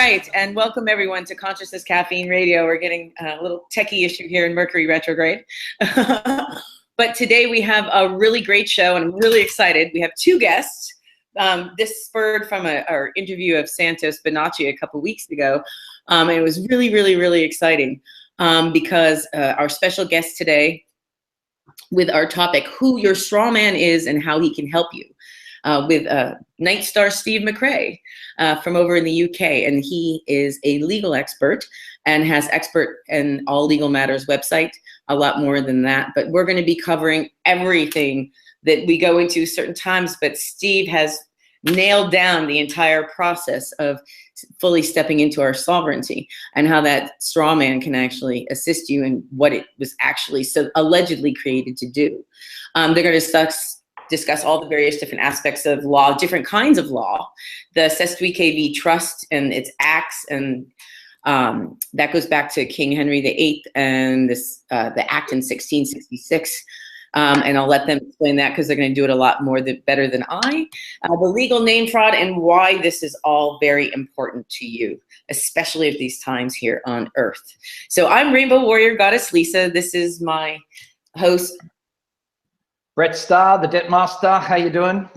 right, and welcome everyone to Consciousness Caffeine Radio. We're getting a little techie issue here in Mercury retrograde. But today we have a really great show, and I'm really excited. We have two guests. This spurred from our interview of Santos Bonacci a couple weeks ago. And it was really exciting because our special guest today with our topic, who your strawman is and how he can help you. With Night Star Steve McCrae from over in the UK, and he is a legal expert and has expert in all legal matters website, a lot more than that, but we're going to be covering everything that we go into certain times, but Steve has nailed down the entire process of fully stepping into our sovereignty and how that straw man can actually assist you in what it was actually so allegedly created to do. They're going to discuss all the various different aspects of law, different kinds of law, the Sestuike v. Trust and its acts, and that goes back to King Henry VIII and this the act in 1666. And I'll let them explain that because they're going to do it a lot more better than I. The legal name fraud and why this is all very important to you, especially at these times here on Earth. So I'm Rainbow Warrior Goddess Lisa. This is my host, Brett Starr, the Debt Master. How you doing?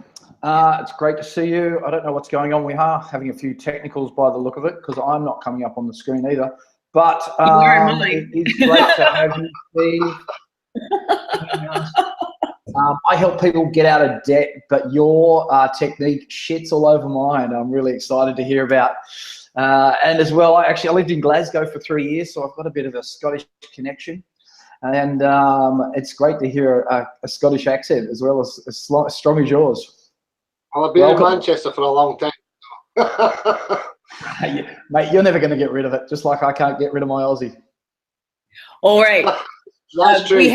It's great to see you. I don't know what's going on. We are having a few technicals by the look of it because I'm not coming up on the screen either. But it is great to have you, Steve. I help people get out of debt, but your technique shits all over mine. I'm really excited to hear about. And as well, I lived in Glasgow for 3 years, so I've got a bit of a Scottish connection. And it's great to hear a Scottish accent as well as strong as yours. I've been in Manchester for a long time. Mate, you're never going to get rid of it, just like I can't get rid of my Aussie. All right. That's true.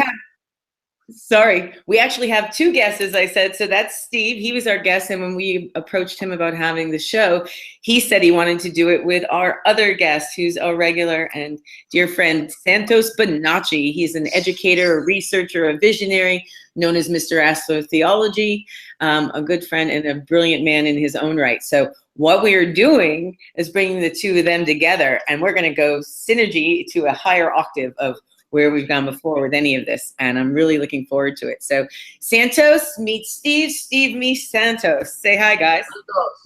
We actually have two guests, as I said. So that's Steve. He was our guest, and when we approached him about having the show, he said he wanted to do it with our other guest, who's a regular and dear friend, Santos Bonacci. He's an educator, a researcher, a visionary, known as Mr. Astrotheology, a good friend and a brilliant man in his own right. So what we are doing is bringing the two of them together, and we're going to go synergy to a higher octave of where we've gone before with any of this, and I'm really looking forward to it. So Santos meets Steve, Steve meets Santos. Say hi, guys.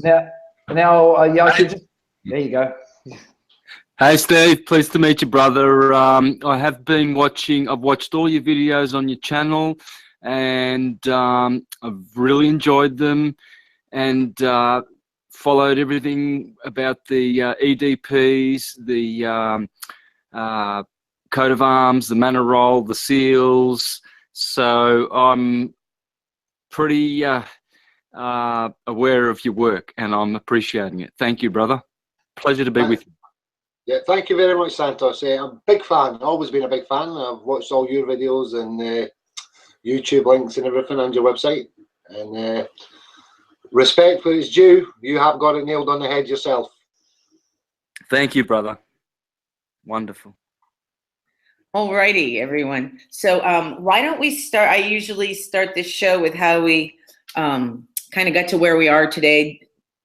Yeah, I should just, there you go. Hey Steve, pleased to meet you, brother. I have been watching, I've watched all your videos on your channel, and I've really enjoyed them, and followed everything about the EDPs, the coat of arms, the manor roll, the seals. So I'm pretty aware of your work, and I'm appreciating it. Thank you, brother. Pleasure to be with you. Yeah, thank you very much, Santos. I'm a big fan. Always been a big fan. I've watched all your videos and YouTube links and everything on your website. And respect where it's due. You have got it nailed on the head yourself. Thank you, brother. Wonderful. Alrighty, everyone. So why don't we start? I usually start this show with how we kind of got to where we are today,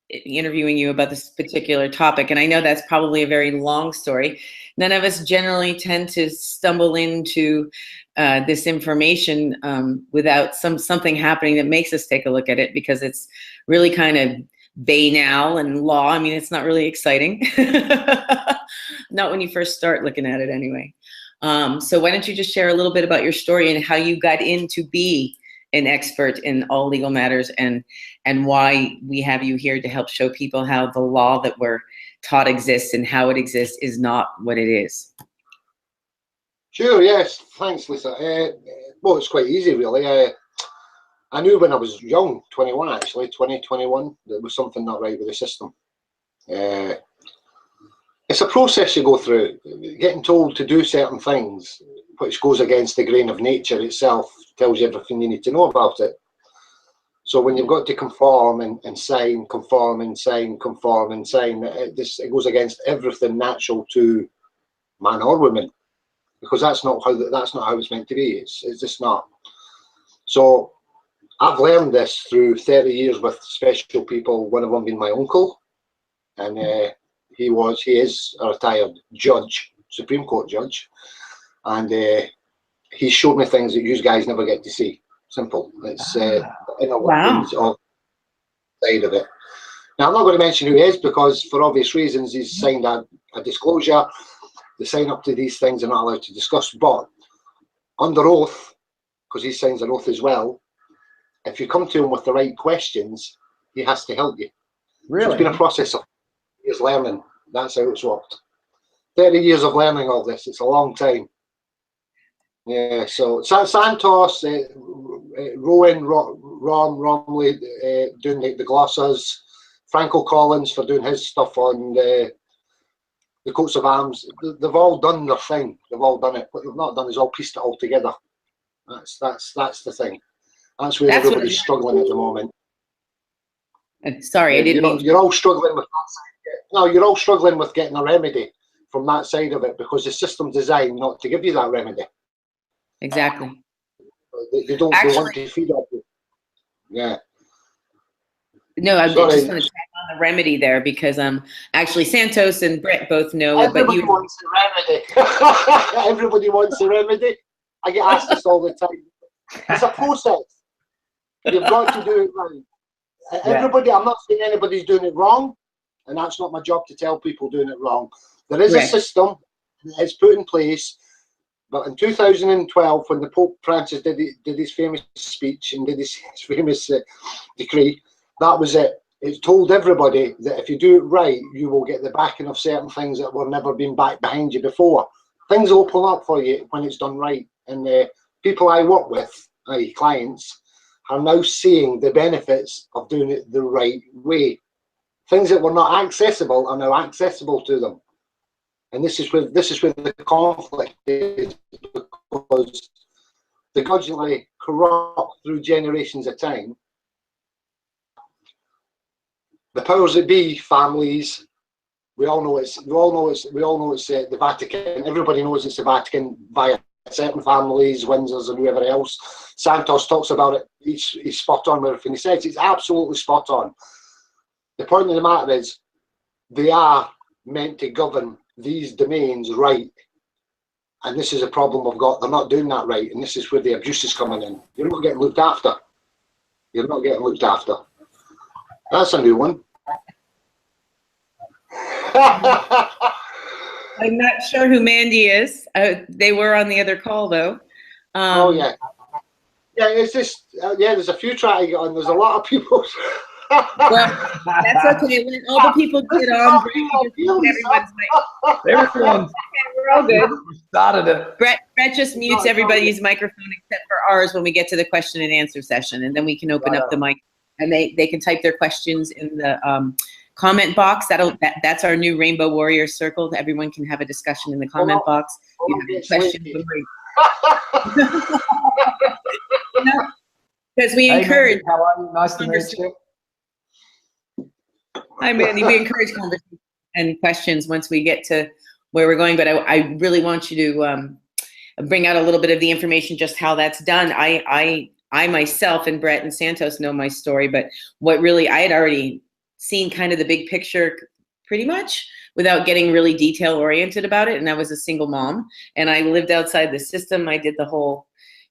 interviewing you about this particular topic. And I know that's probably a very long story. None of us generally tend to stumble into this information without something happening that makes us take a look at it, because it's really kind of banal and law. I mean, it's not really exciting. Not when you first start looking at it anyway. So why don't you just share a little bit about your story and how you got in to be an expert in all legal matters, and why we have you here to help show people how the law that we're taught exists and how it exists is not what it is. Sure, yes. Thanks, Lisa. Well, it's quite easy, really. I knew when I was young, 21 actually, 21, there was something not right with the system. It's a process you go through, getting told to do certain things, which goes against the grain of nature itself, tells you everything you need to know about it. So when you've got to conform and sign, conform and sign, conform and sign, it goes against everything natural to man or woman, because that's not how it's meant to be. It's just not. So I've learned this through 30 years with special people. One of them being my uncle, and He is a retired judge, Supreme Court judge, and he showed me things that you guys never get to see. Simple. It's inner workings of the side of it. Now, I'm not going to mention who he is because, for obvious reasons, he's signed a disclosure. They sign up to these things, they're not allowed to discuss. But under oath, because he signs an oath as well, if you come to him with the right questions, he has to help you. Really? So it's been a process of years learning. That's how it's worked. 30 years of learning all this. It's a long time. Yeah, so Santos, Rowan, Romley doing the glosses, Franco Collins for doing his stuff on the coats of arms. They've all done their thing. They've all done it. What they've not done is all pieced it all together. That's the thing. That's where everybody's struggling at the moment. Sorry, I didn't mean. You're all struggling with that side. No, you're all struggling with getting a remedy from that side of it because the system's designed not to give you that remedy. Exactly. They don't. Actually, they want to feed off you. Yeah. No, I'm just going to tag on the remedy there because actually Santos and Brett both know. Everybody wants a remedy. Everybody wants a remedy. I get asked this all the time. It's a process. You've got to do it right. Everybody, I'm not saying anybody's doing it wrong, and that's not my job to tell people doing it wrong. There is a system that's put in place, but in 2012, when the Pope Francis did his famous speech and did his famous decree, that was it. It told everybody that if you do it right, you will get the backing of certain things that were never been back behind you before. Things open up for you when it's done right. And the people I work with, i.e. clients, are now seeing the benefits of doing it the right way. Things that were not accessible are now accessible to them. And this is where the conflict is, because they grudgingly corrupt through generations of time. The powers that be, families, we all know it's the Vatican. Everybody knows it's the Vatican via certain families, Windsors and whoever else. Santos talks about it. He's spot on with everything he says. It's absolutely spot on. The point of the matter is, they are meant to govern these domains right, and this is a problem we've got. They're not doing that right, and this is where the abuse is coming in. You're not getting looked after. You're not getting looked after. That's a new one. I'm not sure who Mandy is. They were on the other call though. Oh yeah, it's just there's a few trying to get on. There's a lot of people. Well, that's okay. When all the people get on, everyone's we're all good. Started it. Brett just mutes everybody's microphone except for ours when we get to the question and answer session, and then we can open up the mic, and they can type their questions in the comment box. That's our new Rainbow Warrior Circle. Everyone can have a discussion in the comment box. You have any questions? Because we encourage. Mandy, how are you? Nice to meet you. Hi, Mandy. We encourage conversation and questions once we get to where we're going. But I really want you to bring out a little bit of the information, just how that's done. I myself and Brett and Santos know my story, but what really I had already seen kind of the big picture pretty much without getting really detail oriented about it. And I was a single mom and I lived outside the system. I did the whole,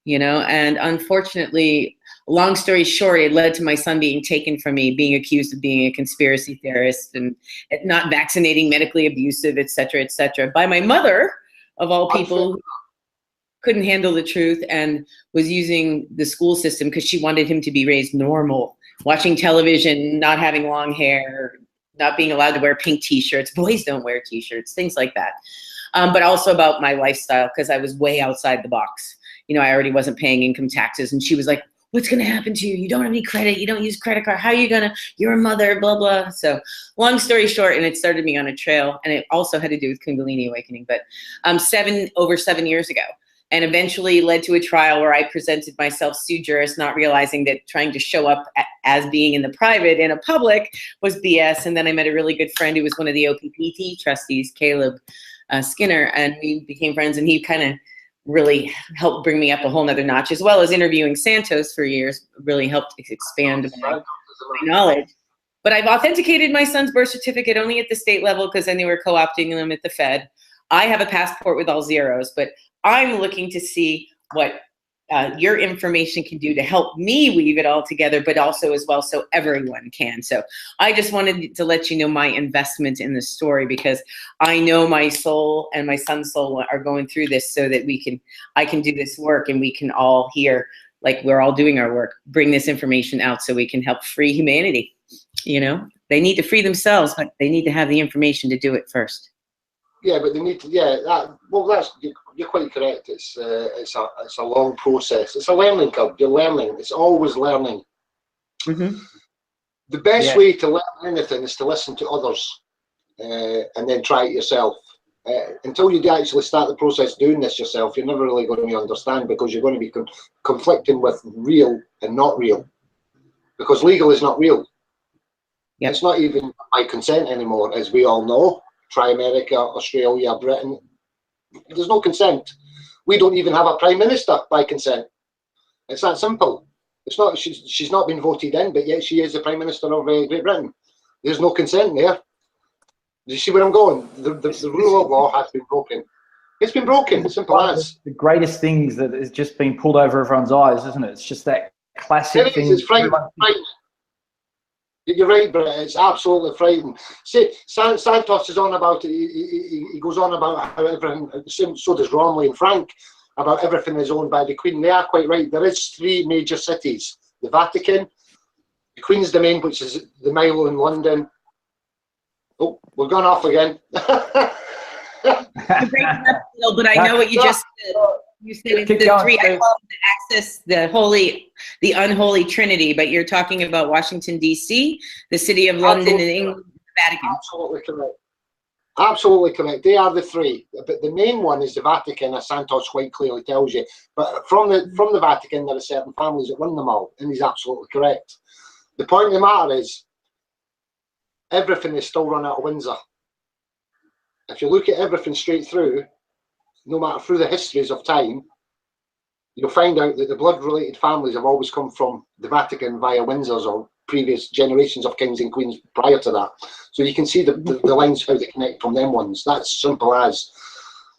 and unfortunately, long story short, it led to my son being taken from me, being accused of being a conspiracy theorist and not vaccinating, medically abusive, et cetera, by my mother, of all people, who couldn't handle the truth and was using the school system because she wanted him to be raised normal, watching television, not having long hair, not being allowed to wear pink t-shirts. Boys don't wear t-shirts, things like that. But also about my lifestyle because I was way outside the box. I already wasn't paying income taxes, and she was like, what's going to happen to you? You don't have any credit. You don't use credit card. How are you going to, you're a mother, blah, blah. So long story short, and it started me on a trail, and it also had to do with Kundalini awakening, but over 7 years ago, and eventually led to a trial where I presented myself sui juris, not realizing that trying to show up as being in the private in a public was BS. And then I met a really good friend who was one of the OPPT trustees, Caleb Skinner, and we became friends, and he kind of really helped bring me up a whole nother notch, as well as interviewing Santos for years, really helped expand my knowledge. But I've authenticated my son's birth certificate only at the state level because then they were co-opting them at the Fed. I have a passport with all zeros, but I'm looking to see what your information can do to help me weave it all together, but also as well so everyone can. So I just wanted to let you know my investment in the story, because I know my soul and my son's soul are going through this so that I can do this work, and we can all here, like we're all doing our work, bring this information out so we can help free humanity. You know, they need to free themselves, but they need to have the information to do it first. Yeah, but they need to. Yeah, you're quite correct. It's a long process. It's a learning curve. You're learning. It's always learning. Mm-hmm. The best way to learn anything is to listen to others, and then try it yourself. Until you actually start the process doing this yourself, you're never really going to understand, because you're going to be conflicting with real and not real, because legal is not real. Yep. It's not even by consent anymore, as we all know. Try America, Australia, Britain. There's no consent. We don't even have a prime minister by consent. It's that simple. It's not. She's not been voted in, but yet she is the prime minister of Great Britain. There's no consent there. Do you see where I'm going? The rule of law has been broken. It's been broken. Simple as. The greatest things that has just been pulled over everyone's eyes, isn't it? It's just that classic thing. It's frightening. You're right, Brett. It's absolutely frightening. See, Santos is on about it. He goes on about how everything. So does Romley and Frank, about everything is owned by the Queen. They are quite right. There is 3 major cities: the Vatican, the Queen's Domain, which is the Milo in London. Oh, we're gone off again. But I know what you just said. You said it's the 3. I call it the Axis, the unholy Trinity. But you're talking about Washington D.C., the City of London, and England, the Vatican. Absolutely correct. Absolutely correct. They are the 3. But the main one is the Vatican, as Santos quite clearly tells you. But from the Vatican, there are certain families that run them all, and he's absolutely correct. The point of the matter is, everything is still run out of Windsor. If you look at everything straight through, no matter through the histories of time, you'll find out that the blood-related families have always come from the Vatican via Windsors or previous generations of kings and queens prior to that. So you can see the lines, how they connect from them ones. That's simple as.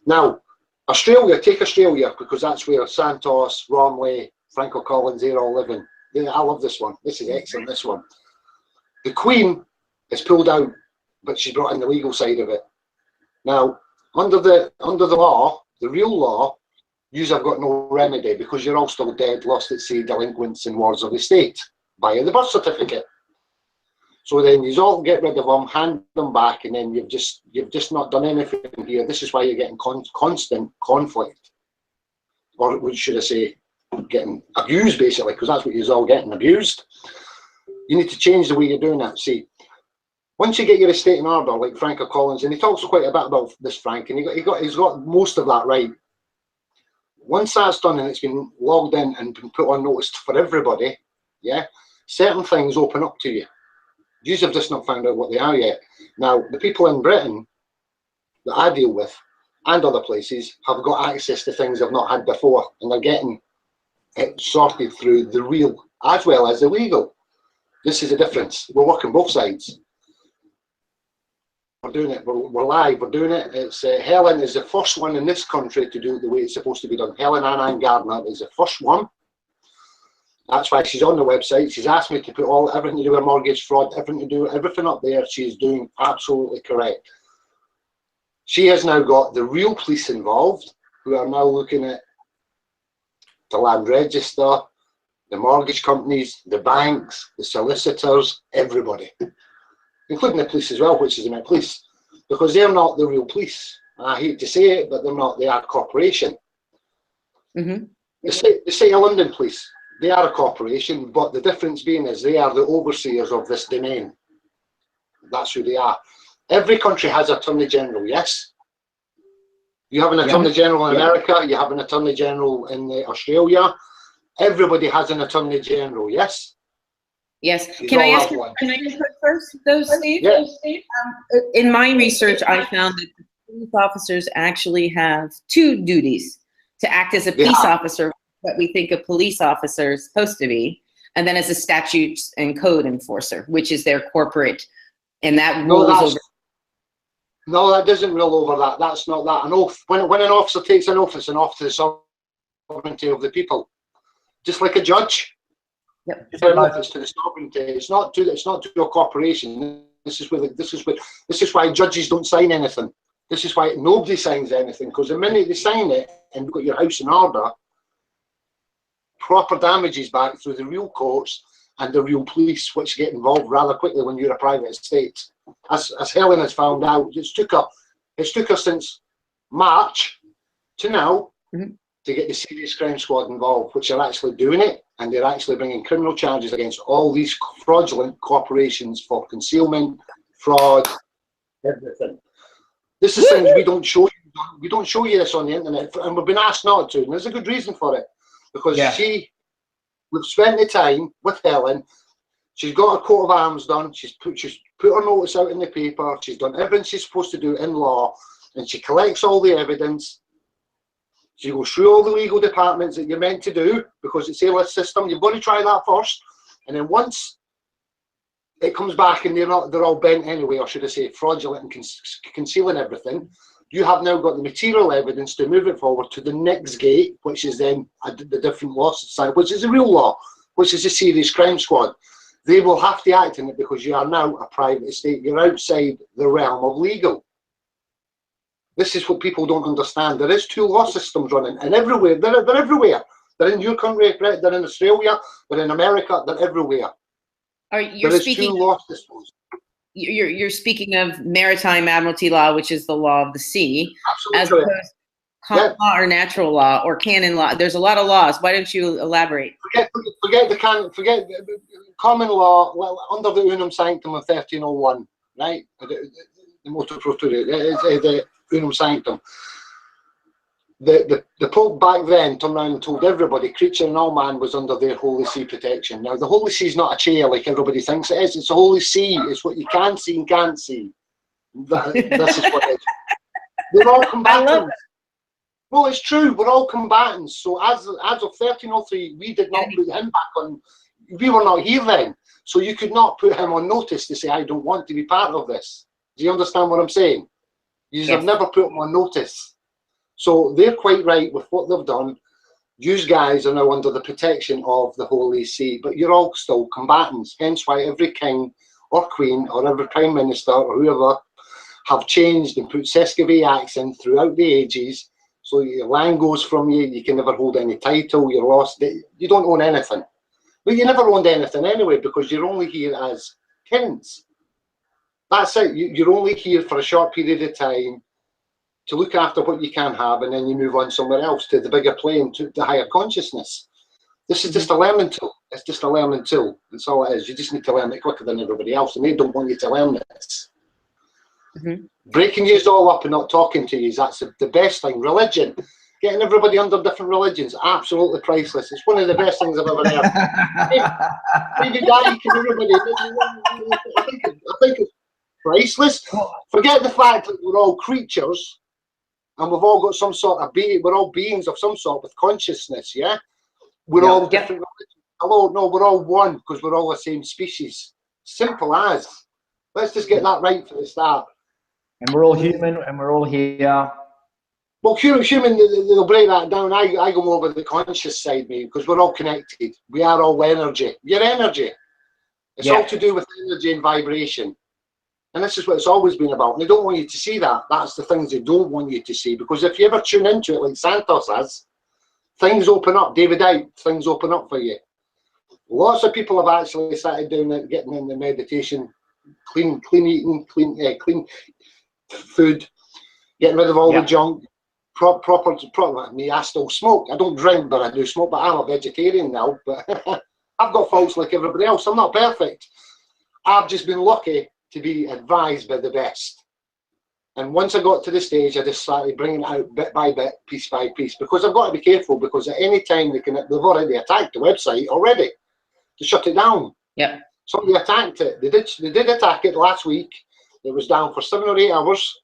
Now, Australia, take Australia, because that's where Santos, Romley, Franco Collins, they're all living. I love this one. This is excellent, this one. The Queen is pulled out, but she's brought in the legal side of it. Now, under the law, the real law, you have got no remedy, because you're all still dead, lost at sea, delinquents and wards of the state via the birth certificate. So then you all get rid of them, hand them back, and then you've just not done anything here. This is why you're getting constant conflict, or what should I say, getting abused, basically, because that's what you're all getting, abused. You need to change the way you're doing that. See, once you get your estate in order, like Franco Collins, and he talks quite a bit about this, Frank, and he's got most of that right. Once that's done and it's been logged in and been put on notice for everybody, yeah, certain things open up to you. You have just not found out what they are yet. Now, the people in Britain that I deal with and other places have got access to things they've not had before, and they're getting it sorted through the real as well as the legal. This is the difference. We're working both sides. We're doing it. We're live. We're doing it. It's Helen is the first one in this country to do it the way it's supposed to be done. Helen Ann Gardner is the first one. That's why she's on the website. She's asked me to put everything to do with mortgage fraud, everything up there. She's doing absolutely correct. She has now got the real police involved, who are now looking at the land register, the mortgage companies, the banks, the solicitors, everybody, including the police as well, which is the Met Police, because they're not the real police. I hate to say it, but they're not. They are a corporation. Mm-hmm. The City of London Police, they are a corporation, but the difference being is they are the overseers of this domain. That's who they are. Every country has an Attorney General, yes? You have an Attorney General in America, you have an Attorney General in Australia. Everybody has an Attorney General, yes? Yes. Can I ask you first, though, Steve? Yes. In my research, I found that the police officers actually have 2 duties: to act as a peace officer, what we think a police officer is supposed to be, and then as a statutes and code enforcer, which is their corporate, and that No, rules over. No, that doesn't rule over that. That's not that. An oath, when an officer takes an oath, it's an oath to the sovereignty of the people, just like a judge. Yep. It's an oath to the sovereignty. It's not to a corporation. This is why judges don't sign anything. This is why nobody signs anything, because the minute they sign it and you've got your house in order, proper damages back through the real courts and the real police, which get involved rather quickly when you're a private estate. As Helen has found out, it's took her since March to now to get the Serious Crime Squad involved, which are actually doing it, and they're actually bringing criminal charges against all these fraudulent corporations for concealment, fraud, everything. This is things we don't show you. We don't show you this on the internet, and we've been asked not to, and there's a good reason for it, because we've spent the time with Helen. She's got her coat of arms done. She's put her notice out in the paper. She's done everything she's supposed to do in law, and she collects all the evidence. She goes through all the legal departments that you're meant to do, because it's a list system. You've got to try that first, and then once it comes back and they're all bent anyway, or should I say fraudulent and concealing everything, you have now got the material evidence to move it forward to the next gate, which is then the different law side, which is the real law, which is the Serious Crime Squad. They will have to act in it because you are now a private estate. You're outside the realm of legal. This is what people don't understand. There is two law systems running, and everywhere, they're everywhere. They're in your country, they're in Australia, they're in America, they're everywhere. You're speaking. Two law systems. You're speaking of maritime admiralty law, which is the law of the sea, Absolutely. as opposed to common law or natural law or canon law. There's a lot of laws. Why don't you elaborate? Forget the common law. Well, under the Unum Sanctum of 1301, right? The Motu Proprio, the Unum Sanctum. The Pope back then turned around and told everybody, creature and all man was under their Holy See protection. Now, the Holy See is not a chair like everybody thinks it is. It's a Holy See. It's what you can see and can't see. This is what it is. We're all combatants. Well, it's true. We're all combatants. So as of 1303, we did not put him back on. We were not here then. So you could not put him on notice to say, I don't want to be part of this. Do you understand what I'm saying? You have never put him on notice. So they're quite right with what they've done. You guys are now under the protection of the Holy See, but you're all still combatants. Hence why every king or queen or every prime minister or whoever have changed and put Sesquive acts in throughout the ages. So your land goes from you, you can never hold any title, you're lost, you don't own anything. But you never owned anything anyway, because you're only here as kings. That's it, you're only here for a short period of time to look after what you can have, and then you move on somewhere else to the bigger plane, to the higher consciousness. This is just a learning tool. It's just a learning tool. That's all it is. You just need to learn it quicker than everybody else, and they don't want you to learn this. Breaking you all up and not talking to you, that's the best thing. Religion, getting everybody under different religions, absolutely priceless. It's one of the best things I've ever heard. Maybe that you can everybody. I think it's priceless. Forget the fact that we're all creatures and we've all got some sort of being. We're all beings of some sort with consciousness. Yeah, we're all different religions. Hello, no, we're all one because we're all the same species. Simple as. Let's just get that right for the start. And we're all human, and we're all here. Well, human, they'll break that down. I go more with the conscious side, mate, because we're all connected. We are all energy. You're energy. It's all to do with energy and vibration. And this is what it's always been about. And they don't want you to see that. That's the things they don't want you to see. Because if you ever tune into it like Santos has, things open up. David out, things open up for you. Lots of people have actually started doing it, getting in the meditation, clean eating, clean food, getting rid of all the junk, proper. Me, I still smoke. I don't drink, but I do smoke. But I'm a vegetarian now. But I've got faults like everybody else. I'm not perfect. I've just been lucky to be advised by the best. And once I got to the stage, I just started bringing it out bit by bit, piece by piece, because I've got to be careful, because at any time they've already attacked the website already to shut it down. Yeah. Somebody attacked it. They did attack it last week. It was down for 7 or 8 hours.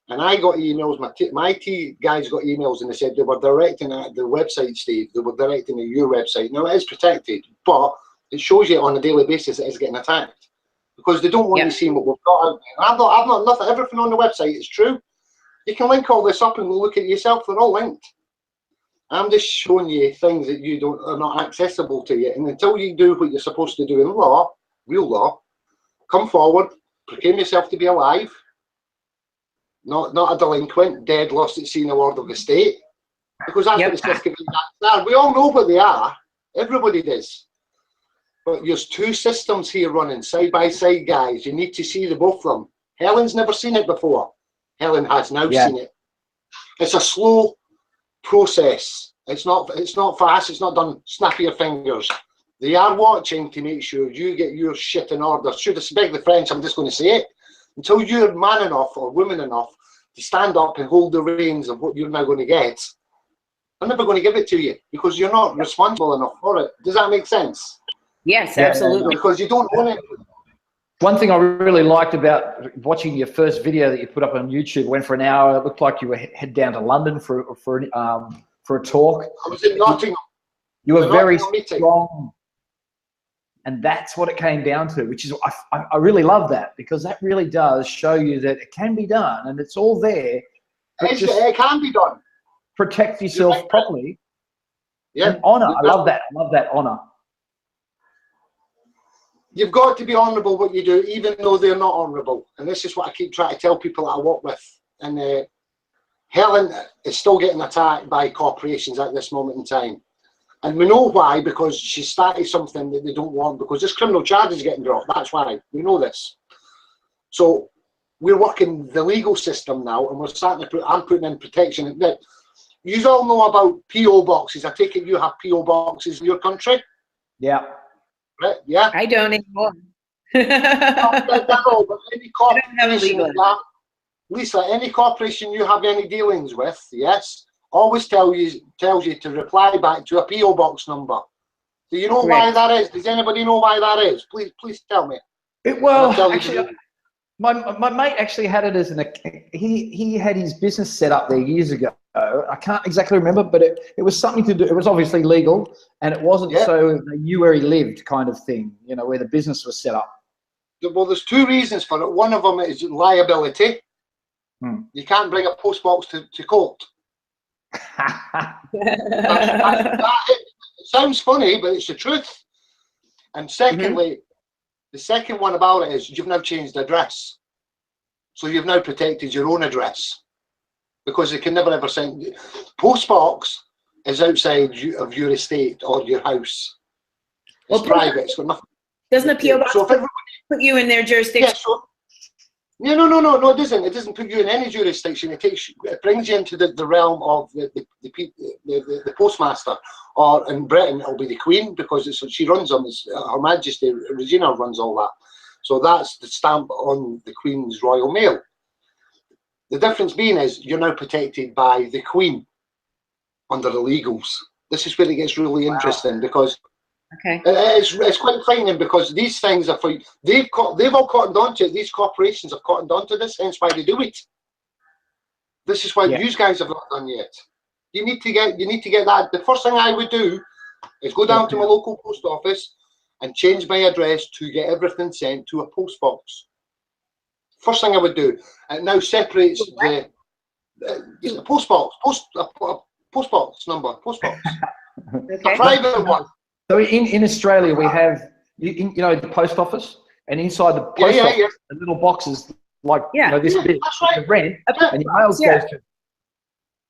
And I got emails, my IT guys got emails, and they said they were directing at the website, Steve. They were directing at your website. Now, it is protected, but It shows you on a daily basis that it's getting attacked because they don't want you seeing what we've got out there. I've not nothing. Everything on the website is true. You can link all this up and look at it yourself. They're all linked. I'm just showing you things that are not accessible to you. And until you do what you're supposed to do in law, real law, come forward, proclaim yourself to be alive, not a delinquent, dead, lost at sea in the world of the state. Because that's what the certificates are. We all know what they are. Everybody does. But there's two systems here running side by side, guys. You need to see the both of them. Helen's never seen it before. Helen has now seen it. It's a slow process. It's not fast. It's not done snap of your fingers. They are watching to make sure you get your shit in order. Should I beg the French? I'm just going to say it. Until you're man enough or woman enough to stand up and hold the reins of what you're now going to get, I'm never going to give it to you because you're not responsible enough for it. Does that make sense? Yes, absolutely. Because you don't own it. One thing I really liked about watching your first video that you put up on YouTube, went for an hour. It looked like you were head down to London for a talk. I was in Nottingham. You were very strong, and that's what it came down to. Which is, I really love that because that really does show you that it can be done, and it's all there. It can be done. Protect yourself properly. Yeah. And honor. I love that. I love that honor. You've got to be honourable what you do, even though they're not honourable. And this is what I keep trying to tell people that I work with. And Helen is still getting attacked by corporations at this moment in time. And we know why, because she started something that they don't want, because this criminal charge is getting dropped. That's why. We know this. So we're working the legal system now, and we're starting to I'm putting in protection. You all know about PO boxes. I take it you have PO boxes in your country? Yeah. Right? Yeah. I don't anymore. Lisa, any corporation you have any dealings with, yes, always tells you to reply back to a PO box number. Do you know why that is? Does anybody know why that is? Please tell me. Actually, my mate actually had it as he had his business set up there years ago. I can't exactly remember, but it was something to do. It was obviously legal, and it wasn't so they knew where he lived, kind of thing. You know, where the business was set up. Well, there's two reasons for it. One of them is liability. You can't bring a post box to court. It sounds funny, but it's the truth. And secondly, the second one about it is you've now changed address. So you've now protected your own address. Because they can never ever send. Post box is outside of your estate or your house. It's private. It's got nothing. Doesn't a PO box put you in their jurisdiction? Yeah, no, it doesn't. It doesn't put you in any jurisdiction. It brings you into the realm of the postmaster, or in Britain it'll be the Queen, because she runs on this. Her Majesty Regina runs all that. So that's the stamp on the Queen's Royal Mail. The difference being is you're now protected by the Queen under the legals. This is where it gets really interesting, because it's quite frightening, because these things are for they've all cottoned onto it. These corporations have cottoned onto this, hence why they do it. This is why you guys have not done yet. You need to get that. The first thing I would do is go down to my local post office and change my address to get everything sent to a post box. First thing I would do. It now separates the post box, post box number, post box. A private one. So in Australia we have you know the post office, and inside the post office, the little boxes like this bit. That's right. Rent, and your mail goes to.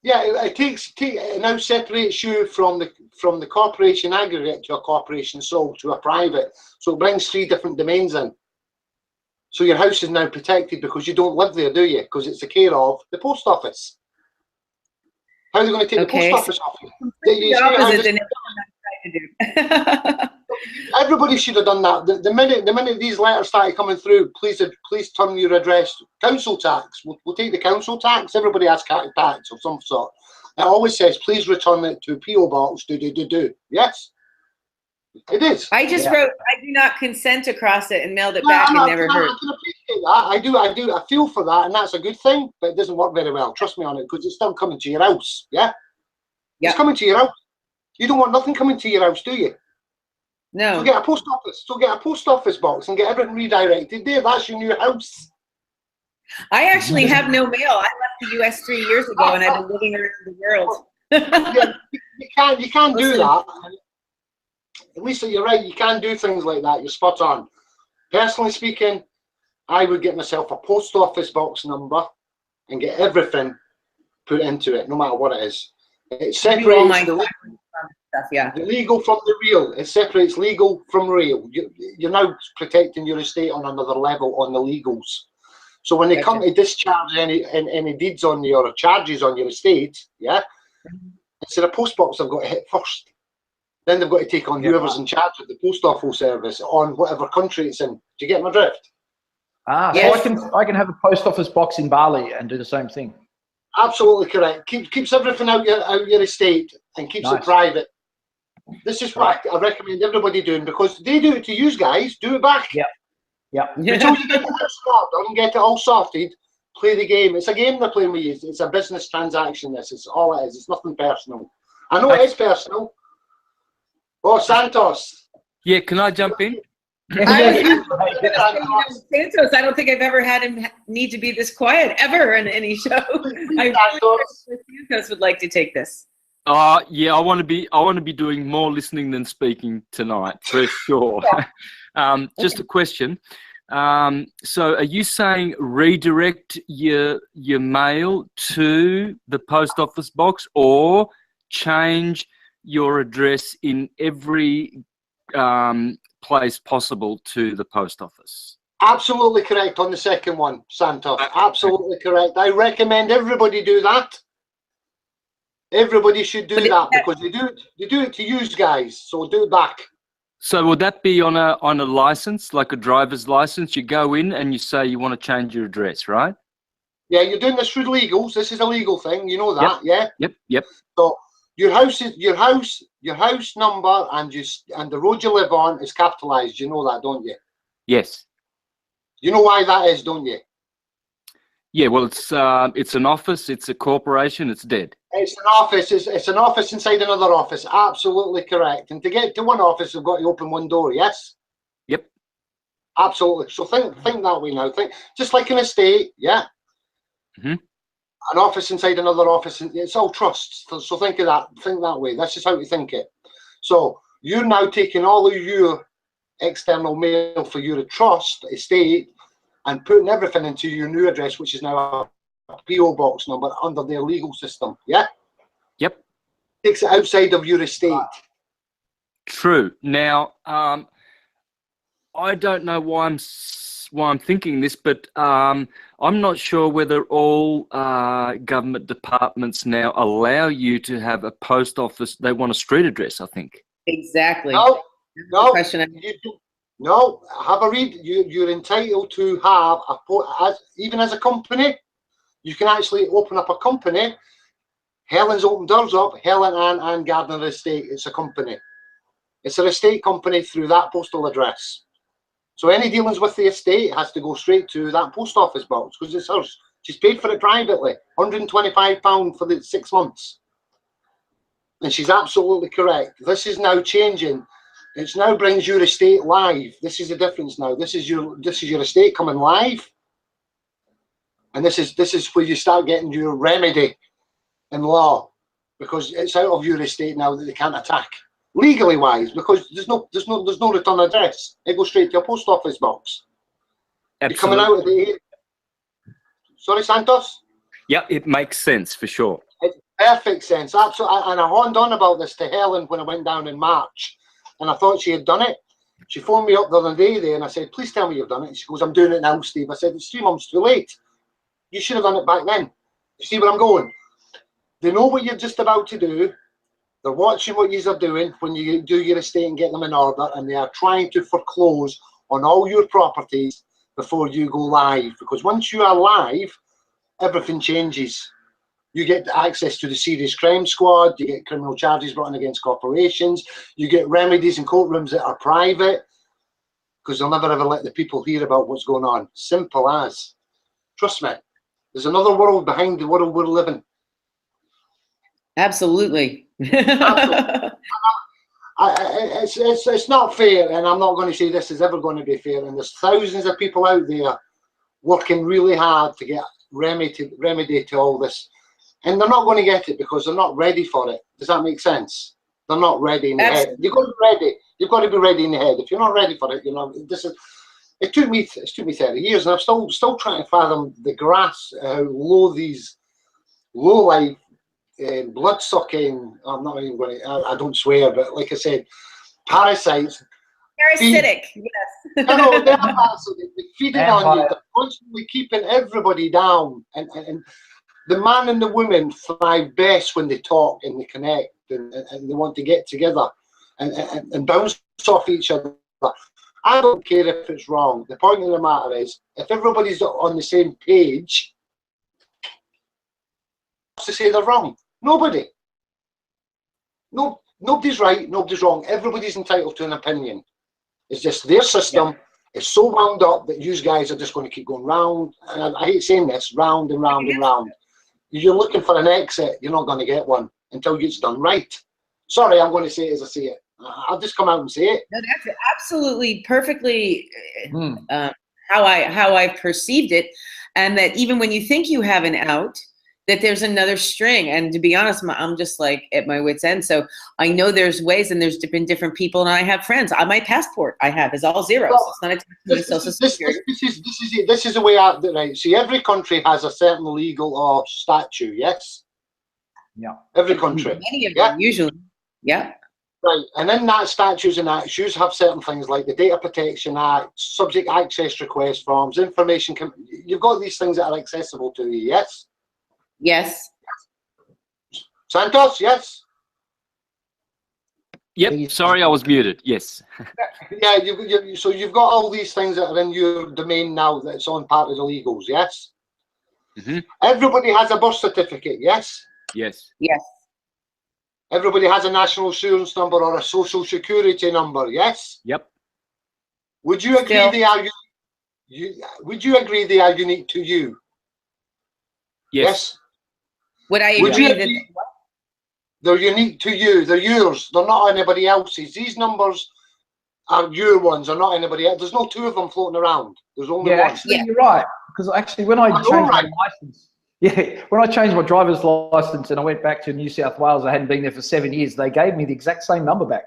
Yeah, it now separates you from the corporation aggregate to a corporation sole to a private. So it brings 3 different domains in. So your house is now protected because you don't live there, do you? Because it's the care of the post office. How are they going to take the post office off you? Everybody should have done that. The minute these letters started coming through, please turn your address. Council tax. We'll take the council tax. Everybody has tax of some sort. It always says, please return it to PO box. Do. Yes. It is. I just wrote, I do not consent across it and mailed it back and never heard. I can appreciate that. I do. I feel for that, and that's a good thing, but it doesn't work very well. Trust me on it, because it's still coming to your house. Yeah? It's coming to your house. You don't want nothing coming to your house, do you? No. So get a post office. So get a post office box and get everything redirected there. That's your new house. I actually have no mail. I left the U.S. 3 years ago, and I've been living around the world. Yeah, you can do that. Lisa, you're right. You can do things like that. You're spot on. Personally speaking, I would get myself a post office box number and get everything put into it, no matter what it is. It separates the legal from the real. It separates legal from real. You're now protecting your estate on another level on the legals. So when they come to discharge any deeds on you or charges on your estate, yeah, instead of post box, they've got to hit first. Then they've got to take on whoever's in charge of the post office service on whatever country it's in. Do you get my drift? So I can have a post office box in Bali and do the same thing. Absolutely correct. Keeps everything out your estate and keeps it private. This is what I recommend everybody doing, because they do it to you guys. Do it back. Until you get it sorted and get it all sorted, play the game. It's a game they're playing with you. It's a business transaction. This is all it is. It's nothing personal. I know it is personal. Oh, Santos. Yeah, can I jump in? Santos, I don't think I've ever had him need to be this quiet ever in any show. I really Santos would like to take this. Yeah, I want to be doing more listening than speaking tonight for sure. Just a question. So are you saying redirect your mail to the post office box, or change your address in every place possible to the post office? Absolutely correct on the second one, Santos. Absolutely correct. I recommend everybody do that. Everybody should do that, because they do it to you guys. So do it back. So would that be on a license, like a driver's license? You go in and you say you want to change your address, right? Yeah, you're doing this through legals. This is a legal thing. You know that, yeah? Yep. So your house number and the road you live on is capitalized. You know that, don't you? Yes. You know why that is, don't you? Yeah, well, it's an office, it's a corporation, it's dead. It's an office. It's an office inside another office. Absolutely correct. And to get to one office, you've got to open one door. Yes. Yep. Absolutely. So think that way now. Think just like an estate. Yeah. Mm-hmm. An office inside another office. It's all trusts. So think of that. Think that way. That's just how you think it. So you're now taking all of your external mail for your trust estate and putting everything into your new address, which is now a PO box number under their legal system. Yeah. Yep. Takes it outside of your estate. True. Now, I don't know why I'm thinking this, but I'm not sure whether all government departments now allow you to have a post office. They want a street address, I think. Exactly. No. Have a read. You're entitled to have even as a company. You can actually open up a company. Helen's opened doors up. Helen and Gardner Estate. It's a company. It's an estate company through that postal address. So any dealings with the estate has to go straight to that post office box, because it's hers. She's paid for it privately, £125 for the 6 months. And she's absolutely correct. This is now changing. It now brings your estate live. This is the difference now. This is your estate coming live. And this is where you start getting your remedy in law, because it's out of your estate now that they can't attack legally wise, because there's no return address. It goes straight to your post office box. Absolutely. You're coming out of the area. Sorry, Santos? Yeah, it makes sense for sure. It's perfect sense. Absolutely. And I horned on about this to Helen when I went down in March, and I thought she had done it. She phoned me up the other day there, and I said, please tell me you've done it. She goes, I'm doing it now, Steve. I said, it's 3 months too late. You should have done it back then. You see where I'm going? They know what you're just about to do. They're watching what you are doing when you do your estate and get them in order, and they are trying to foreclose on all your properties before you go live. Because once you are live, everything changes. You get access to the serious crime squad, you get criminal charges brought in against corporations, you get remedies in courtrooms that are private, because they'll never ever let the people hear about what's going on. Simple as. Trust me, there's another world behind the world we're living. Absolutely. Absolutely. It's not fair, and I'm not going to say this is ever going to be fair. And there's thousands of people out there working really hard to get remedy to all this, and they're not going to get it because they're not ready for it. Does that make sense? They're not ready in the head. You've got to be ready. You've got to be ready in the head. If you're not ready for it, you know, this is. It took me 30 years, and I'm still trying to fathom the grass, how low these low life, blood sucking. I'm not even going to. I don't swear, but like I said, parasites. Parasitic, yes. No, they're parasitic. They're feeding on you. They're constantly keeping everybody down, and the man and the woman thrive best when they talk and they connect and they want to get together and bounce off each other. I don't care if it's wrong. The point of the matter is, if everybody's on the same page, what's to say they're wrong? Nobody. No, nobody's right, nobody's wrong. Everybody's entitled to an opinion. It's just their system is so wound up that you guys are just going to keep going round. And I hate saying this, round and round and round. You're looking for an exit, you're not going to get one until it's done right. Sorry, I'm going to say it as I see it. I'll just come out and say it. No, that's absolutely perfectly how I perceived it, and that even when you think you have an out, that there's another string. And to be honest, I'm just like at my wit's end. So I know there's ways, and there's been different people, and I have friends. On my passport, I have is all zeros. Well, it's not a social security. This is the way out. Right. See, every country has a certain legal or statute. Yes. Yeah. Every country. Many of them usually. Yeah. Right, and in that statutes and acts, you have certain things like the Data Protection Act, subject access request forms, information. You've got these things that are accessible to you, yes? Yes. Santos, yes? Yep, sorry, I was muted, yes. Yeah, so you've got all these things that are in your domain now that's on part of the legals, yes? Mm-hmm. Everybody has a birth certificate, yes? Yes. Yes. Everybody has a national insurance number or a social security number, yes? Yep. Would you agree they are would you agree they are unique to you? Yes. Would I agree that they're unique to you? They're yours. They're not anybody else's. These numbers are your ones. They're not anybody else. There's no two of them floating around. There's only one. Actually, you're right. Because actually, when I changed my license. Yeah, when I changed my driver's license and I went back to New South Wales, I hadn't been there for 7 years. They gave me the exact same number back.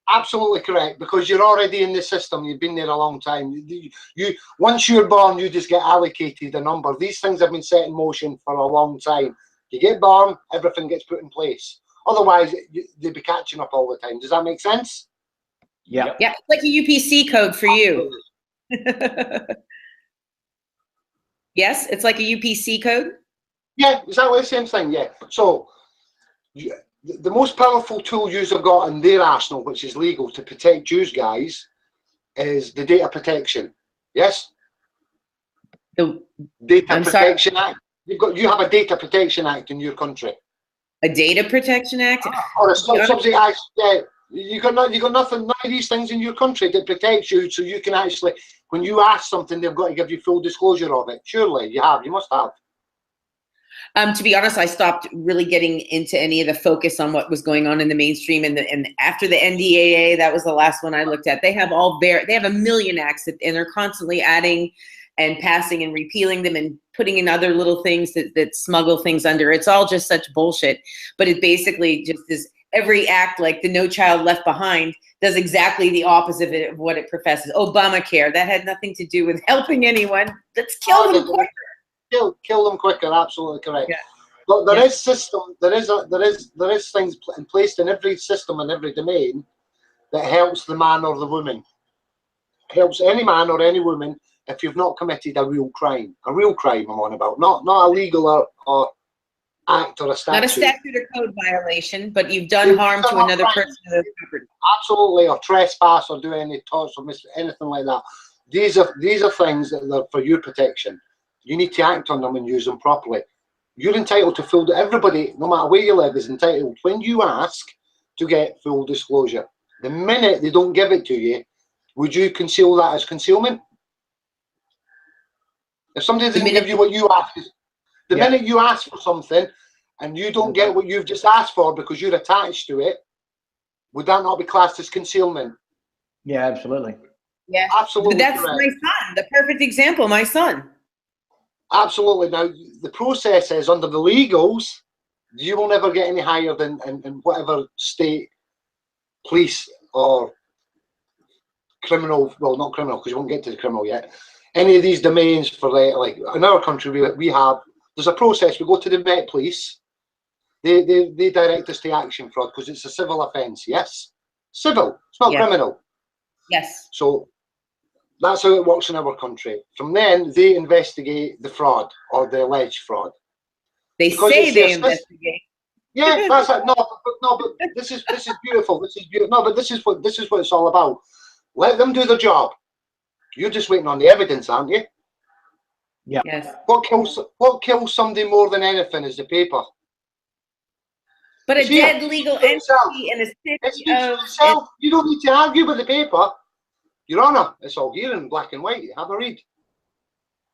Absolutely correct, because you're already in the system. You've been there a long time. You once you're born, you just get allocated a number. These things have been set in motion for a long time. You get born, everything gets put in place. Otherwise, they'd be catching up all the time. Does that make sense? Yeah. Yeah, it's like a UPC code for you. Yes, it's like a UPC code. Yeah, exactly the same thing, yeah. So, the most powerful tool yous have got in their arsenal, which is legal to protect yous guys, is the Data Protection. Yes? The Data Protection Act. You have a Data Protection Act in your country. A Data Protection Act? Or a subject act, yeah. You got nothing, none of these things in your country that protects you, so you can actually, when you ask something, they've got to give you full disclosure of it. Surely, you must have. To be honest, I stopped really getting into any of the focus on what was going on in the mainstream, and after the NDAA, that was the last one I looked at. They have they have a million acts, and they're constantly adding and passing and repealing them and putting in other little things that smuggle things under. It's all just such bullshit. But it basically just is every act, like the No Child Left Behind, does exactly the opposite of what it professes. Obamacare, that had nothing to do with helping anyone. Let's kill them quicker. Kill them quicker. Absolutely correct. Yeah. But there is system. There is things placed in every system and every domain that helps the man or the woman. Helps any man or any woman if you've not committed a real crime. A real crime I'm on about, not a legal or act or a statute. Not a statute or code violation, but you've done harm to another person. Absolutely, or trespass or do any torts or anything like that. These are things that are for your protection. You need to act on them and use them properly. You're entitled to full. Everybody, no matter where you live, is entitled when you ask to get full disclosure. The minute they don't give it to you, would you conceal that as concealment? If somebody doesn't give you what you ask, the minute you ask for something and you don't get what you've just asked for because you're attached to it, would that not be classed as concealment? Yeah, absolutely. Yeah, Absolutely. but that's correct. my son, the perfect example. My son. Absolutely. Now, the process is under the legals, you will never get any higher than in whatever state police or criminal, well, not criminal because you won't get to the criminal yet, any of these domains for like in our country, we have, there's a process. We go to the Met Police. They direct us to action fraud because it's a civil offence. Yes, civil. It's not criminal. Yes. So that's how it works in our country. From then, they investigate the fraud or the alleged fraud. They say they investigate. Yeah, that's it. No, but this is beautiful. This is beautiful. No, but this is what it's all about. Let them do their job. You're just waiting on the evidence, aren't you? Yeah. Yes. What kills somebody more than anything is the paper. But a dead legal entity in a city of... You don't need to argue with the paper. Your Honour, it's all here in black and white. Have a read.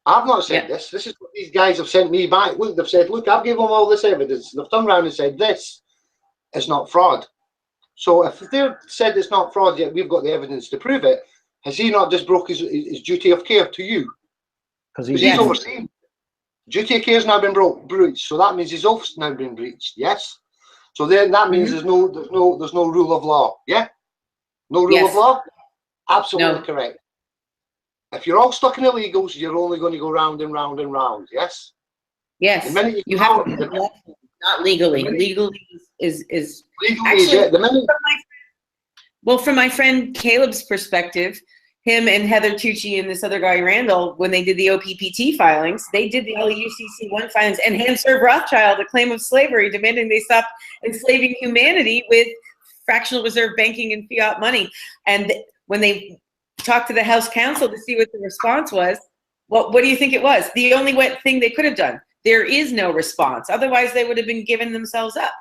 I've not said this. This is what these guys have sent me back. Look, they've said, look, I've given them all this evidence. They've turned around and said, this is not fraud. So if they've said it's not fraud, yet we've got the evidence to prove it, has he not just broke his duty of care to you? Because he's overseen. Duty of care has now been breached. So that means his oath's now been breached. Yes. So then that means there's no rule of law. Yeah. No rule of law. Absolutely correct. If you're all stuck in illegals, you're only going to go round and round and round. Yes. Yes. The minute you have not legally. Legally is legally. Actually, The minute. Well, from my friend Caleb's perspective, him and Heather Tucci and this other guy Randall, when they did the OPPT filings, they did the LUCC1 filings and hand-served Rothschild a claim of slavery, demanding they stop enslaving humanity with fractional reserve banking and fiat money. And when they talked to the House Counsel to see what the response was, what do you think it was? The only thing they could have done. There is no response. Otherwise, they would have been giving themselves up.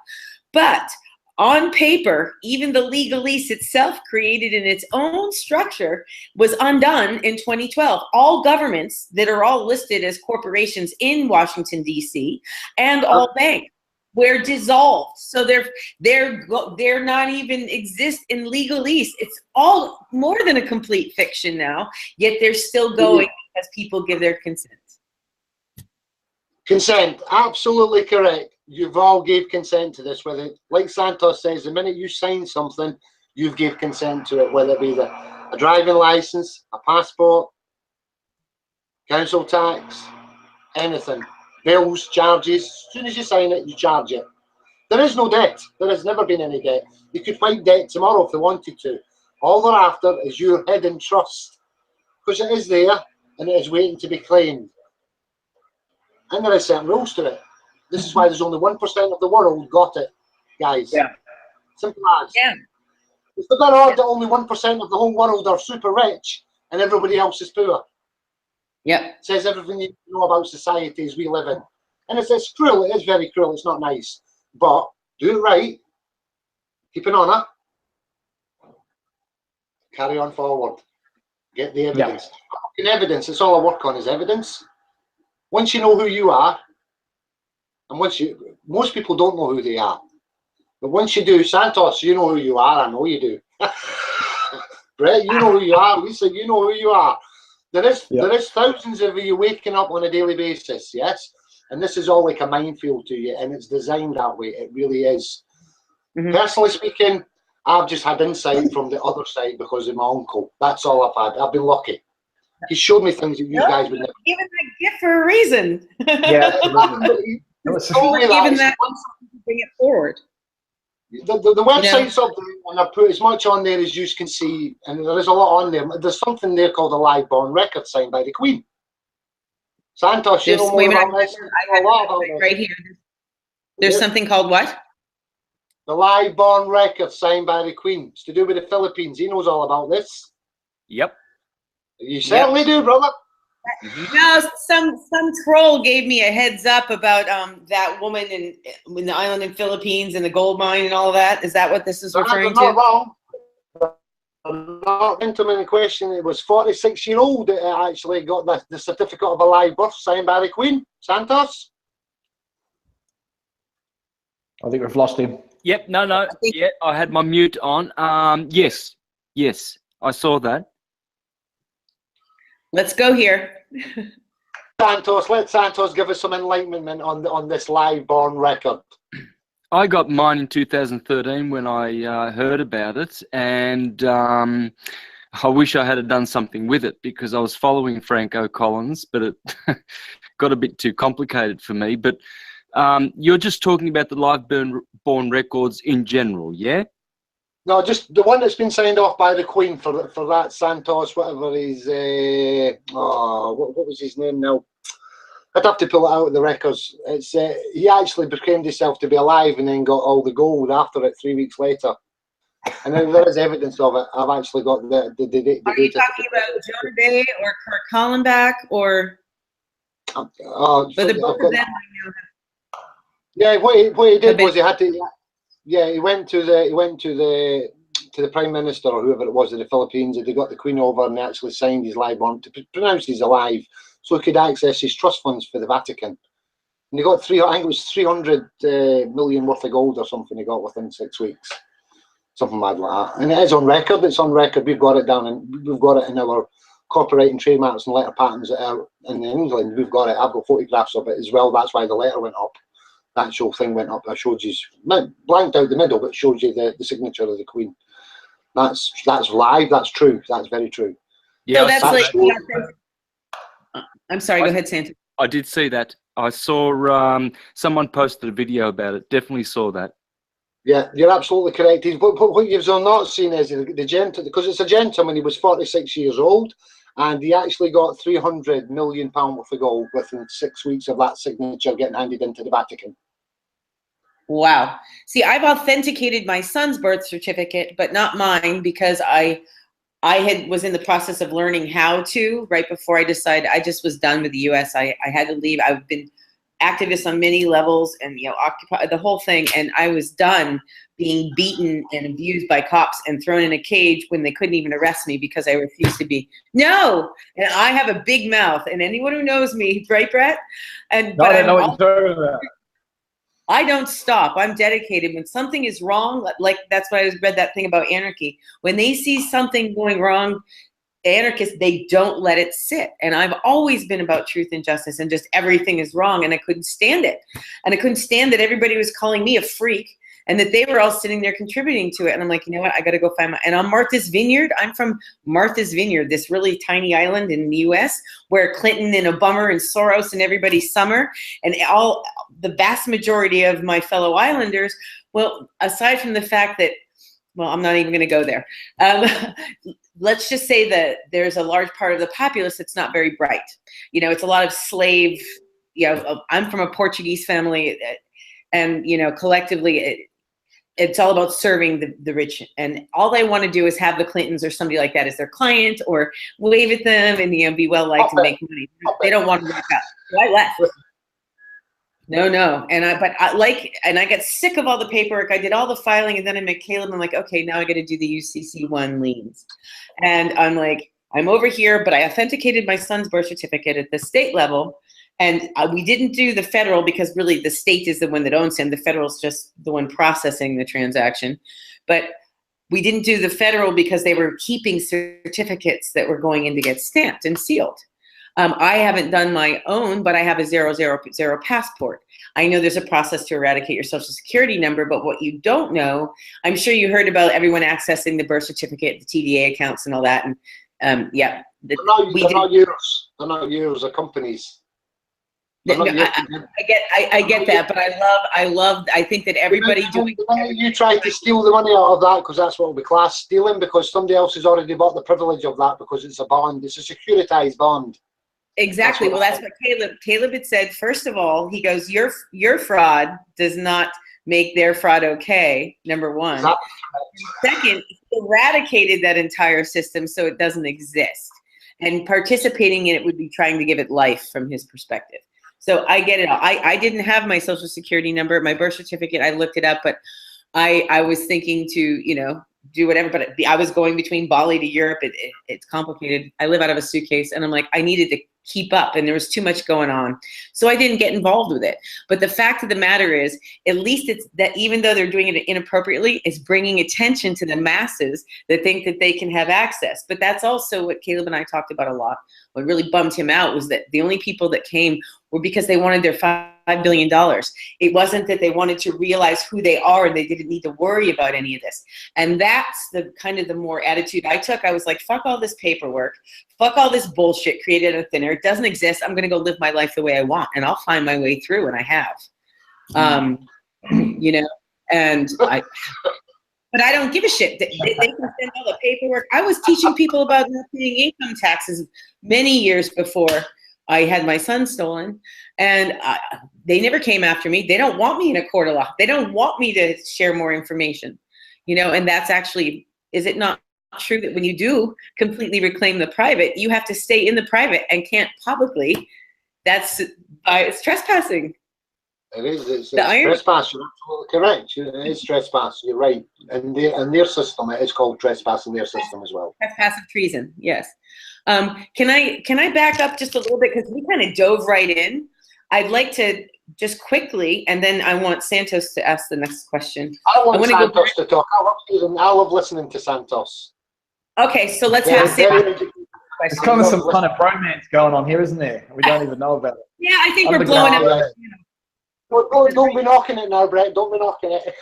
But on paper, even the legalese itself, created in its own structure, was undone in 2012. All governments that are all listed as corporations in Washington, D.C., and all banks were dissolved. So they're not even exist in legalese. It's all more than a complete fiction now, yet they're still going as people give their consent. Consent, absolutely correct. You've all gave consent to this, whether, like Santos says, the minute you sign something, you've gave consent to it, whether it be a driving license, a passport, council tax, anything, bills, charges. As soon as you sign it, you charge it. There is no debt. There has never been any debt. You could fight debt tomorrow if they wanted to. All they're after is your hidden trust, because it is there and it is waiting to be claimed. And there are certain rules to it. This is why there's only 1% of the world got it, guys. Yeah. Simple as. Yeah. It's the better odd that only 1% of the whole world are super rich and everybody else is poor. Yeah. It says everything you know about societies we live in. And it's cruel. It is very cruel. It's not nice. But do it right. Keep an honour. Carry on forward. Get the evidence. Yeah. Evidence. It's all I work on is evidence. Once you know who you are, and most people don't know who they are, but once you do, Santos, you know who you are. I know you do. Brett, you know who you are. Lisa, you know who you are. There is thousands of you waking up on a daily basis, yes, and this is all like a minefield to you, and it's designed that way. It really is. Personally speaking, I've just had insight from the other side because of my uncle. That's all I've had. I've been lucky. He showed me things that you guys would never. Given that gift for a reason. Yeah, given that to bring it forward. The website's up there, and I put as much on there as you can see, and there is a lot on there. There's something there called a live born record signed by the Queen. Santos, you know more about this. I know a lot about this. Right here. There's something called what? The live born record signed by the Queen. It's to do with the Philippines. He knows all about this. Yep. You certainly do, brother. No, some troll gave me a heads up about that woman in the island in Philippines and the gold mine and all that. Is that what this is referring to? Not wrong. Not gentleman in question. It was 46-year-old that actually got the certificate of a live birth signed by the Queen. Santos. I think we've lost him. Yep. No. Yeah, I had my mute on. Yes. I saw that. Let's go here. Santos, let Santos give us some enlightenment on this live born record. I got mine in 2013 when I heard about it, and I wish I had done something with it because I was following Franco Collins, but it got a bit too complicated for me. But you're just talking about the live born records in general, yeah? No, just the one that's been signed off by the Queen for that Santos, whatever his what was his name now? I'd have to pull it out of the records. It's he actually proclaimed himself to be alive and then got all the gold after it 3 weeks later. And then there is evidence of it. I've actually got the Are you talking about Jonah Bay or Kurt Kallenbach or? But the both of them. Yeah, what he did was he had to. Yeah, he went to the Prime Minister or whoever it was of the Philippines, and they got the Queen over and they actually signed his live one to pronounce he's alive, so he could access his trust funds for the Vatican. And he got I think it was 300 million worth of gold or something he got within 6 weeks, something mad like that. And it is on record. It's on record. We've got it down, and we've got it in our copyright and trademarks and letter patents that are in England. We've got it. I've got photographs of it as well. That's why the letter went up. The actual thing went up. I showed you, blanked out the middle, but shows you the signature of the Queen. That's live. That's true. That's very true. Yeah, so that's like. I'm sorry. Go ahead, Santos. I did see that. I saw someone posted a video about it. Definitely saw that. Yeah, you're absolutely correct. What you've not seen is the gentleman, because it's a gentleman. He was 46 years old, and he actually got £300 million worth of gold within 6 weeks of that signature getting handed into the Vatican. Wow. See, I've authenticated my son's birth certificate, but not mine, because I was in the process of learning how to right before I decided. I just was done with the U.S. I had to leave. I've been activist on many levels and, occupy the whole thing. And I was done being beaten and abused by cops and thrown in a cage when they couldn't even arrest me because I refused to be. No. And I have a big mouth, and anyone who knows me, right, Brett? And no, but I know what you're talking about. I don't stop. I'm dedicated. When something is wrong, like that's why I read that thing about anarchy. When they see something going wrong, anarchists, they don't let it sit. And I've always been about truth and justice, and just everything is wrong, and I couldn't stand it. And I couldn't stand that everybody was calling me a freak and that they were all sitting there contributing to it. And I'm like, you know what? I got to go find and I'm Martha's Vineyard. I'm from Martha's Vineyard, this really tiny island in the US where Clinton and Obama and Soros and everybody's summer, and the vast majority of my fellow islanders, well, aside from the fact that, well, I'm not even going to go there. Let's just say that there's a large part of the populace that's not very bright. It's a lot of slave, I'm from a Portuguese family, and, collectively, it's all about serving the rich. And all they want to do is have the Clintons or somebody like that as their client, or wave at them and, be well-liked and make money. They don't want to work out. So I left. No. And I got sick of all the paperwork. I did all the filing, and then I met Caleb. I'm like, okay, now I got to do the UCC1 liens. And I'm like, I'm over here, but I authenticated my son's birth certificate at the state level. And we didn't do the federal because really the state is the one that owns him. The federal is just the one processing the transaction. But we didn't do the federal because they were keeping certificates that were going in to get stamped and sealed. I haven't done my own, but I have a 000 passport. I know there's a process to eradicate your social security number, but what you don't know, I'm sure you heard about everyone accessing the birth certificate, the TDA accounts and all that. And yeah. They're not yours. They're not yours, they're companies. I get that, but I think that everybody doing. You try to steal the money out of that, because that's what will be class stealing, because somebody else has already bought the privilege of that because it's a bond. It's a securitized bond. Exactly. Well, that's what Caleb had said. First of all, he goes, your fraud does not make their fraud okay, number one. Second, he eradicated that entire system so it doesn't exist. And participating in it would be trying to give it life from his perspective. So I get it all. I didn't have my social security number, my birth certificate. I looked it up, but I was thinking to, do whatever. But I was going between Bali to Europe. It's complicated. I live out of a suitcase, and I'm like, I needed to keep up, and there was too much going on. So I didn't get involved with it. But the fact of the matter is, at least it's that even though they're doing it inappropriately, it's bringing attention to the masses that think that they can have access. But that's also what Caleb and I talked about a lot. What really bummed him out was that the only people that came were because they wanted their $5 billion. It wasn't that they wanted to realize who they are and they didn't need to worry about any of this. And that's the kind of the more attitude I took. I was like, fuck all this paperwork. Fuck all this bullshit created out of thin air. It doesn't exist. I'm going to go live my life the way I want, and I'll find my way through, and I have. You know, and but I don't give a shit. They can send all the paperwork. I was teaching people about not paying income taxes many years before I had my son stolen, and they never came after me. They don't want me in a court of law. They don't want me to share more information, you know, and that's actually, is it not true that when you do completely reclaim the private, you have to stay in the private and can't publicly? That's it's trespassing. It is. It's trespass. You're absolutely correct. It is trespass. You're right. And in their system, it is called trespass in their system as well. Trespass of treason. Yes. Can I back up just a little bit, because we kind of dove right in. I'd like to just quickly, and then I want Santos to ask the next question. I want Santos to talk. I love listening to Santos. Okay, so let's have Santos. There's kind of some kind of bromance going on here, isn't there? We don't even know about it. Yeah, I think we're blowing up. Yeah. Don't be knocking it now, Brett. Don't be knocking it.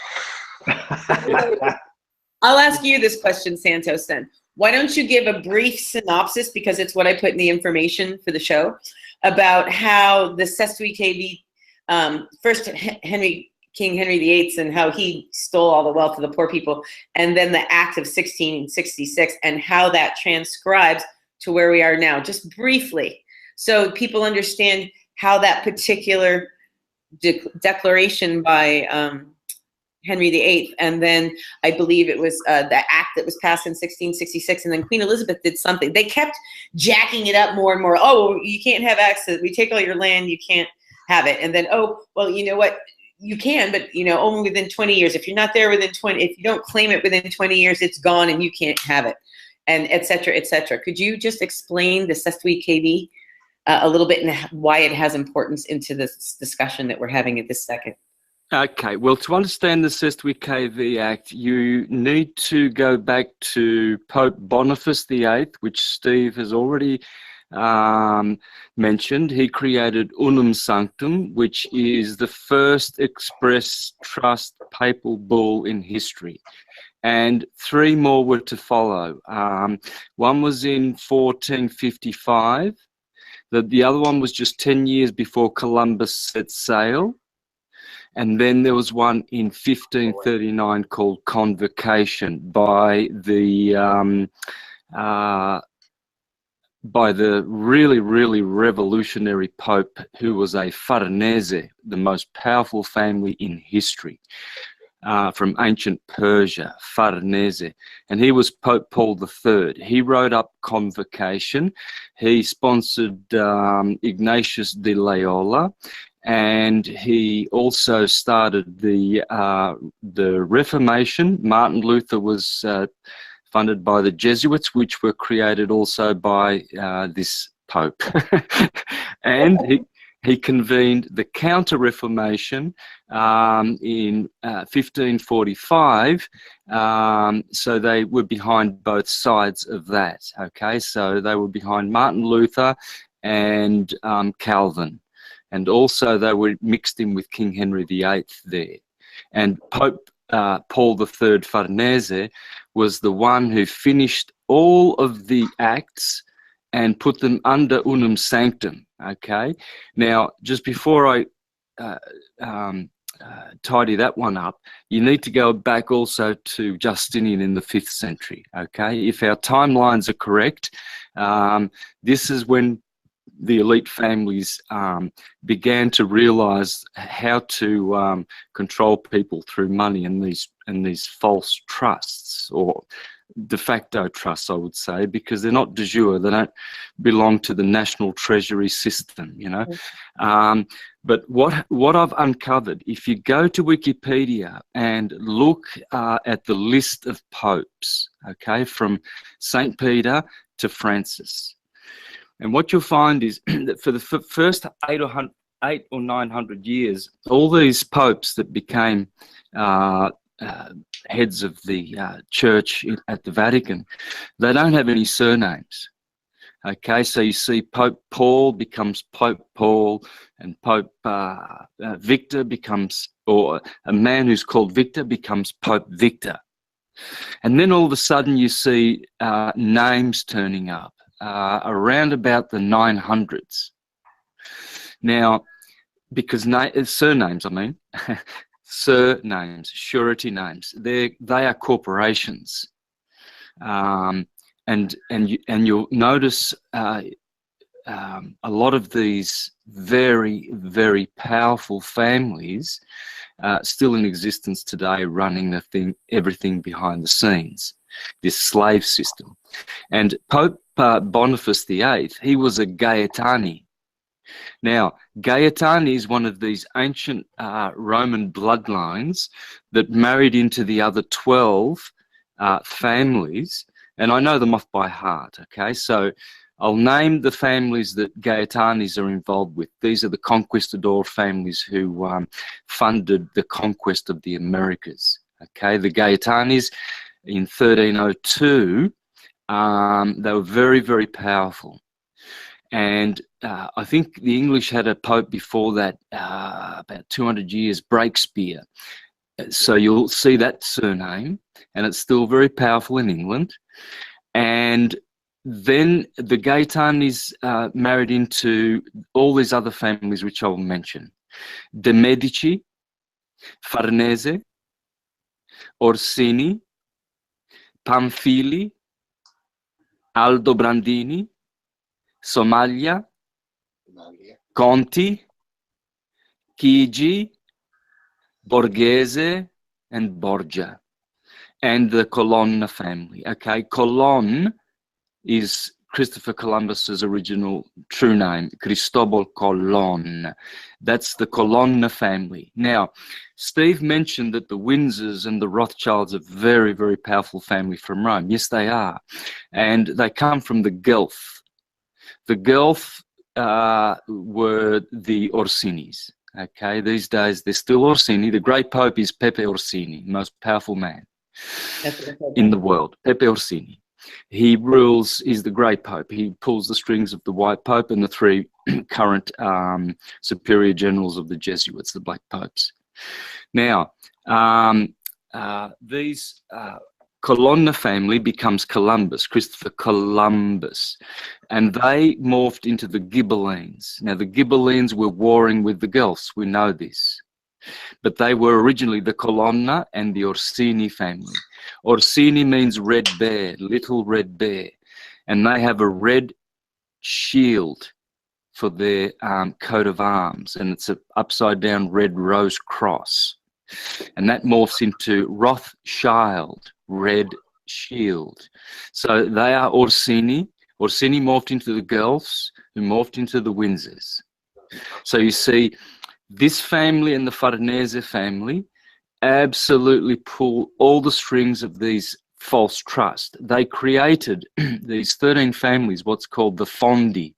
I'll ask you this question, Santos, then. Why don't you give a brief synopsis, because it's what I put in the information for the show, about how the Sestuy KV, first King Henry VIII, and how he stole all the wealth of the poor people, and then the Act of 1666, and how that transcribes to where we are now, just briefly, so people understand how that particular declaration by Henry VIII, and then I believe it was the act that was passed in 1666, and then Queen Elizabeth did something. They kept jacking it up more and more. Oh, you can't have access. We take all your land. You can't have it. And then, oh, well, you know what? You can, but you know, only within 20 years. If you're not there within 20, if you don't claim it within 20 years, it's gone and you can't have it, and et cetera, et cetera. Could you just explain the Sestuy KV a little bit, and why it has importance into this discussion that we're having at this second? Okay, well, to understand the Sestuy KV Act, you need to go back to Pope Boniface VIII, which Steve has already mentioned. He created Unum Sanctum, which is the first express trust papal bull in history. And 3 more were to follow. One was in 1455. The other one was just 10 years before Columbus set sail. And then there was one in 1539 called Convocation by the really, really revolutionary Pope, who was a Farnese, the most powerful family in history, from ancient Persia, Farnese. And he was Pope Paul III. He wrote up Convocation. He sponsored Ignatius de Loyola. And he also started the Reformation. Martin Luther was funded by the Jesuits, which were created also by this Pope. And he convened the Counter-Reformation in 1545. So they were behind both sides of that. Okay, so they were behind Martin Luther and Calvin. And also they were mixed in with King Henry VIII there. And Pope Paul III Farnese was the one who finished all of the acts and put them under Unum Sanctum, okay? Now, just before I tidy that one up, you need to go back also to Justinian in the 5th century, okay? If our timelines are correct, this is when the elite families began to realize how to control people through money and these false trusts, or de facto trusts, I would say, because they're not de jure. They don't belong to the national treasury system, you know. But what I've uncovered, if you go to Wikipedia and look at the list of popes, okay, from St. Peter to Francis, And what you'll find is that for the first 800 or 900 years, all these popes that became heads of the church at the Vatican, they don't have any surnames. Okay, so you see Pope Paul becomes Pope Paul, and Pope Victor becomes, or a man who's called Victor becomes Pope Victor. And then all of a sudden you see names turning up around about the 900s. Now, because surnames, I mean, surnames, surety names, they are corporations. And you'll notice a lot of these very, very powerful families still in existence today, running everything behind the scenes, this slave system. And Pope Boniface VIII, he was a Gaetani. Now, Gaetani is one of these ancient Roman bloodlines that married into the other 12 families, and I know them off by heart, okay? So I'll name the families that Gaetanis are involved with. These are the conquistador families who funded the conquest of the Americas, okay? The Gaetanis in 1302, they were very, very powerful. And I think the English had a pope before that, about 200 years, Breakspear. So you'll see that surname, and it's still very powerful in England. And then the Gaetanis married into all these other families, which I'll mention. De Medici, Farnese, Orsini, Pamphili, Aldobrandini, Somalia, Conti, Chigi, Borghese, and Borgia, and the Colonna family. Okay, Colon is Christopher Columbus's original true name, Cristobal Colon. That's the Colonna family. Now, Steve mentioned that the Windsors and the Rothschilds are very, very powerful family from Rome. Yes, they are. And they come from the Guelph. The Guelph were the Orsinis. Okay, these days they're still Orsini. The great pope is Pepe Orsini, most powerful man in the world. Pepe Orsini. He rules, he's the great pope. He pulls the strings of the white pope and the three current superior generals of the Jesuits, the black popes. Now, these Colonna family becomes Columbus, Christopher Columbus, and they morphed into the Ghibellines. Now, the Ghibellines were warring with the Guelphs, we know this, but they were originally the Colonna and the Orsini family. Orsini means red bear, little red bear, and they have a red shield for their coat of arms, and it's an upside down red rose cross, and that morphs into Rothschild, red shield. So they are Orsini. Orsini morphed into the Guelphs, who morphed into the Windsors. So you see, this family and the Farnese family absolutely pull all the strings of these false trust. They created these 13 families, what's called the fondi,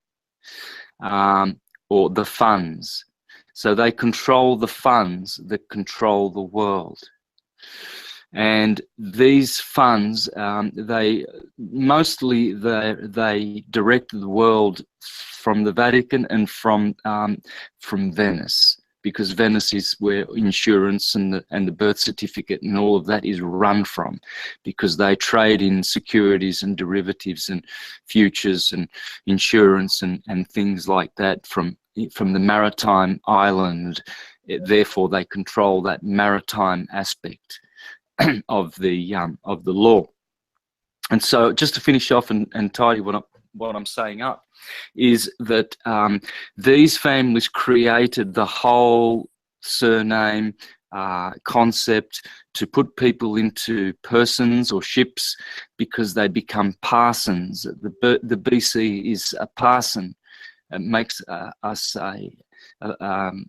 or the funds. So they control the funds that control the world. And these funds, they direct the world from the Vatican and from Venice, because Venice is where insurance and the birth certificate and all of that is run from, because they trade in securities and derivatives and futures and insurance and things like that from the maritime island. Therefore, they control that maritime aspect of the law. And so, just to finish off and tidy what I'm saying up, is that these families created the whole surname concept to put people into persons or ships, because they become parsons. The BC is a parson. It makes us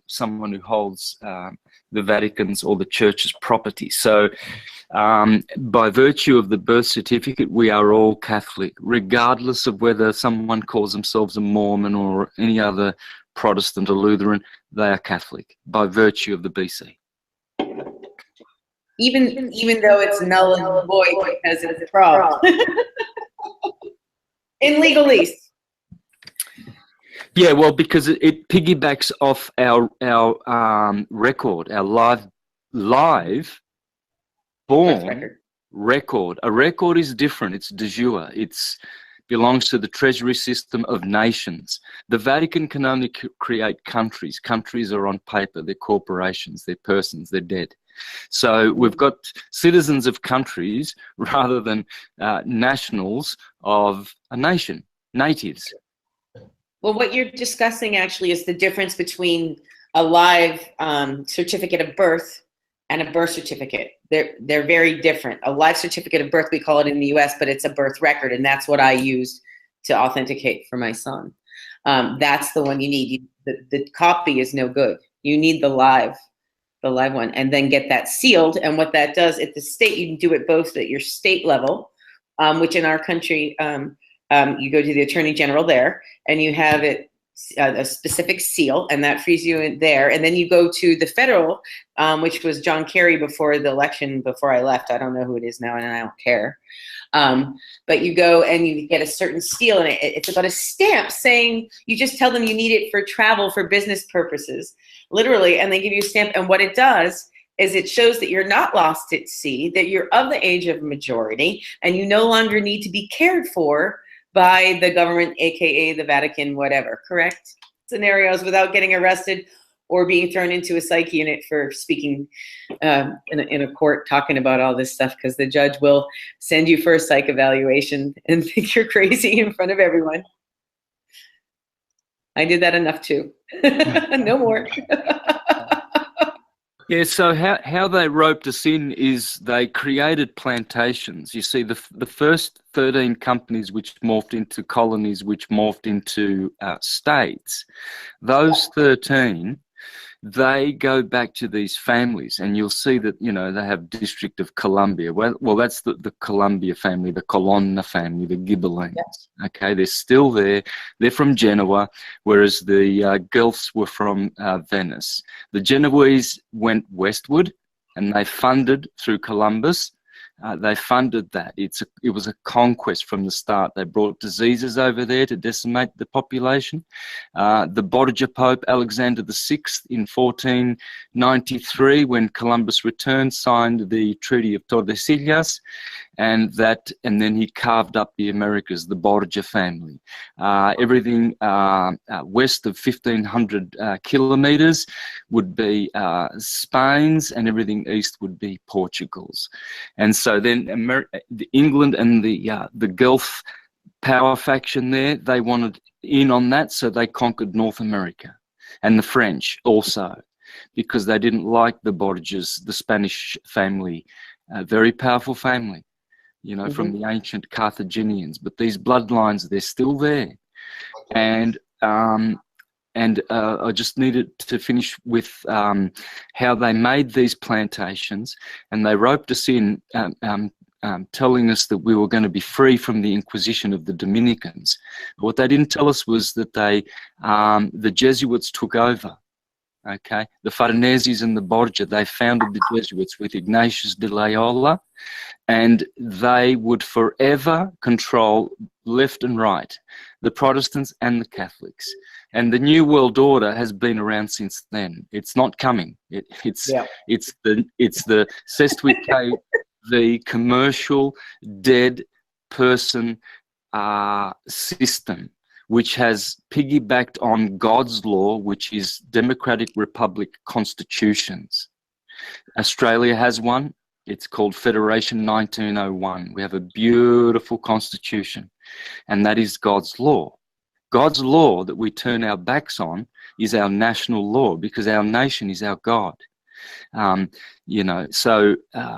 someone who holds the Vatican's or the church's property. So By virtue of the birth certificate, we are all Catholic, regardless of whether someone calls themselves a Mormon or any other Protestant or Lutheran. They are Catholic by virtue of the BC. Even though it's null and void because it's fraud. In legalese. Yeah, well, because it piggybacks off our record, our live born record. A record is different. It's de jure. It's belongs to the treasury system of nations. The Vatican can only create countries. Countries are on paper. They're corporations. They're persons. They're dead. So we've got citizens of countries rather than nationals of a nation, natives. Well, what you're discussing actually is the difference between a live certificate of birth and a birth certificate. They're very different. A live certificate of birth, we call it in the US, but it's a birth record, and that's what I used to authenticate for my son. That's the one you need. The copy is no good. You need the live one, and then get that sealed. And what that does at the state, you can do it both at your state level, which in our country, you go to the Attorney General there, and you have it a specific seal, and that frees you in there. And then you go to the federal, which was John Kerry before the election, before I left. I don't know who it is now, and I don't care. But you go and you get a certain seal, and it's about a stamp saying, you just tell them you need it for travel, for business purposes, literally, and they give you a stamp. And what it does is it shows that you're not lost at sea, that you're of the age of majority, and you no longer need to be cared for by the government, aka the Vatican, whatever, correct? Scenarios without getting arrested or being thrown into a psych unit for speaking in a court talking about all this stuff, because the judge will send you for a psych evaluation and think you're crazy in front of everyone. I did that enough too. No more. Yeah, so how they roped us in is they created plantations. You see, the first 13 companies which morphed into colonies, which morphed into states, those 13, they go back to these families, and you'll see that, you know, they have District of Columbia. Well, that's the Columbia family, the Colonna family, the Ghibellines. Yeah. Okay, they're still there. They're from Genoa, whereas the Guelphs were from Venice. The Genoese went westward, and they funded through Columbus. They funded that. It was a conquest from the start. They brought diseases over there to decimate the population. The Borgia Pope Alexander VI in 1493, when Columbus returned, signed the Treaty of Tordesillas, and then he carved up the Americas, the Borgia family. Everything west of 1,500 kilometers would be Spain's, and everything east would be Portugal's. And so then England and the Guelph power faction there, they wanted in on that, so they conquered North America. And the French also, because they didn't like the Borgias, the Spanish family, very powerful family, you know, from the ancient Carthaginians. But these bloodlines, they're still there. And I just needed to finish with how they made these plantations, and they roped us in, telling us that we were going to be free from the Inquisition of the Dominicans. But what they didn't tell us was that the Jesuits took over. Okay, the Farneses and the Borgia, they founded the Jesuits with Ignatius de Loyola, and they would forever control left and right, the Protestants and the Catholics. And the New World Order has been around since then. It's not coming. It's the Sestwit the commercial dead person system, which has piggybacked on God's law, which is Democratic Republic constitutions. Australia has one. It's called Federation 1901. We have a beautiful constitution, and that is God's law. God's law that we turn our backs on is our national law, because our nation is our God. You know, so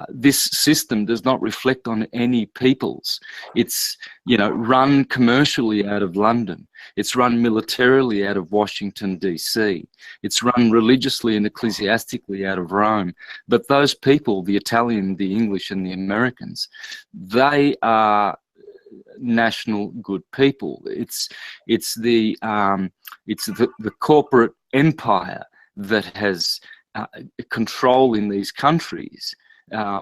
this system does not reflect on any peoples. It's, you know, run commercially out of London. It's run militarily out of Washington, DC. It's run religiously and ecclesiastically out of Rome. But those people, the Italian, the English, and the Americans, they are national good people. It's the corporate empire that has control in these countries,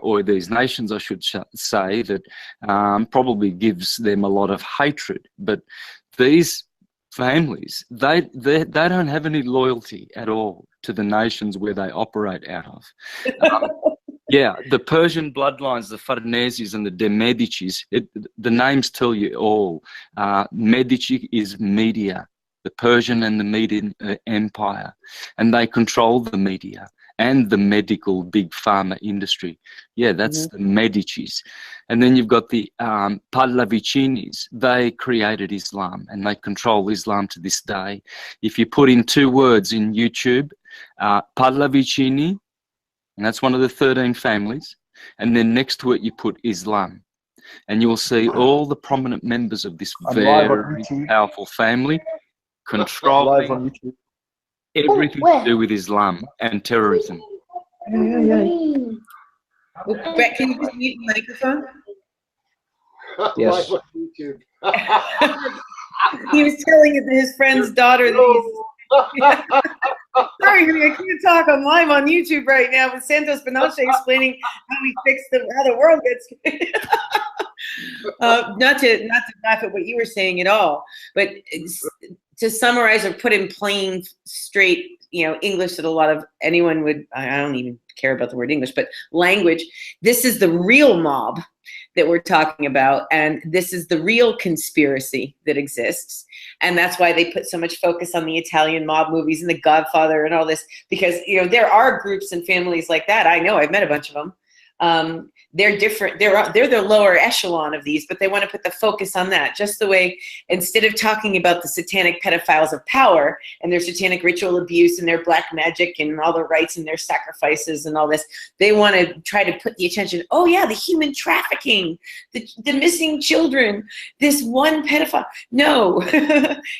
or these nations, I should say, that probably gives them a lot of hatred. But these families, they don't have any loyalty at all to the nations where they operate out of. Yeah, the Persian bloodlines, the Farneses and the de Medicis, the names tell you all. Medici is media, the Persian and the Median Empire, and they control the media and the medical big pharma industry. Yeah, that's the Medicis. And then you've got the Pallavicinis. They created Islam and they control Islam to this day. If you put in 2 words in YouTube, Pallavicini, and that's one of the 13 families, and then next to it you put Islam, and you'll see all the prominent members of this very powerful family controlling everything to do with Islam and terrorism. Brett, can you just mute the microphone? Yes. He was telling his friend's daughter that he's... Sorry, I can't talk. I'm live on YouTube right now with Santos Bonacci explaining how we fix how the world gets. Not to laugh at what you were saying at all, but to summarize or put in plain, straight, you know, English that a lot of anyone would, I don't even care about the word English, but language. This is the real mob that we're talking about, and this is the real conspiracy that exists. And that's why they put so much focus on the Italian mob movies and The Godfather and all this, because, you know, there are groups and families like that. I know, I've met a bunch of them. They're different. They're the lower echelon of these, but they want to put the focus on that. Just the way, instead of talking about the satanic pedophiles of power and their satanic ritual abuse and their black magic and all the rites and their sacrifices and all this, they want to try to put the attention, oh yeah, the human trafficking, the missing children, this one pedophile. No,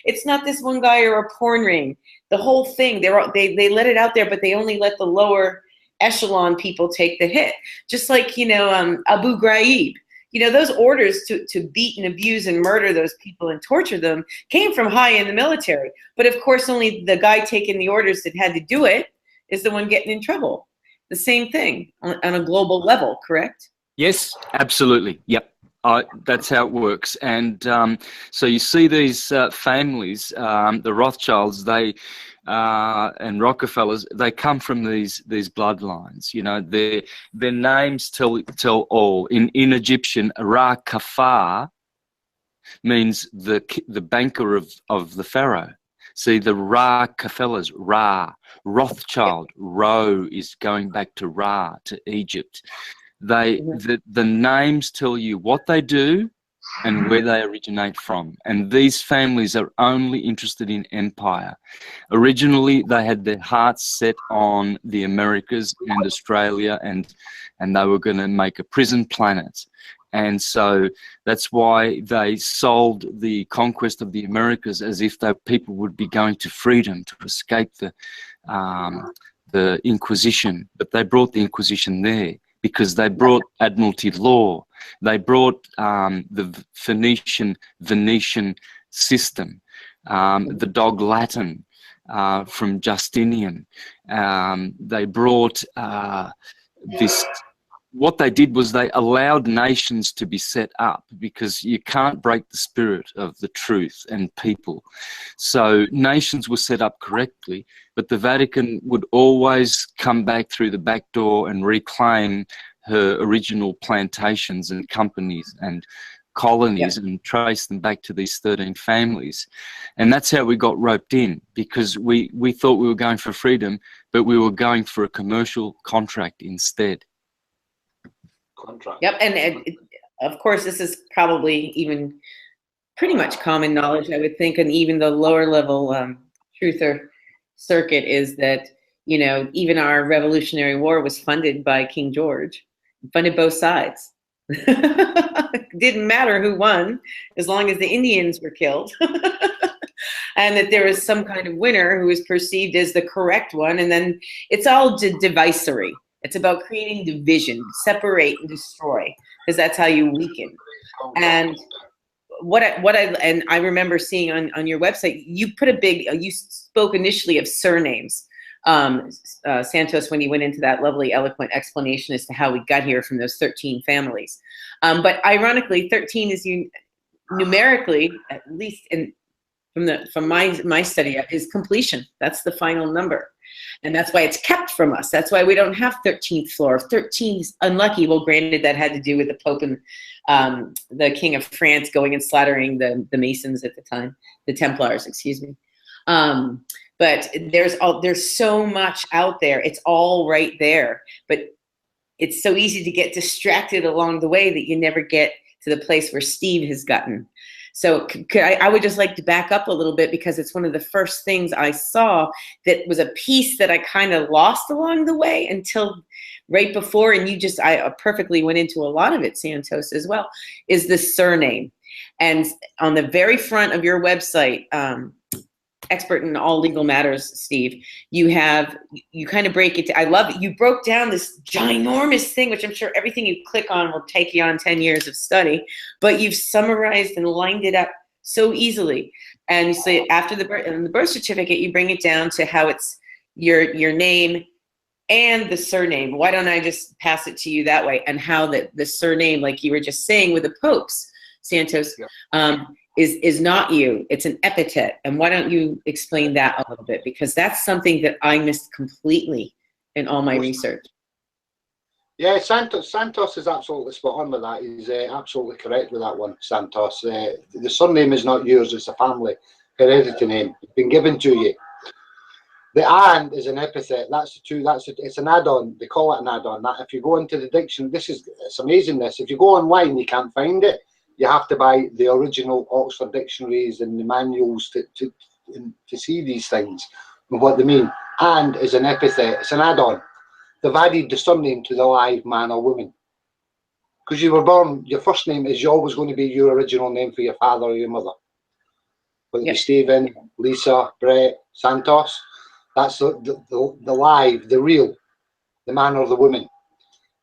it's not this one guy or a porn ring. The whole thing, they let it out there, but they only let the lower echelon people take the hit. Just like, you know, Abu Ghraib, you know, those orders to beat and abuse and murder those people and torture them came from high in the military. But of course, only the guy taking the orders that had to do it is the one getting in trouble. The same thing on a global level, correct? Yes, absolutely. Yep. That's how it works. And so you see these families, the Rothschilds, and Rockefellers, they come from these bloodlines. You know, their names tell all. In Egyptian, Ra Kafar means the banker of the pharaoh. See, the Rockefellers, Ra, Rothschild, Ro is going back to Ra, to Egypt. The names tell you what they do and where they originate from. And these families are only interested in empire. Originally, they had their hearts set on the Americas and Australia, and they were going to make a prison planet. And so that's why they sold the conquest of the Americas as if people would be going to freedom to escape the Inquisition. But they brought the Inquisition there because they brought Admiralty law. They brought the Venetian system, the Dog Latin from Justinian. They brought this. What they did was they allowed nations to be set up, because you can't break the spirit of the truth and people. So nations were set up correctly, but the Vatican would always come back through the back door and reclaim her original plantations and companies and colonies, and trace them back to these 13 families. And that's how we got roped in, because we thought we were going for freedom, but we were going for a commercial contract instead. Yep, and of course this is probably even pretty much common knowledge, I would think, and even the lower level truther circuit, is that You know, even our Revolutionary War was funded by King George, funded both sides. It didn't matter who won, as long as the Indians were killed. And that there was some kind of winner who was perceived as the correct one. And then it's all divisory. It's about creating division, separate and destroy, because that's how you weaken. And I remember seeing on your website, you put you spoke initially of surnames. Santos, when he went into that lovely, eloquent explanation as to how we got here from those 13 families. But ironically, 13 is numerically, at least from my study, is completion. That's the final number. And that's why it's kept from us. That's why we don't have 13th floor. 13 is unlucky. Well, granted, that had to do with the Pope and the King of France going and slaughtering the Masons at the time, the Templars, excuse me. But there's so much out there. It's all right there. But it's so easy to get distracted along the way that you never get to the place where Steve has gotten. So I would just like to back up a little bit, because it's one of the first things I saw that was a piece that I kind of lost along the way until right before, and I perfectly went into a lot of it, Santos, as well, is the surname. And on the very front of your website, expert in all legal matters, Steve, you kind of break it. I love it. You broke down this ginormous thing, which I'm sure everything you click on will take you on 10 years of study, but you've summarized and lined it up so easily. And you say after the birth certificate, you bring it down to how it's your name and the surname. Why don't I just pass it to you that way? And how the surname, like you were just saying with the popes, Santos, is not you, it's an epithet. And why don't you explain that a little bit? Because that's something that I missed completely in all my research. Yeah, Santos is absolutely spot on with that. He's absolutely correct with that one, Santos. The surname is not yours, it's a family heredity name. It's been given to you. The "and" is an epithet. It's an add-on. They call it an add-on. That if you go into the dictionary, it's amazing this. If you go online, you can't find it. You have to buy the original Oxford dictionaries and the manuals to see these things and what they mean. "And" is an epithet. It's an add-on. They've added the surname to the live man or woman. Because you were born, your first name is always going to be your original name for your father or your mother. Whether it be Stephen, Lisa, Brett, Santos. That's the live, the real, the man or the woman.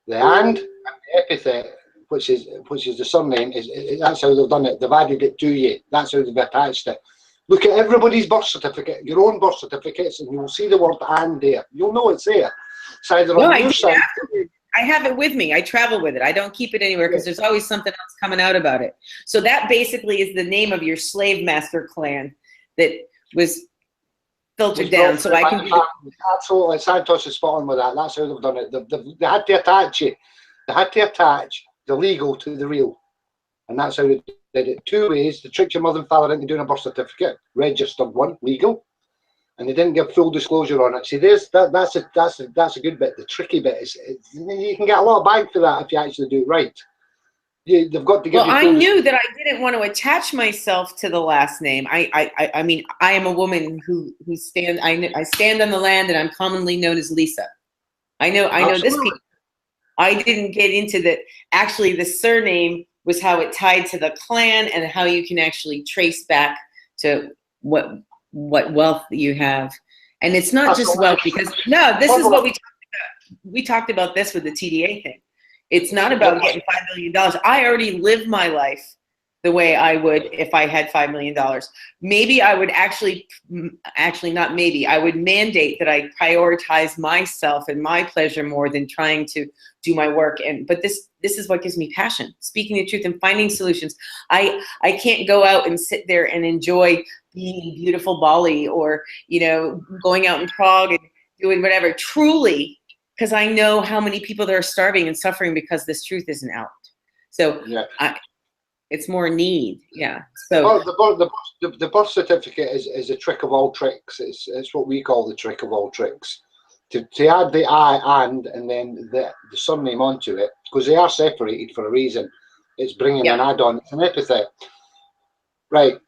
The "and" the epithet, which is the surname, that's how they've done it. They've added it to you. That's how they've attached it. Look at everybody's birth certificate, your own birth certificates, and you'll see the word "and" there. You'll know it's there. It's either on your side. I have it with me. I travel with it. I don't keep it anywhere because there's always something else coming out about it. So that basically is the name of your slave master clan that was filtered down. So I can absolutely. Santos is spot on with that. That's how they've done it. They had to attach it. They had to attach the legal to the real, and that's how they did it. Two ways: they tricked your mother and father into doing a birth certificate, registered one, legal, and they didn't give full disclosure on it. See, that's a good bit. The tricky bit is you can get a lot of bang for that if you actually do it right. They've got to give. Well, I knew that I didn't want to attach myself to the last name. I mean, I am a woman who stand. I stand on the land, and I'm commonly known as Lisa. I know this piece. I didn't get into that. Actually, the surname was how it tied to the clan and how you can actually trace back to what wealth you have. And it's not just wealth, because this is what we talked about. We talked about this with the TDA thing. It's not about getting $5 million. I already live my life the way I would if I had $5 million. Maybe I would actually not maybe, I would mandate that I prioritize myself and my pleasure more than trying to do my work. But this is what gives me passion, speaking the truth and finding solutions. I can't go out and sit there and enjoy being in beautiful Bali or, going out in Prague and doing whatever, truly, because I know how many people that are starving and suffering because this truth isn't out. So it's more need, So the birth certificate is a trick of all tricks. It's what we call the trick of all tricks. To add the "I" and then the surname onto it, because they are separated for a reason. It's bringing an add-on. It's an epithet, right?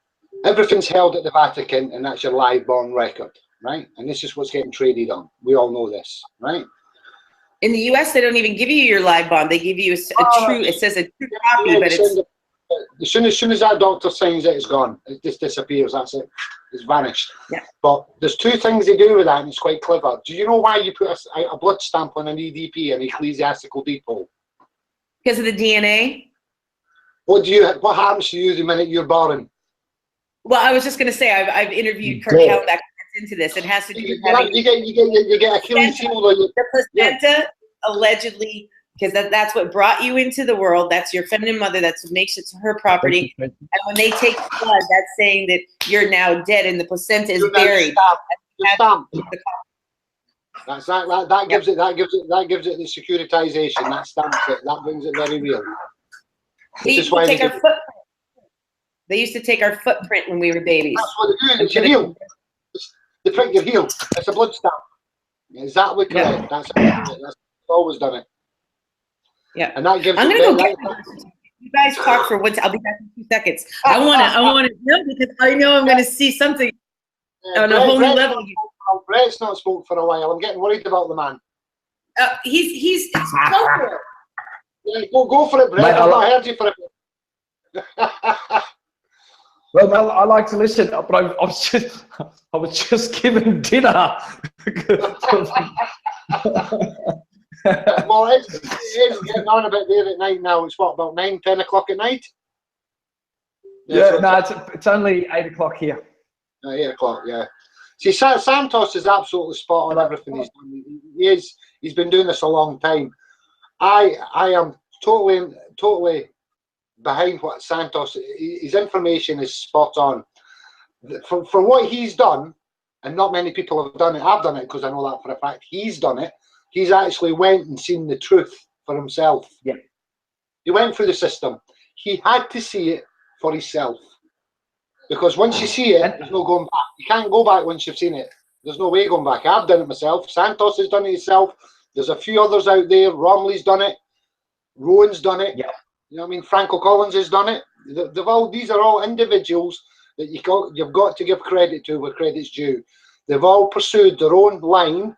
Everything's held at the Vatican, and that's your live born record. right? And this is what's getting traded on. We all know this, right? In the US, they don't even give you your live bond. They give you a true, it says a true copy, but it's... As soon as that doctor signs it, it's gone. It just disappears. That's it. It's vanished. Yeah. But there's two things they do with that, and it's quite clever. Do you know why you put a blood stamp on an EDP, an ecclesiastical depot? Because of the DNA? What happens to you the minute you're born? Well, I was just going to say, I've interviewed Kirk Hellenbeck that's into this. It has to do with having you get Achilles heel. The placenta, allegedly, because that's what brought you into the world. That's your feminine mother. That's what makes it her property. And when they take blood, that's saying that you're now dead and the placenta is buried. That's that gives it the securitization. That stamps it. That brings it very real. They used to take our footprint. They used to take our footprint when we were babies. That's what they do. It's your heel. They prick your heel. It's a blood stamp. Exactly correct. Yeah. That's always done it. Yeah. And that gives I'm gonna go get you guys talk for once. I'll be back in 2 seconds. I wanna know because I know I'm gonna see something on a whole new level. Brett's not spoke for a while. I'm getting worried about the man. He's go for it. Yeah, go for it, Brett. Mate, I've not heard you for a bit. Well, I like to listen, but I was just given dinner. Well, it's getting on a bit there at night now. It's what, about 9, 10 o'clock at night? Yeah, no, it's only 8 o'clock here. 8 o'clock, yeah. See, Santos is absolutely spot on everything he's done. He's been doing this a long time. I am totally behind what Santos. His information is spot on. For what he's done, and not many people have done it. I've done it because I know that for a fact. He's done it. He's actually went and seen the truth for himself. Yeah. He went through the system. He had to see it for himself. Because once you see it, there's no going back. You can't go back once you've seen it. There's no way going back. I've done it myself. Santos has done it himself. There's a few others out there. Romley's done it. Rowan's done it. Yeah. You know what I mean? Franco Collins has done it. These are all individuals that you've got to give credit to where credit's due. They've all pursued their own line,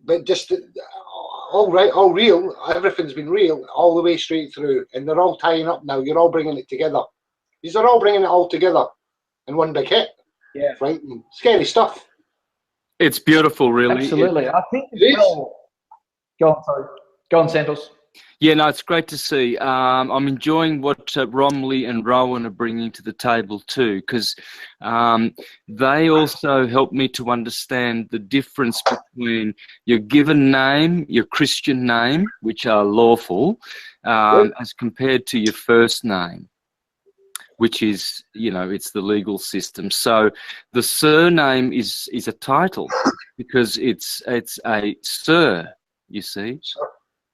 but just all real. Everything's been real all the way straight through, and they're all tying up now. You're all bringing it together. These are all bringing it all together in one big hit. Yeah. Frightening, scary stuff. It's beautiful, really. Absolutely. I think it is. Go on, sorry. Go on, Santos. Yeah, no, it's great to see. I'm enjoying what Romley and Rowan are bringing to the table too, because they also help me to understand the difference between your given name, your Christian name, which are lawful, as compared to your first name, which is, you know, it's the legal system. So the surname is a title because it's a sir, you see. Sure.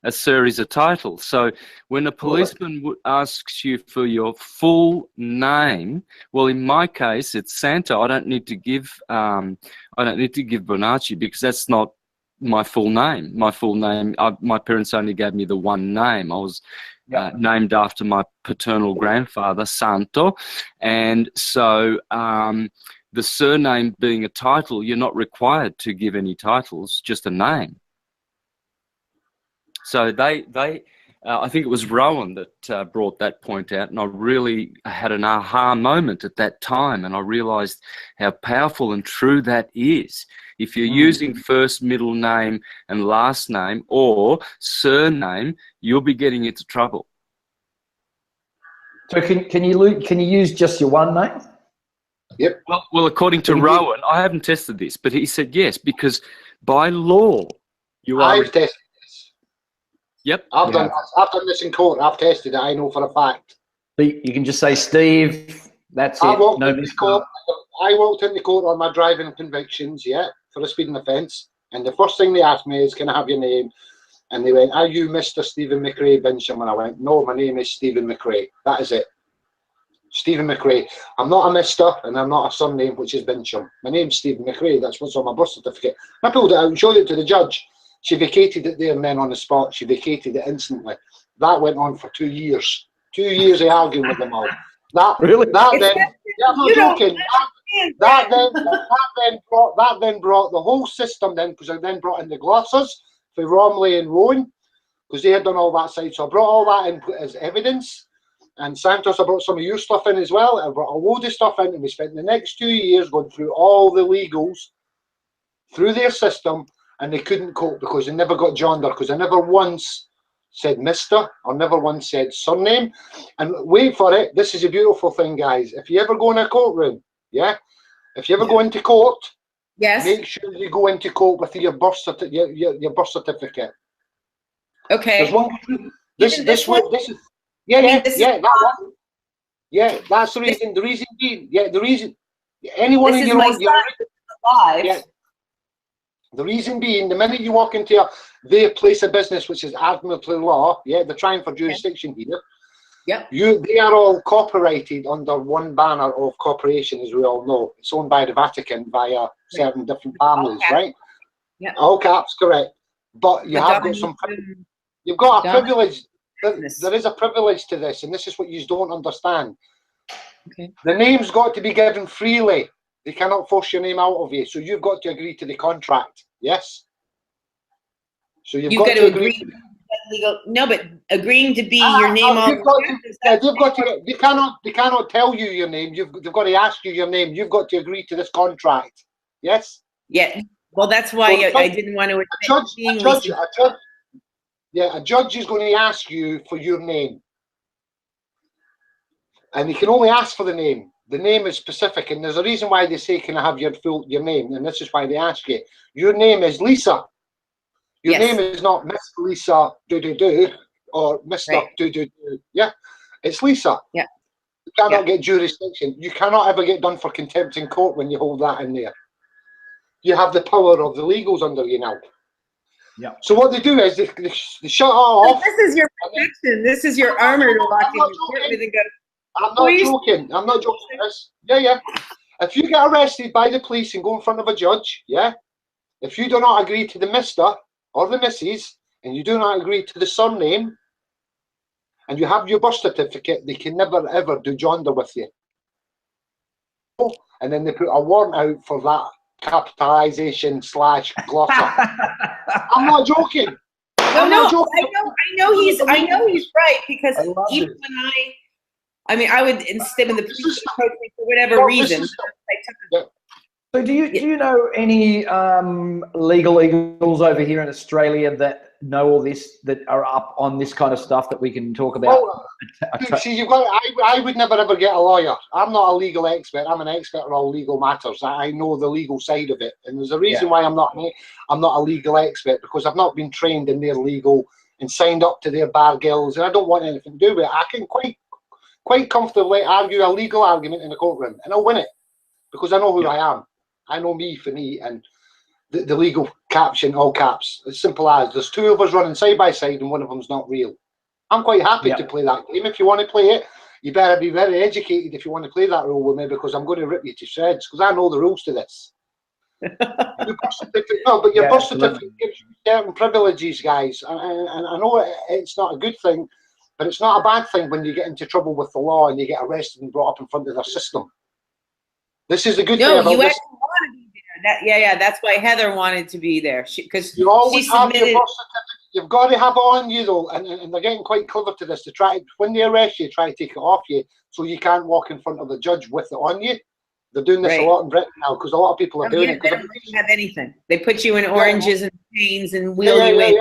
A sir is a title. So when a policeman asks you for your full name, well, in my case, it's Santa. I don't need to give Bonacci because that's not my full name. My full name. My parents only gave me the one name. I was named after my paternal grandfather, Santo, and so the surname being a title, you're not required to give any titles, just a name. So I think it was Rowan that brought that point out, and I really had an aha moment at that time, and I realised how powerful and true that is. If you're using first, middle name, and last name, or surname, you'll be getting into trouble. So can you use just your one name? Yep. Well, according to Rowan, I haven't tested this, but he said yes, because by law, you are. I've tested. Yep. I've done this in court. I've tested it. I know for a fact. You can just say Steve. That's it. I walked into court on my driving convictions, for a speeding offence. And the first thing they asked me is, "Can I have your name?" And they went, "Are you Mr. Stephen McCrae Binsham?" And I went, "No, my name is Stephen McCrae. That is it. Stephen McCrae. I'm not a Mr. and I'm not a surname, which is Binsham. My name's Stephen McCrae. That's what's on my birth certificate." I pulled it out and showed it to the judge. She vacated it there and then on the spot. She vacated it instantly. That went on for 2 years. 2 years of arguing with them all. Really? That then Yeah, I'm not You don't joking. That then brought the whole system then, because I then brought in the Glossers for Romley and Rowan, because they had done all that side. So I brought all that in as evidence. And Santos, I brought some of your stuff in as well. I brought a load of stuff in, and we spent the next 2 years going through all the legals through their system, and they couldn't cope because they never got John there, because I never once said Mr. or never once said surname. And wait for it, this is a beautiful thing, guys. If you ever go in a courtroom, yeah, if you ever go into court, Yes. make sure you go into court with your birth certificate. Okay. There's one. This is that one. Yeah, that's the reason. The reason being, the reason anyone in your own alive. Yeah. The reason being, the minute you walk into their place of business, which is admiralty law, they're trying for jurisdiction here. Yep. They are all cooperated under one banner of corporation, as we all know. It's owned by the Vatican via certain different families, right? Yeah. All caps, correct. But you have got some. You've got a privilege. There is a privilege to this, and this is what you don't understand. Okay. The name's got to be given freely. They cannot force your name out of you, so you've got to agree to the contract. Yes. So you've got to agree. No, but agreeing to be your name. They've got to. They cannot tell you your name. They've got to ask you your name. You've got to agree to this contract. Yes. Yeah. Well, that's why I didn't want to. A judge is going to ask you for your name, and he can only ask for the name. The name is specific, and there's a reason why they say, "Can I have your name?" And this is why they ask you. Your name is Lisa. Your name is not Miss Lisa or Mr. Yeah, it's Lisa. Yeah. You cannot get jurisdiction. You cannot ever get done for contempt in court when you hold that in there. You have the power of the legals under you now. Yeah. So what they do is they shut off. This is your protection. This is your armor to lock in the court with and go. I'm not joking. I'm not joking. This. Yeah. If you get arrested by the police and go in front of a judge, if you do not agree to the Mr. or the Mrs. and you do not agree to the surname, and you have your birth certificate, they can never ever do joinder with you. And then they put a warrant out for that capitalization / glosser. I'm not joking. I know he's right, because even when I mean, I would, instead of the police approach me for whatever reason. So do you know any legal eagles over here in Australia that know all this, that are up on this kind of stuff that we can talk about? See, I would never ever get a lawyer. I'm not a legal expert. I'm an expert on all legal matters. I know the legal side of it, and there's a reason why I'm not a legal expert, because I've not been trained in their legal and signed up to their bar guilds, and I don't want anything to do with it. I can quite comfortably argue a legal argument in a courtroom, and I'll win it, because I know who I am. I know me for me, and the legal caption, all caps, as simple as there's two of us running side by side and one of them's not real. I'm quite happy to play that game. If you want to play it, you better be very educated if you want to play that role with me, because I'm going to rip you to shreds, because I know the rules to this. Your birth certificate gives you certain privileges, guys, and I know it's not a good thing, but it's not a bad thing when you get into trouble with the law and you get arrested and brought up in front of their system. This is the good thing about you this. actually want to be there. That's why Heather wanted to be there, because you always have your birth certificate. You've got to have it on you, though, and they're getting quite clever to this. To try, when they arrest you, try to take it off you, so you can't walk in front of the judge with it on you. They're doing this a lot in Britain now, because a lot of people are doing it. They don't let you have anything. They put you in oranges and chains and wheel you in.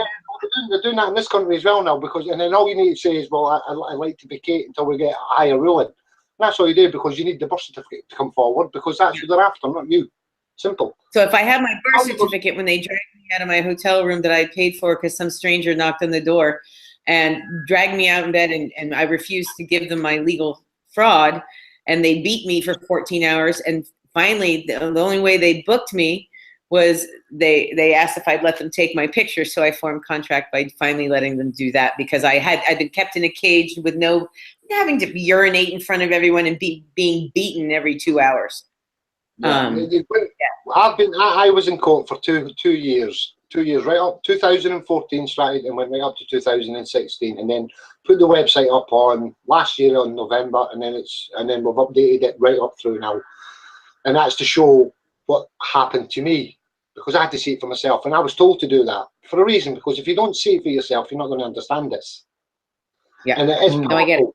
They're doing that in this country as well now, because and then all you need to say is, well, I like to vacate until we get a higher ruling. And that's all you do, because you need the birth certificate to come forward, because that's who they're after, not you. Simple. So if I have my birth certificate when they dragged me out of my hotel room that I paid for because some stranger knocked on the door and dragged me out in bed, and I refused to give them my legal fraud, and they beat me for 14 hours, and finally the only way they booked me was they asked if I'd let them take my picture, so I formed contract by finally letting them do that, because I'd been kept in a cage with no having to urinate in front of everyone and being beaten every 2 hours. I was in court for two 2 years, right up 2014 started and went right up to 2016, and then put the website up on last year on November, and then we've updated it right up through now, and that's to show what happened to me, because I had to see it for myself, and I was told to do that for a reason, because if you don't see it for yourself, you're not going to understand this. Yeah, and it is no, I get it.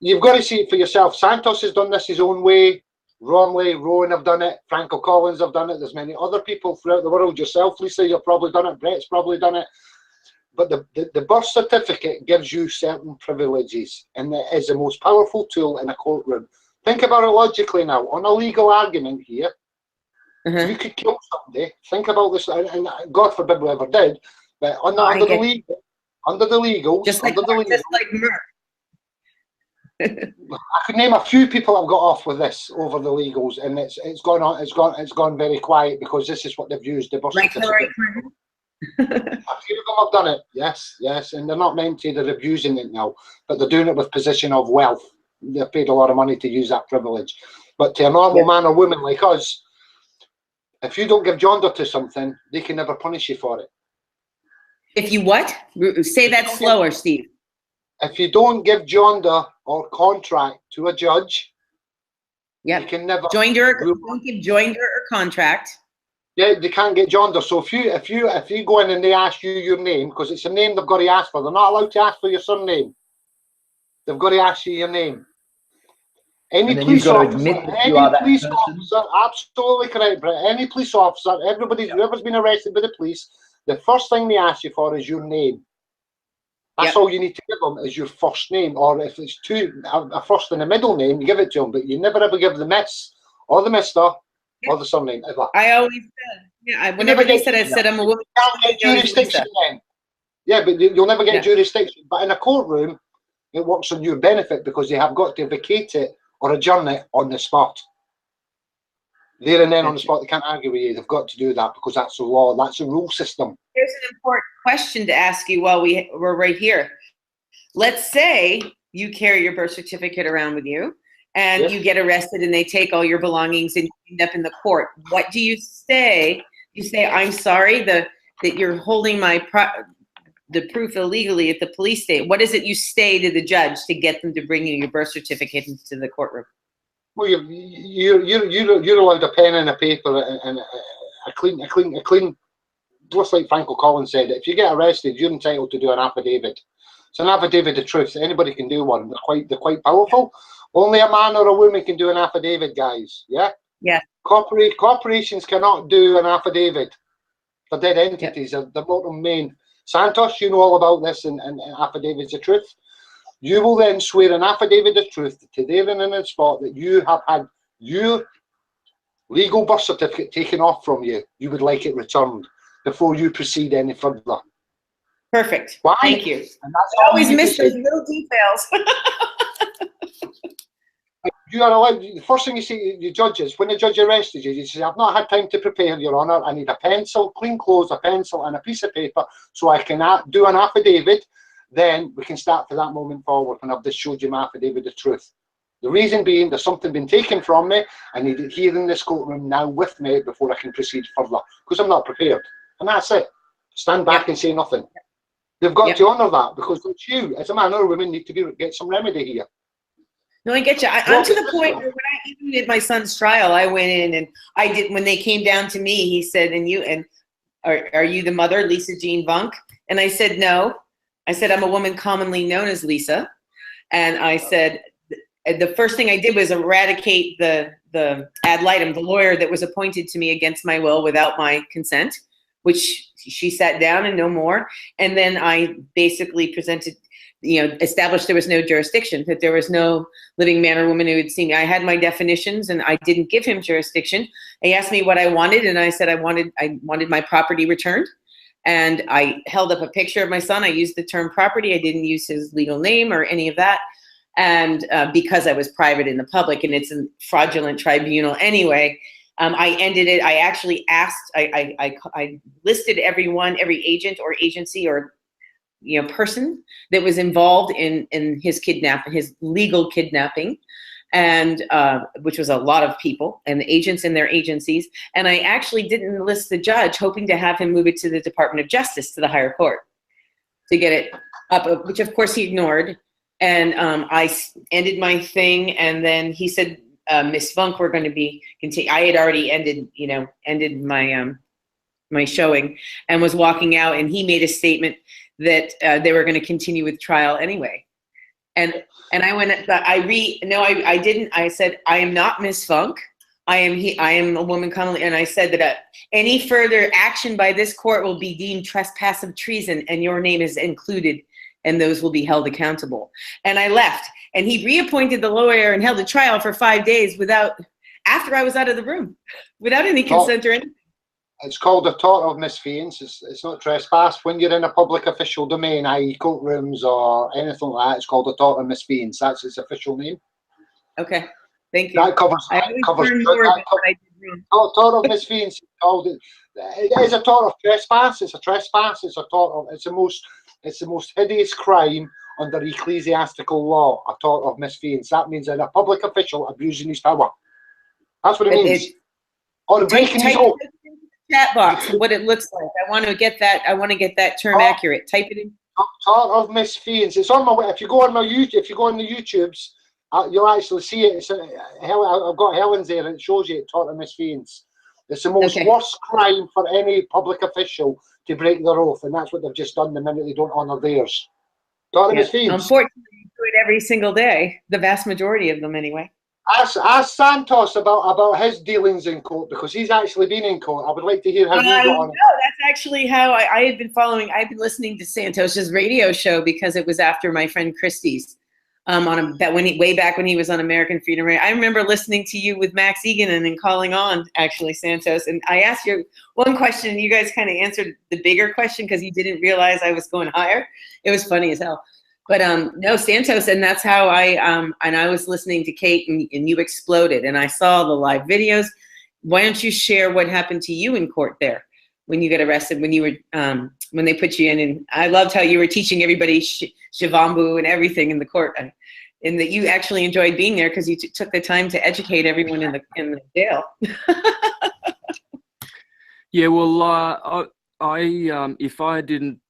You've got to see it for yourself. Santos has done this his own way. Romley, Rowan have done it. Franco Collins have done it. There's many other people throughout the world. Yourself, Lisa, you've probably done it. Brett's probably done it. But the birth certificate gives you certain privileges, and it is the most powerful tool in a courtroom. Think about it logically now. On a legal argument here, you could kill somebody. Think about this, and God forbid we ever did. But under the legal, just like murder. I could name a few people that have got off with this over the legals, and it's gone very quiet, because this is what they've used the birth certificate. A few of them have done it, yes, and they're not meant to. They're abusing it now, but they're doing it with position of wealth. They've paid a lot of money to use that privilege. But to a normal man or woman like us, if you don't give gender to something, they can never punish you for it. If you what? Say that slower, Steve. If you don't give gender or contract to a judge, you can never don't give joinder or contract. Yeah, they can't get gender. So if you go in and they ask you your name, because it's a name they've got to ask for, they're not allowed to ask for your surname. They've got to ask you your name. Any police officer, absolutely correct, Brett. Any police officer, whoever's been arrested by the police, the first thing they ask you for is your name. That's all you need to give them, is your first name, or if it's a first and a middle name, you give it to them, but you never ever give the miss or the mister or the surname ever. I always said, whenever they said, I said I'm a woman. You can't get jurisdiction then. Yeah, but you'll never get jurisdiction. But in a courtroom, it works on your benefit, because they have got to vacate it or adjourn it on the spot. There and then on the spot, they can't argue with you. They've got to do that, because that's the law. That's the rule system. Here's an important question to ask you while we're right here. Let's say you carry your birth certificate around with you, and you get arrested, and they take all your belongings and you end up in the court. What do you say? You say, I'm sorry that you're holding the proof illegally at the police station. What is it you say to the judge to get them to bring you your birth certificate into the courtroom? Well, you're allowed a pen and a paper and a clean. Just like Franco Collins said, if you get arrested, you're entitled to do an affidavit. It's an affidavit of truth. Anybody can do one. They're quite powerful. Only a man or a woman can do an affidavit, guys. Yeah. Yeah. Corporations cannot do an affidavit. They're dead entities. They're not main. Santos, you know all about this and affidavits of truth. You will then swear an affidavit of truth to there and in the spot that you have had your legal birth certificate taken off from you. You would like it returned before you proceed any further. Perfect. Why? Thank you. And that's I always miss those little details. You are allowed. The first thing you see the judges, when the judge arrested you, you say, I've not had time to prepare, Your Honour. I need a pencil, clean clothes, a pencil and a piece of paper so I can do an affidavit. Then we can start from that moment forward when I've just showed you my affidavit of truth. The reason being, there's something been taken from me. I need it here in this courtroom now with me before I can proceed further, because I'm not prepared. And that's it. Stand back and say nothing. They've got to honour that, because it's you, as a man or a woman, need to get some remedy here. No, I get you. I'm to the point where when I even did my son's trial, I went in and I did, when they came down to me, he said, are you the mother, Lisa Jean Vunk? And I said, no. I said, I'm a woman commonly known as Lisa. And I said, the first thing I did was eradicate the ad litem, the lawyer that was appointed to me against my will without my consent, which she sat down and no more. And then I basically presented, established there was no jurisdiction, that there was no living man or woman who had seen me. I had my definitions and I didn't give him jurisdiction. He asked me what I wanted, and I said I wanted my property returned. And I held up a picture of my son. I used the term property. I didn't use his legal name or any of that. And because I was private in the public, and it's a fraudulent tribunal anyway, I ended it. I actually asked, I listed every agent or agency or person that was involved in his legal kidnapping. and which was a lot of people and the agents and their agencies. And I actually didn't enlist the judge, hoping to have him move it to the Department of Justice, to the higher court, to get it up, which of course he ignored. And I ended my thing, and then he said, Miss Funk, we're going to be continue. I had already ended my my showing and was walking out, and he made a statement that they were going to continue with trial anyway. And I went, I didn't. I said, I am not Miss Funk. I am a woman Connolly. And I said that any further action by this court will be deemed trespass of treason, and your name is included, and those will be held accountable. And I left, and he reappointed the lawyer and held a trial for 5 days after I was out of the room, without any consent or anything. It's called a tort of misfeasance. It's not trespass. When you're in a public official domain, i.e. courtrooms or anything like that, it's called a tort of misfeasance. That's its official name. Okay, thank you. That covers. Tort of misfeasance. It is a tort of trespass. It's a trespass. It's a tort of. It's the most hideous crime under ecclesiastical law. A tort of misfeasance. That means that a public official abusing his power. That's what it means. Or breaking his oath. Chat box what it looks like. I want to get that term accurate. Type it in. Tort of misfeasance. It's on my. If you go on my YouTube, if you go on the YouTubes, you'll actually see it. I've got Helen's there, and it shows you tort of misfeasance. It's the most worst crime for any public official to break their oath, and that's what they've just done the minute they don't honour theirs. Tort of misfeasance. Unfortunately, you do it every single day. The vast majority of them, anyway. Ask Santos about his dealings in court, because he's actually been in court. I would like to hear how you got on it. No, that's actually how I had been following. I've been listening to Santos's radio show because it was after my friend Christie's, way back when he was on American Freedom Radio. I remember listening to you with Max Egan and then calling on actually Santos, and I asked you one question, and you guys kind of answered the bigger question because you didn't realize I was going higher. It was funny as hell. But no, Santos, and that's how I was listening to Kate, and you exploded, and I saw the live videos. Why don't you share what happened to you in court there when you got arrested, when you were when they put you in? And I loved how you were teaching everybody Shivambu and everything in the court, and that you actually enjoyed being there because you took the time to educate everyone in the jail. Yeah, well, if I didn't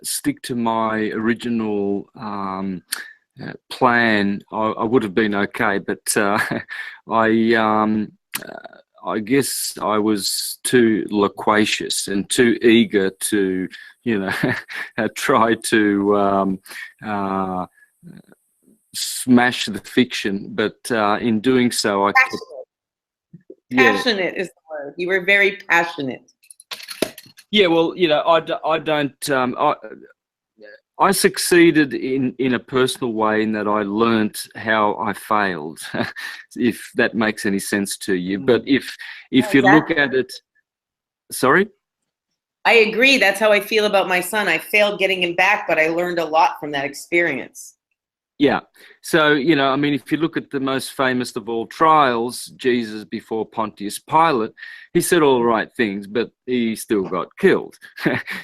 stick to my original plan, I would have been okay. But I guess I was too loquacious and too eager to, try to smash the fiction. But in doing so, passionate is the word. You were very passionate. Yeah, well, I succeeded in a personal way in that I learnt how I failed, if that makes any sense to you. But if you look at it, sorry? I agree. That's how I feel about my son. I failed getting him back, but I learned a lot from that experience. Yeah. So, I mean, if you look at the most famous of all trials, Jesus before Pontius Pilate, he said all the right things, but he still got killed.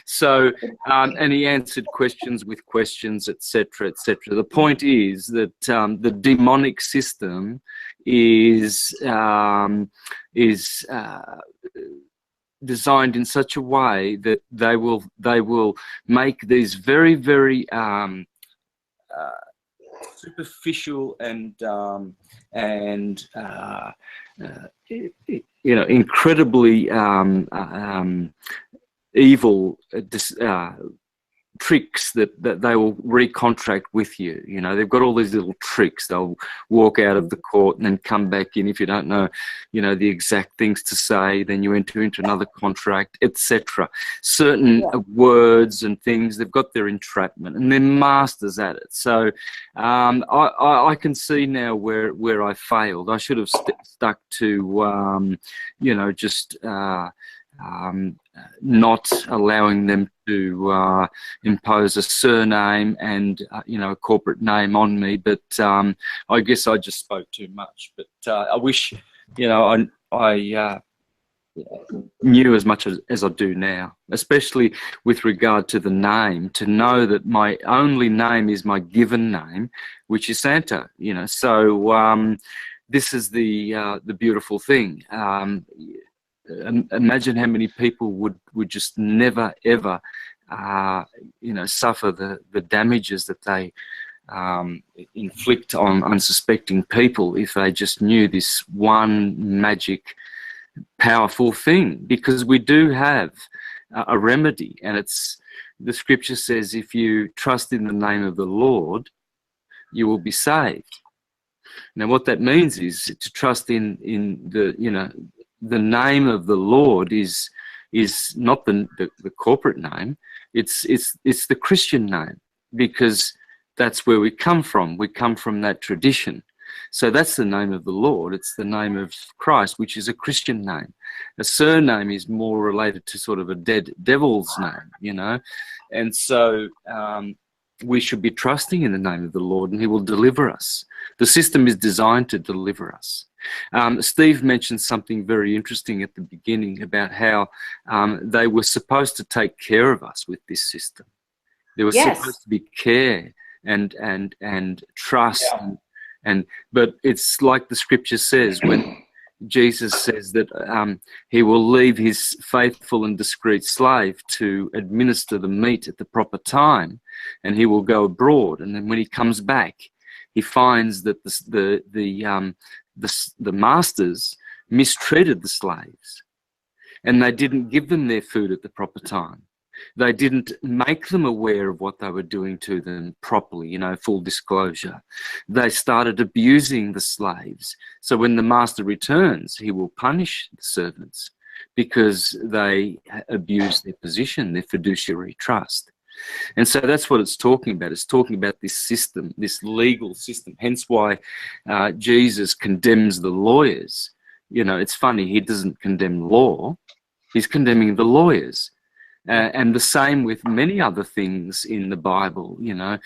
So, and he answered questions with questions, etc., etc. The point is that the demonic system is designed in such a way that they will make these very, very superficial and incredibly evil tricks that they will recontract with you. They've got all these little tricks. They'll walk out of the court and then come back in. If you don't know, the exact things to say, then you enter into another contract, etc. Certain words and things, they've got their entrapment, and they're masters at it. So I can see now where I failed. I should have stuck to, just not allowing them to impose a surname and a corporate name on me. But I guess I just spoke too much. But I wish I knew as much as I do now, especially with regard to the name, to know that my only name is my given name, which is Santa, you know. So this is the beautiful thing. Imagine how many people would just never ever you know, suffer the damages that they inflict on unsuspecting people if they just knew this one magic powerful thing. Because we do have a remedy, and it's, the scripture says, if you trust in the name of the Lord, you will be saved. Now what that means is to trust in the, you know, the name of the Lord is not the corporate name, it's the Christian name, because that's where we come from. We come from that tradition. So that's the name of the Lord. It's the name of Christ, which is a Christian name. A surname is more related to sort of a dead devil's name, you know. And so we should be trusting in the name of the Lord, and he will deliver us. The system is designed to deliver us. Steve mentioned something very interesting at the beginning about how they were supposed to take care of us with this system. There was supposed to be care and trust, but it's like the scripture says, when Jesus says that he will leave his faithful and discreet slave to administer the meat at the proper time, and he will go abroad, and then when he comes back, he finds that the masters mistreated the slaves, and they didn't give them their food at the proper time. They didn't make them aware of what they were doing to them properly, you know, full disclosure. They started abusing the slaves. So when the master returns, he will punish the servants because they abused their position, their fiduciary trust. And so that's what it's talking about. It's talking about this system, this legal system. Hence why Jesus condemns the lawyers. You know, it's funny, he doesn't condemn law, he's condemning the lawyers. And the same with many other things in the Bible, you know.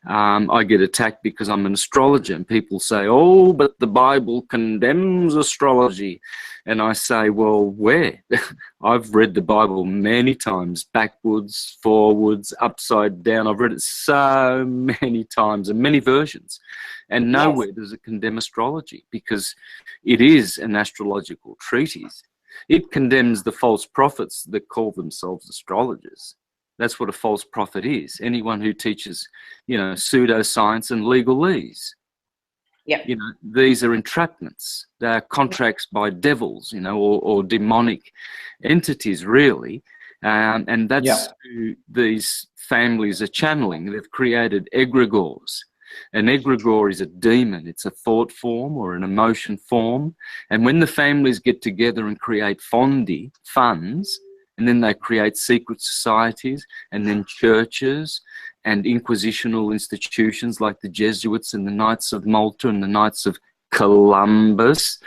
I get attacked because I'm an astrologer, and people say, oh, but the Bible condemns astrology. And I say, well, where? I've read the Bible many times, backwards, forwards, upside down. I've read it so many times and many versions. And nowhere does it condemn astrology, because it is an astrological treatise. It condemns the false prophets that call themselves astrologers. That's what a false prophet is. Anyone who teaches, you know, pseudoscience and legalese. Yeah. You know, these are entrapments. They are contracts by devils, you know, or demonic entities, really. And that's who these families are channeling. They've created egregores. An egregore is a demon. It's a thought form or an emotion form. And when the families get together and create funds, and then they create secret societies, and then churches and inquisitional institutions like the Jesuits and the Knights of Malta and the Knights of Columbus,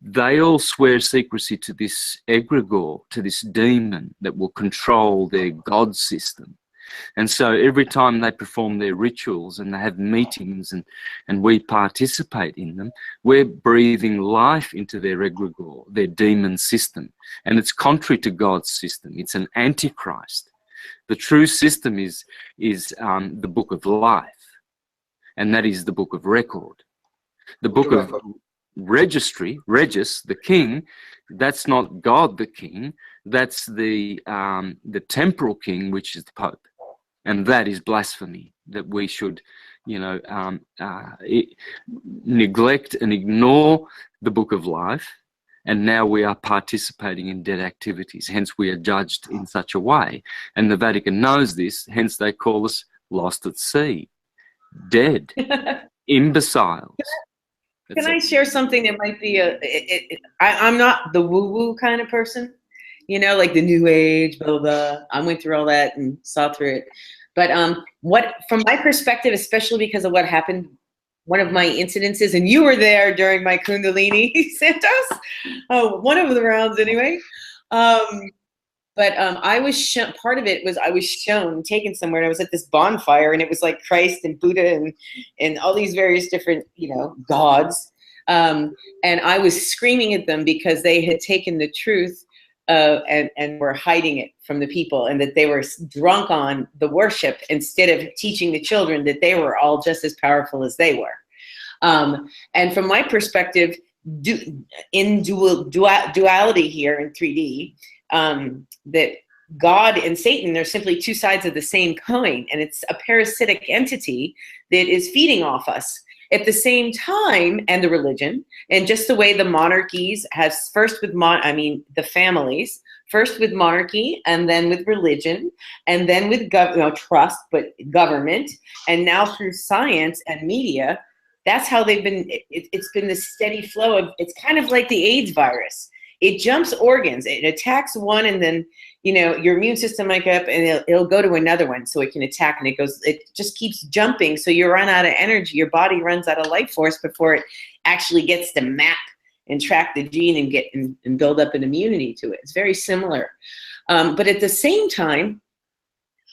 they all swear secrecy to this egregore, to this demon that will control their god system. And so every time they perform their rituals and they have meetings and we participate in them, we're breathing life into their egregore, their demon system. And it's contrary to God's system. It's an antichrist. The true system is the book of life, and that is the book of record. The book of registry, Regis, the king, that's not God the king, that's the temporal king, which is the Pope. And that is blasphemy, that we should, you know, neglect and ignore the book of life. And now we are participating in dead activities. Hence, we are judged in such a way. And the Vatican knows this. Hence, they call us lost at sea, dead, imbeciles. Can I share something that might be I'm not the woo-woo kind of person. You know, like the new age, blah, blah, blah. I went through all that and saw through it. But from my perspective, especially because of what happened, one of my incidences, and you were there during my Kundalini, Santos, one of the rounds anyway. But I was shown, part of it was I was shown, taken somewhere, and I was at this bonfire, and it was like Christ and Buddha and all these various different, you know, gods. And I was screaming at them because they had taken the truth and were hiding it from the people, and that they were drunk on the worship instead of teaching the children that they were all just as powerful as they were. And from my perspective, in duality here in 3D, that God and Satan are simply two sides of the same coin, and it's a parasitic entity that is feeding off us. At the same time, and the religion, and just the way the monarchies has first with the families, first with monarchy, and then with religion, and then with trust, but government, and now through science and media. That's how they've been. It's been this steady flow of. It's kind of like the AIDS virus. It jumps organs. It attacks one, and then your immune system might go up, and it'll go to another one, so it can attack, and it just keeps jumping. So you run out of energy. Your body runs out of life force before it actually gets to map and track the gene and build up an immunity to it. It's very similar, but at the same time,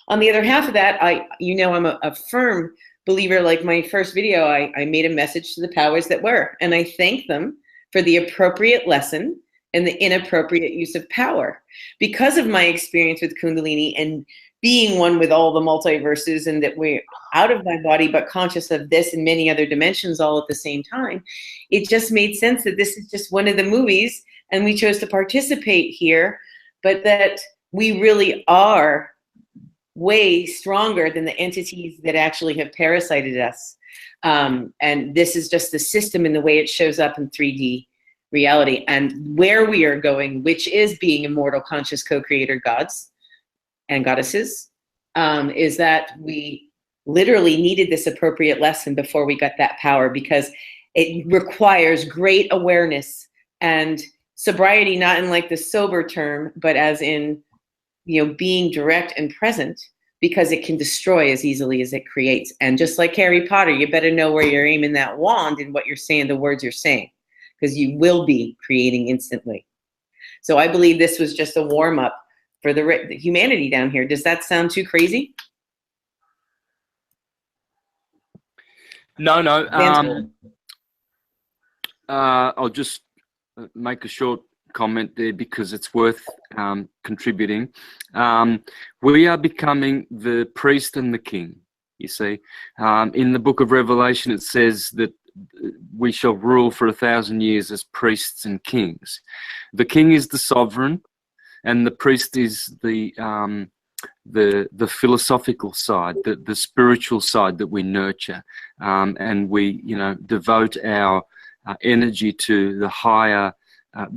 on the other half of that, I'm a firm believer. Like my first video, I made a message to the powers that were, and I thank them for the appropriate lesson and the inappropriate use of power. Because of my experience with Kundalini and being one with all the multiverses, and that we're out of my body but conscious of this and many other dimensions all at the same time, it just made sense that this is just one of the movies, and we chose to participate here, but that we really are way stronger than the entities that actually have parasited us. And this is just the system and the way it shows up in 3D reality, and where we are going, which is being immortal, conscious, co-creator gods and goddesses, is that we literally needed this appropriate lesson before we got that power, because it requires great awareness and sobriety, not in like the sober term, but as in, being direct and present, because it can destroy as easily as it creates. And just like Harry Potter, you better know where you're aiming that wand and what you're saying, the words you're saying, because you will be creating instantly. So I believe this was just a warm up for the humanity down here. Does that sound too crazy? No. I'll just make a short comment there because it's worth contributing. We are becoming the priest and the king, you see. In the book of Revelation, it says that we shall rule for 1,000 years as priests and kings. The king is the sovereign, and the priest is the philosophical side, the spiritual side that we nurture, and we devote our energy to the higher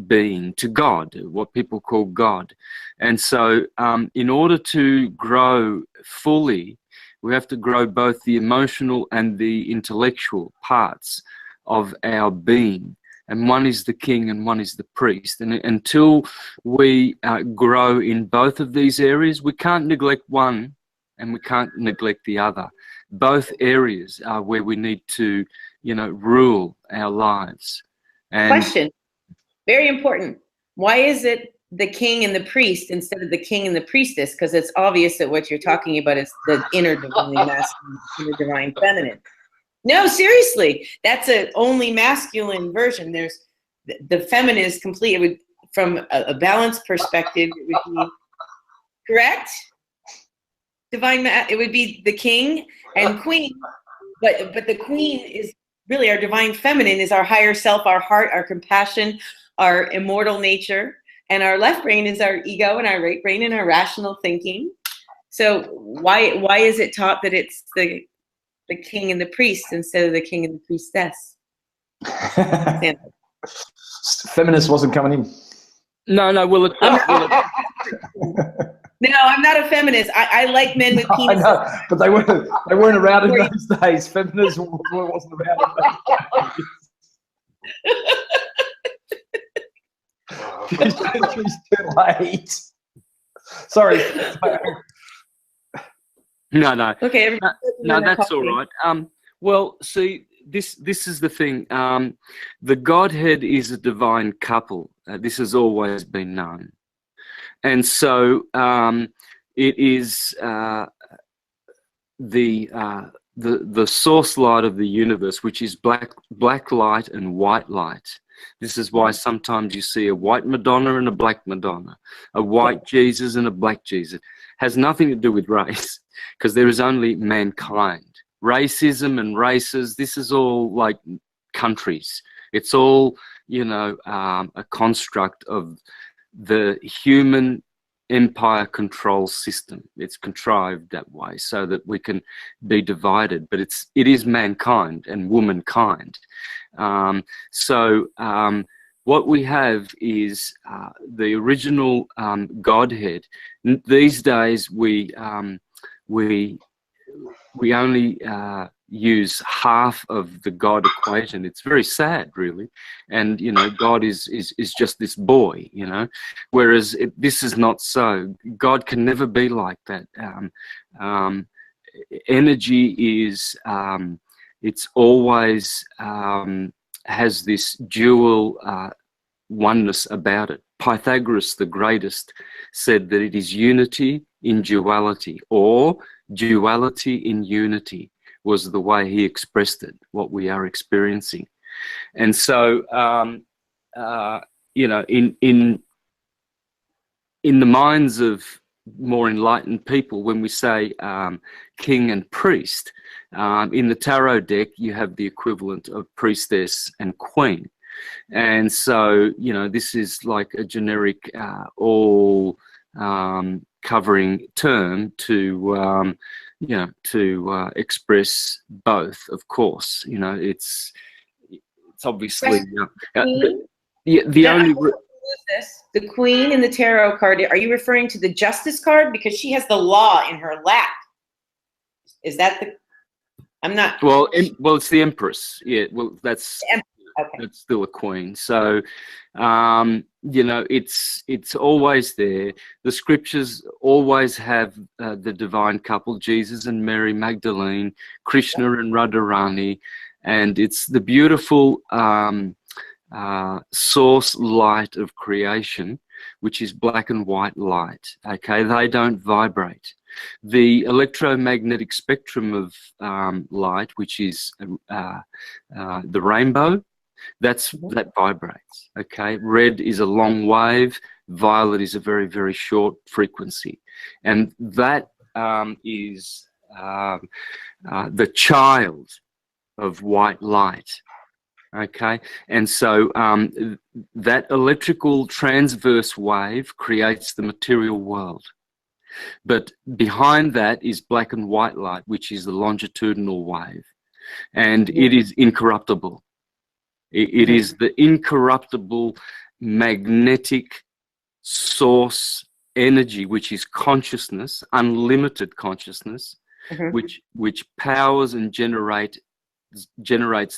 being, to God, what people call God. And so in order to grow fully, we have to grow both the emotional and the intellectual parts of our being. And one is the king and one is the priest. And until we grow in both of these areas, we can't neglect one and we can't neglect the other. Both areas are where we need to, rule our lives. And question, very important. Why is it the king and the priest instead of the king and the priestess? Because it's obvious that what you're talking about is the inner divine masculine, inner divine feminine. No, seriously, that's a only masculine version. There's the feminine is complete. It would, from a balanced perspective, it would be correct. Divine, it would be the king and queen, but the queen is really our divine feminine, is our higher self, our heart, our compassion, our immortal nature. And our left brain is our ego, and our right brain and our rational thinking. So why is it taught that it's the king and the priest instead of the king and the priestess? Feminist wasn't coming in. No. Well, no, I'm not a feminist. I like men with penises. I know, but they weren't around in those days. Feminism wasn't around in those days. She's too late. Sorry. No. Okay. No, that's all right. Well, see, this is the thing. The Godhead is a divine couple. This has always been known, and so it is the the source light of the universe, which is black light and white light. This is why sometimes you see a white Madonna and a black Madonna, a white Jesus and a black Jesus. Has nothing to do with race, because there is only mankind. Racism and races, this is all like countries. It's all, you know, a construct of the human empire control system. It's contrived that way so that we can be divided, but it is mankind and womankind. What we have is the original Godhead. These days we only use half of the God equation. It's very sad, really. And you know, God is just this boy, you know, whereas this is not so. God can never be like that. Energy is it's always has this dual oneness about it. Pythagoras, the greatest, said that it is unity in duality, or duality in unity, was the way he expressed it, what we are experiencing. And so, you know, in the minds of more enlightened people, when we say king and priest, in the tarot deck, you have the equivalent of priestess and queen. And so, you know, this is like a generic, all covering term to, you know, to express both, of course. You know, it's obviously the only. The Queen in the tarot card, are you referring to the Justice card? Because she has the law in her lap. Is that the, I'm not. Well, it's the Empress. Yeah, well, that's, okay. That's still a queen. So, you know, it's always there. The scriptures always have the divine couple, Jesus and Mary Magdalene, Krishna and Radharani, and it's the beautiful source light of creation, which is black and white light. Okay, they don't vibrate. The electromagnetic spectrum of light, which is the rainbow, that vibrates. Okay, red is a long wave, violet is a very, very short frequency, and that is the child of white light. Okay, and so that electrical transverse wave creates the material world, but behind that is black and white light, which is the longitudinal wave, and it is incorruptible. It is the incorruptible magnetic source energy, which is consciousness, unlimited consciousness, which powers and generates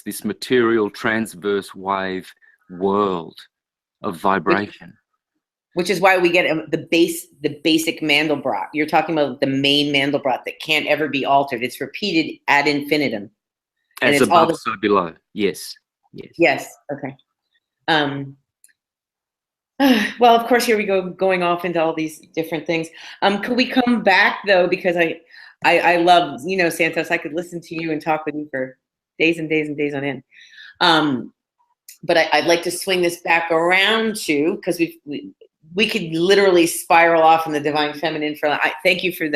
this material transverse wave world of vibration. Which is why we get the basic Mandelbrot. You're talking about the main Mandelbrot that can't ever be altered. It's repeated ad infinitum. And as it's above, all so below. Yes. Yes. Yes. Okay. Well, of course, here we go, going off into all these different things. Could we come back though, because I love, you know, Santos, I could listen to you and talk with you for days and days and days on end. But I'd like to swing this back around to, because we could literally spiral off in the divine feminine. Thank you for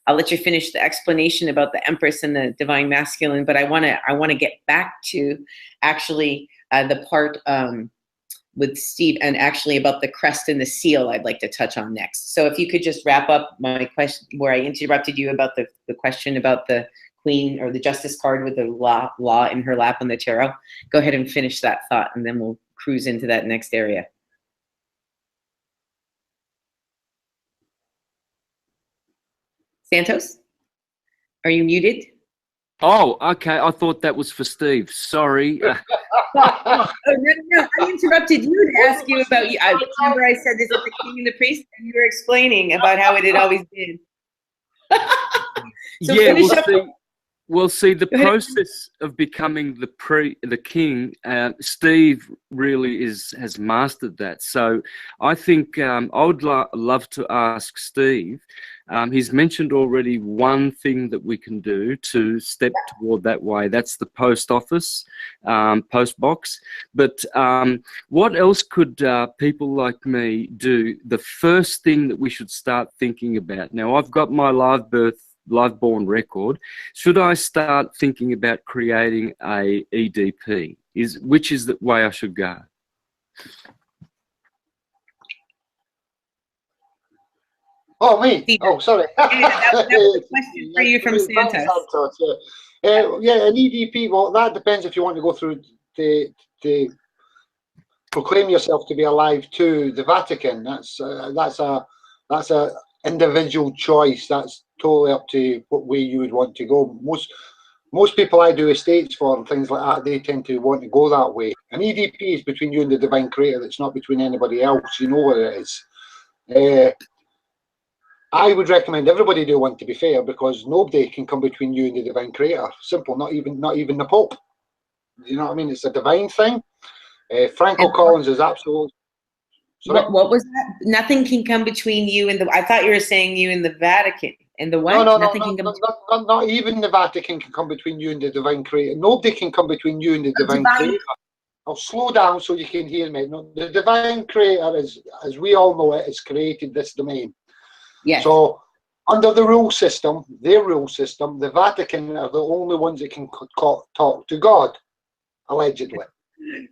I'll let you finish the explanation about the Empress and the divine masculine, but I want to get back to actually the part with Steve, and actually about the crest and the seal I'd like to touch on next. So if you could just wrap up my question where I interrupted you about the question about the Queen or the Justice card with the law in her lap on the tarot. Go ahead and finish that thought, and then we'll cruise into that next area. Santos, are you muted? Oh, okay. I thought that was for Steve. Sorry. No. I interrupted you to ask you about you. I remember I said this at the King and the Priest, and you were explaining about how it had always been. So yeah, we'll see the process of becoming the king. Steve really has mastered that. So I think I would love to ask Steve He's mentioned already one thing that we can do to step toward that way. That's the post office, post box. But what else could people like me do? The first thing that we should start thinking about. Now, I've got my live born record. Should I start thinking about creating a EDP? Which is the way I should go? Oh, me? Oh, sorry. That was a question for you from Santos. Yeah, an EDP, well, that depends if you want to go through the proclaim yourself to be alive to the Vatican. That's a individual choice. That's totally up to what way you would want to go. Most people I do estates for and things like that, they tend to want to go that way. An EDP is between you and the divine creator. It's not between anybody else. You know what it is. I would recommend everybody do one, to be fair, because nobody can come between you and the divine creator. Simple. Not even the Pope. You know what I mean? It's a divine thing. Franco Collins is absolute. What was that? Nothing can come between you and the. I thought you were saying you and the Vatican. And the what? No, Nothing can come not even the Vatican can come between you and the divine creator. Nobody can come between you and the divine creator. I'll slow down so you can hear me. No, the divine creator is, as we all know it, has created this domain. Yes. So under the rule system, their rule system, the Vatican are the only ones that can talk to God, allegedly.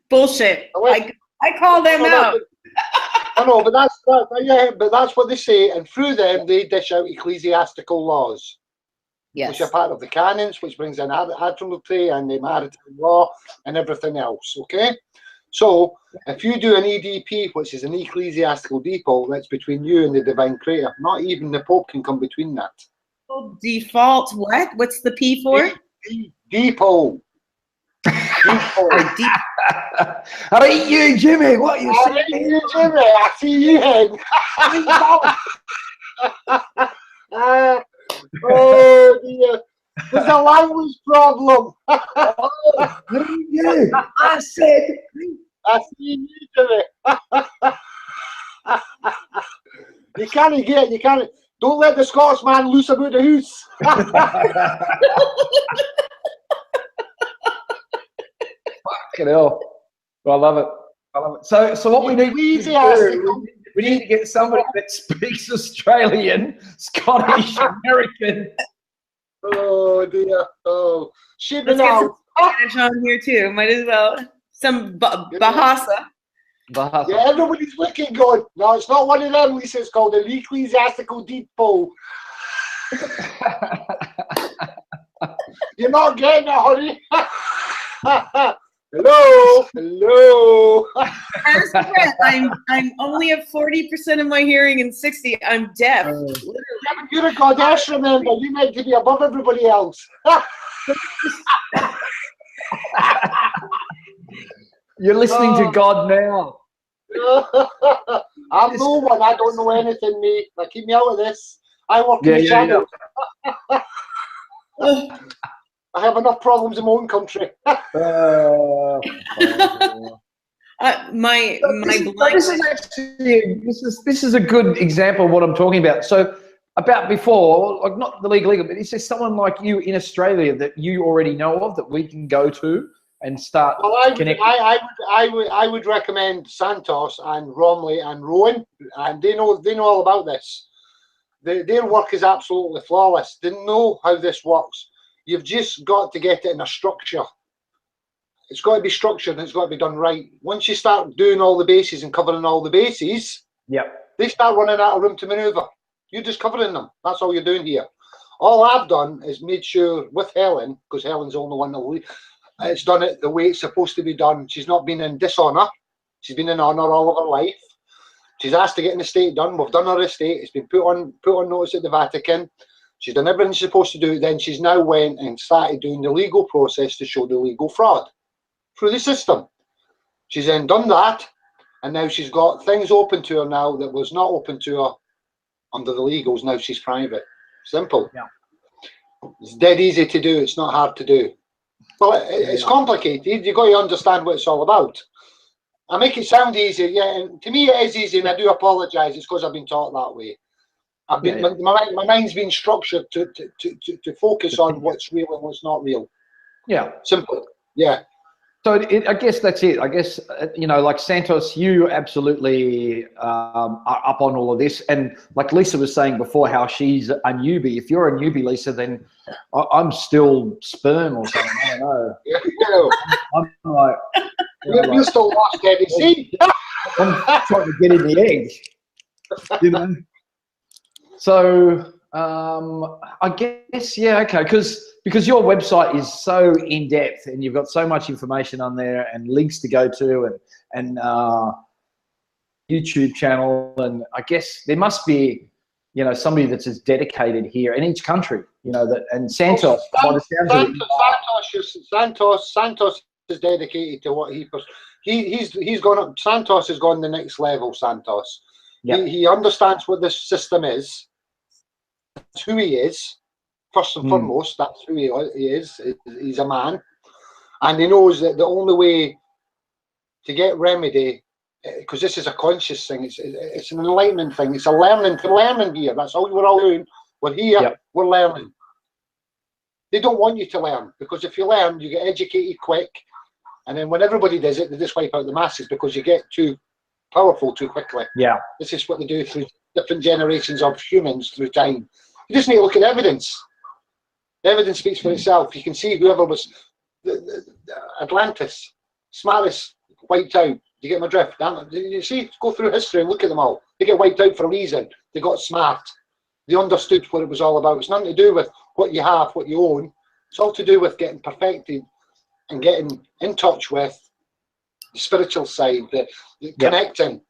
Bullshit. I call them out. I know, but that's what they say, and through them they dish out ecclesiastical laws, yes, which are part of the canons, which brings in admiralty and the maritime law and everything else. Okay, so if you do an EDP, which is an ecclesiastical depot, that's between you and the divine creator. Not even the Pope can come between that. Default what? What's the P for? Depot. I eat you, Jimmy. What are you saying? You, Jimmy. I see you, Hen. Oh dear. There's a language problem. I said. I see you, Jimmy. You can't. Don't let the Scotsman loose about the house. Fucking hell. I love it. So what we need to do, we need to get somebody that speaks Australian, Scottish, American. Oh dear. Oh, let's get some Spanish on here too. Might as well. Some Bahasa. Yeah, everybody's looking good. No, it's not one of them, Lisa. It's called an ecclesiastical depot. You're not getting it, honey. Hello. I'm only at 40% of my hearing and 60. I'm deaf. You're a goddess, remember. You meant to be above everybody else. You're listening to God now. I'm no one. I don't know anything, mate. Now keep me out of this. I work in the channel. I have enough problems in my own country. This is a good example of what I'm talking about. So about before, like not the legal, but is there someone like you in Australia that you already know of that we can go to and start connecting? I would recommend Santos and Romley and Rowan, and they know all about this. Their work is absolutely flawless. They know how this works. You've just got to get it in a structure. It's got to be structured and it's got to be done right. Once you start doing all the bases and covering all the bases, they start running out of room to maneuver. You're just covering them. That's all you're doing here. All I've done is made sure with Helen, because Helen's the only one that it's done it the way it's supposed to be done. She's not been in dishonour. She's been in honour all of her life. She's asked to get an estate done. We've done her estate. It's been put on notice at the Vatican. She's done everything she's supposed to do. Then she's now went and started doing the legal process to show the legal fraud through the system. She's then done that, and now she's got things open to her now that was not open to her under the legals. Now she's private. Simple. Yeah. It's dead easy to do. It's not hard to do. Well, it's complicated. You've got to understand what it's all about. I make it sound easy, yeah, and to me it is easy, and I do apologise. It's because I've been taught that way. I've been, my mind's been structured to focus on what's real and what's not real. Yeah. Simple. Yeah. So I guess that's it. I guess, you know, like Santos, you absolutely are up on all of this. And like Lisa was saying before, how she's a newbie. If you're a newbie, Lisa, then I'm still sperm or something. I don't know. Yeah, you know. I'm like, you're still lost, Debbie. See? I'm trying to get in the egg, you know. So I guess, yeah, okay, because your website is so in depth and you've got so much information on there and links to go to and YouTube channel, and I guess there must be, you know, somebody that's as dedicated here in each country, you know, that, and Santos. Santos is dedicated to what he's gone up. Santos has gone the next level. Santos, yeah. He understands what this system is. That's who he is. First and foremost, that's who he is. He's a man, and he knows that the only way to get remedy, because this is a conscious thing, it's an enlightenment thing, it's a learning here. That's all we're all doing. We're here, yep. We're learning. They don't want you to learn, because if you learn, you get educated quick, and then when everybody does it, they just wipe out the masses because you get too powerful too quickly. Yeah, this is what they do through different generations of humans through time. You just need to look at evidence. The evidence speaks for itself. You can see whoever was the Atlantis, smartest, wiped out. You get my drift? You see, go through history and look at them all. They get wiped out for a reason. They got smart. They understood what it was all about. It's nothing to do with what you have, what you own. It's all to do with getting perfected and getting in touch with the spiritual side, the connecting.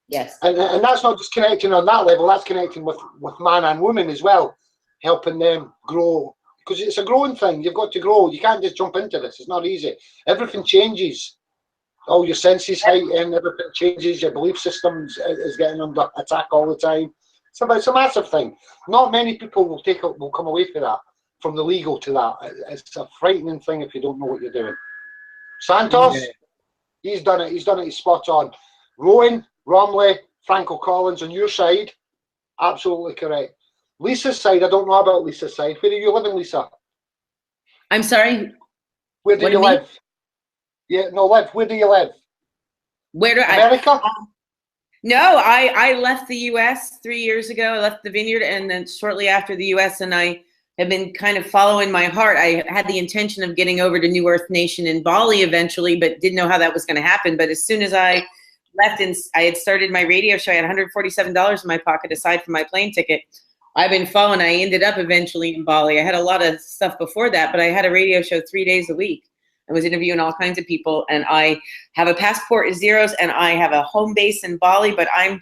Yes. And that's not just connecting on that level, that's connecting with man and woman as well, helping them grow. Because it's a growing thing. You've got to grow. You can't just jump into this. It's not easy. Everything changes. All your senses heighten, everything changes. Your belief system is getting under attack all the time. It's a massive thing. Not many people will come away from that, from the legal to that. It's a frightening thing if you don't know what you're doing. Santos, he's done it. He's done it. He's spot on. Rowan, Romley, Franco Collins on your side, absolutely correct. Lisa's side, I don't know about Lisa's side. Where are you living, Lisa? I'm sorry? Where do you live? Yeah, no, live. Where do you live? Where do America? No, I left the U.S. 3 years ago. I left the vineyard, and then shortly after the U.S., and I have been kind of following my heart. I had the intention of getting over to New Earth Nation in Bali eventually, but didn't know how that was going to happen. But as soon as I left and I had started my radio show, I had $147 in my pocket aside from my plane ticket. I've been following. I ended up eventually in Bali. I had a lot of stuff before that, but I had a radio show 3 days a week. I was interviewing all kinds of people, and I have a passport in zeros, and I have a home base in Bali, but I'm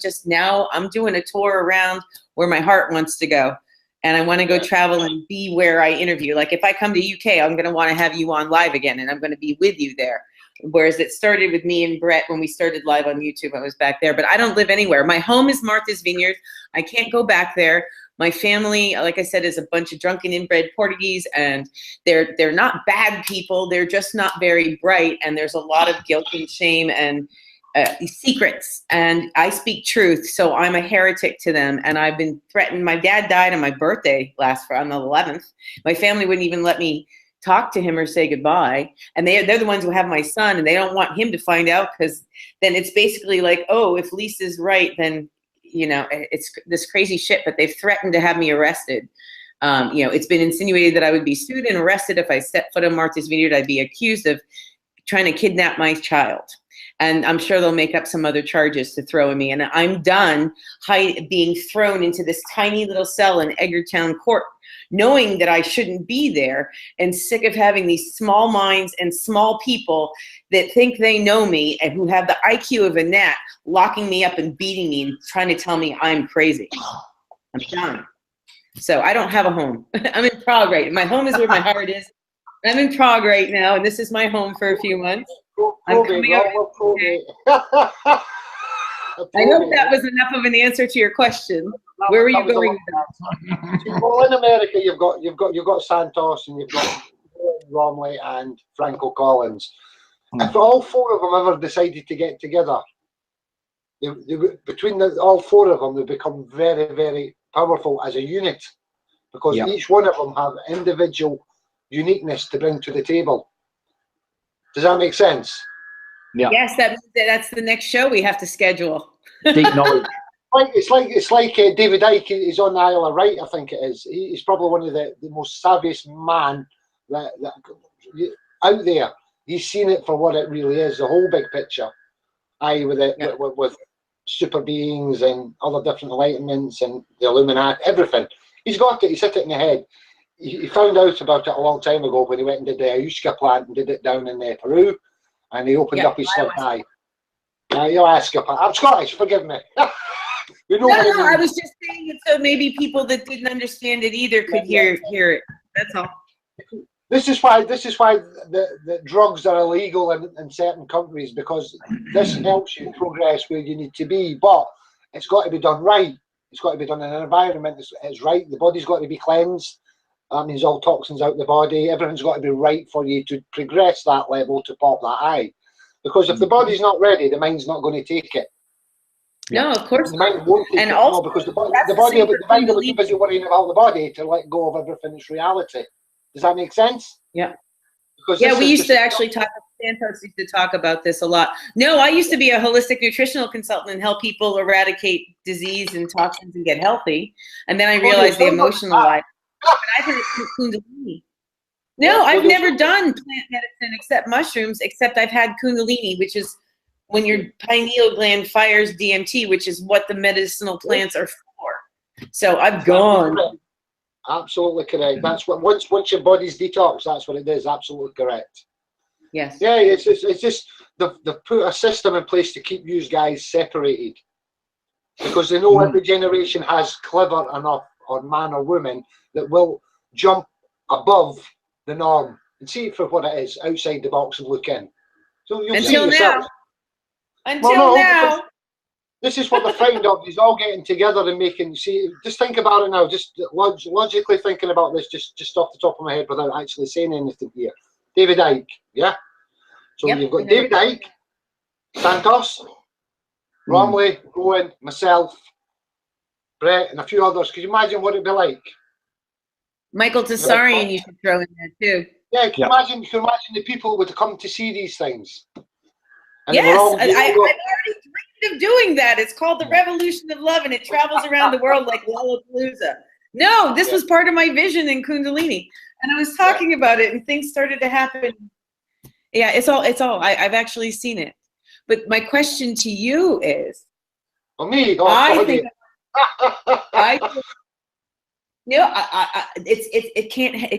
doing a tour around where my heart wants to go. And I want to go travel and be where I interview. Like if I come to UK, I'm going to want to have you on live again, and I'm going to be with you there. Whereas it started with me and Brett when we started live on YouTube. I was back there, but I don't live anywhere. My home is Martha's Vineyard. I can't go back there. My family, like I said, is a bunch of drunken inbred Portuguese, and they're not bad people. They're just not very bright, and there's a lot of guilt and shame and secrets. And I speak truth, so I'm a heretic to them. And I've been threatened. My dad died on my birthday on the 11th. My family wouldn't even let me talk to him or say goodbye. And they're the ones who have my son, and they don't want him to find out, because then it's basically like, oh, if Lisa's right, then you know, it's this crazy shit, but they've threatened to have me arrested. You know, it's been insinuated that I would be sued and arrested if I set foot on Martha's Vineyard. I'd be accused of trying to kidnap my child. And I'm sure they'll make up some other charges to throw at me. And I'm done being thrown into this tiny little cell in Edgartown Court, knowing that I shouldn't be there, and sick of having these small minds and small people that think they know me and who have the IQ of a gnat locking me up and beating me and trying to tell me I'm crazy. I'm done. So I don't have a home. I'm in Prague right now. My home is where my heart is. I'm in Prague right now, and this is my home for a few months. I hope that was enough of an answer to your question. Where were you going? Well, in America, you've got Santos, and you've got Romley and Franco Collins. If all four of them ever decided to get together, between all four of them, they become very, very powerful as a unit, because each one of them have individual uniqueness to bring to the table. Does that make sense? Yeah. Yes, that's the next show we have to schedule. Deep knowledge. It's like David Icke is on the Isle of Wight, I think it is. He's probably one of the most savviest man that out there. He's seen it for what it really is, the whole big picture. With super beings and other different enlightenments and the Illuminati, everything. He's got it. He's hit it in the head. He found out about it a long time ago when he went and did the ayahuasca plant and did it down in Peru, and he opened up his third eye. Ayahuasca plant. I'm Scottish. Forgive me. No, I was just saying it so maybe people that didn't understand it either could hear it. That's all. This is why the drugs are illegal in certain countries, because this helps you progress where you need to be, but it's got to be done right. It's got to be done in an environment that's right. The body's got to be cleansed. That means all toxins out the body. Everything's got to be right for you to progress that level to pop that eye. Because if the body's not ready, the mind's not going to take it. No, of course. The mind won't take it. Also, because the mind will be busy worrying about the body to let go of everything that's reality. Does that make sense? Yeah. Because we used to actually talk. Santos used to talk about this a lot. No, I used to be a holistic nutritional consultant and help people eradicate disease and toxins and get healthy. And then I realized the emotional life. I've heard Kundalini. No, I've never done plant medicine except mushrooms, except I've had Kundalini, which is when your pineal gland fires DMT, which is what the medicinal plants are for. So I've gone. Absolutely correct. That's what once your body's detoxed, that's what it is. Absolutely correct. Yes. Yeah, it's just they've put a system in place to keep you guys separated, because they know every generation has clever enough, or man or woman, that will jump above the norm and see it for what it is, outside the box and look in. So you'll see yourself. Until now. This is what they're frightened of. He's all getting together and making. See, just think about it now. Just logically thinking about this, just off the top of my head, without actually saying anything here. David Icke, yeah. So you've got David Icke, Santos, Romley, Owen, myself, Brett, and a few others. Could you imagine what it'd be like? Michael Tessarian, you should throw in there too. Yeah, can you imagine the people who would come to see these things? And yes, I've already dreamed of doing that. It's called the Revolution of Love, and it travels around the world like Lollapalooza. No, this was part of my vision in Kundalini, and I was talking about it, and things started to happen. Yeah, it's all. I've actually seen it. But my question to you is, me, it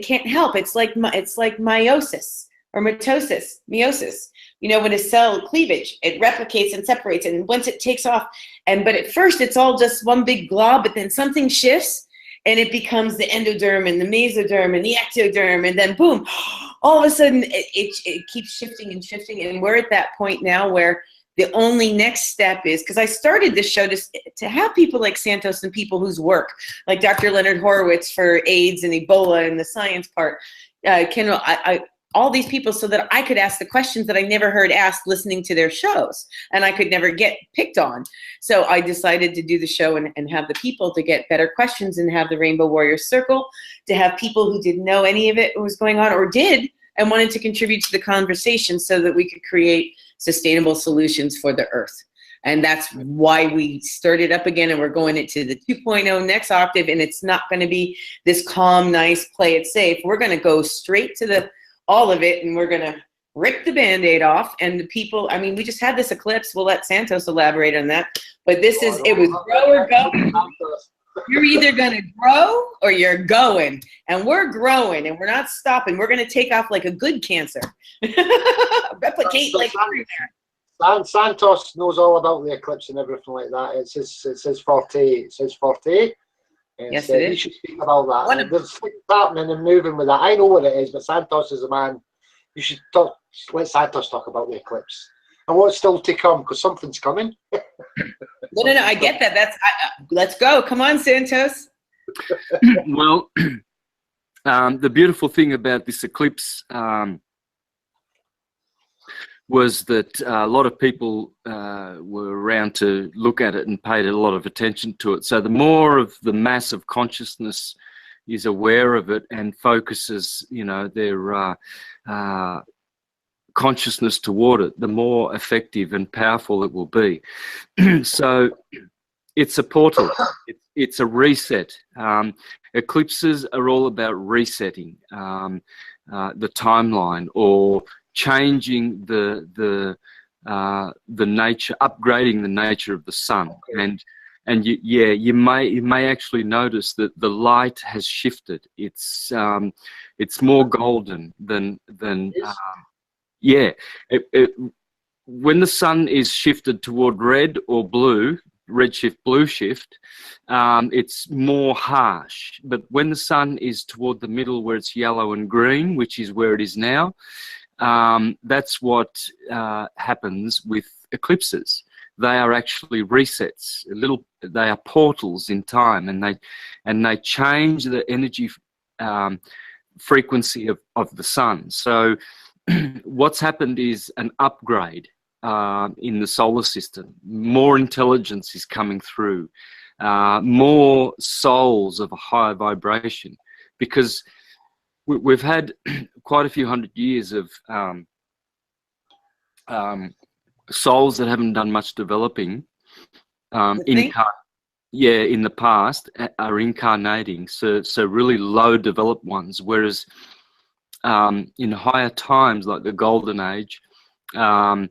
can't help. It's like meiosis or meiosis. You know, when a cell cleavage, it replicates and separates, and once it takes off, but at first it's all just one big glob, but then something shifts, and it becomes the endoderm and the mesoderm and the ectoderm, and then boom, all of a sudden it keeps shifting and shifting, and we're at that point now where the only next step is, because I started this show to have people like Santos and people whose work, like Dr. Leonard Horowitz for AIDS and Ebola and the science part, all these people, so that I could ask the questions that I never heard asked listening to their shows, and I could never get picked on. So I decided to do the show and have the people to get better questions, and have the Rainbow Warrior Circle, to have people who didn't know any of it was going on, or did, and wanted to contribute to the conversation, so that we could create sustainable solutions for the earth. And that's why we started up again, and we're going into the 2.0 next octave, and it's not going to be this calm, nice, play it safe. We're going to go straight to all of it, and we're going to rip the Band-Aid off. And the people, I mean, we just had this eclipse. We'll let Santos elaborate on that. But it was grow or go. You're either going to grow or you're going. And we're growing, and we're not stopping. We're going to take off like a good cancer. Replicate like everywhere. Santos knows all about the eclipse and everything like that. It's his forte. It's his forte. Yes, it is. He should speak about that. There's things happening and moving with that. I know what it is, but Santos is a man. You should let Santos talk about the eclipse and what's still to come, because something's coming. No, I get that. Let's go. Come on, Santos. Well, the beautiful thing about this eclipse, was that a lot of people were around to look at it and paid a lot of attention to it. So the more of the mass of consciousness is aware of it and focuses, you know, their consciousness toward it, the more effective and powerful it will be. So it's a portal. It's a reset. Eclipses are all about resetting the timeline, or changing the nature, upgrading the nature of the sun. And you may actually notice that the light has shifted. It's more golden than when the sun is shifted toward red or blue, redshift, blue shift, it's more harsh. But when the sun is toward the middle, where it's yellow and green, which is where it is now, that's what happens with eclipses. They are actually resets. They are portals in time, and they change the energy frequency of the sun. So what's happened is an upgrade in the solar system. More intelligence is coming through, more souls of a higher vibration, because we've had quite a few hundred years of souls that haven't done much developing in the past are incarnating, so really low developed ones, whereas in higher times like the golden age, it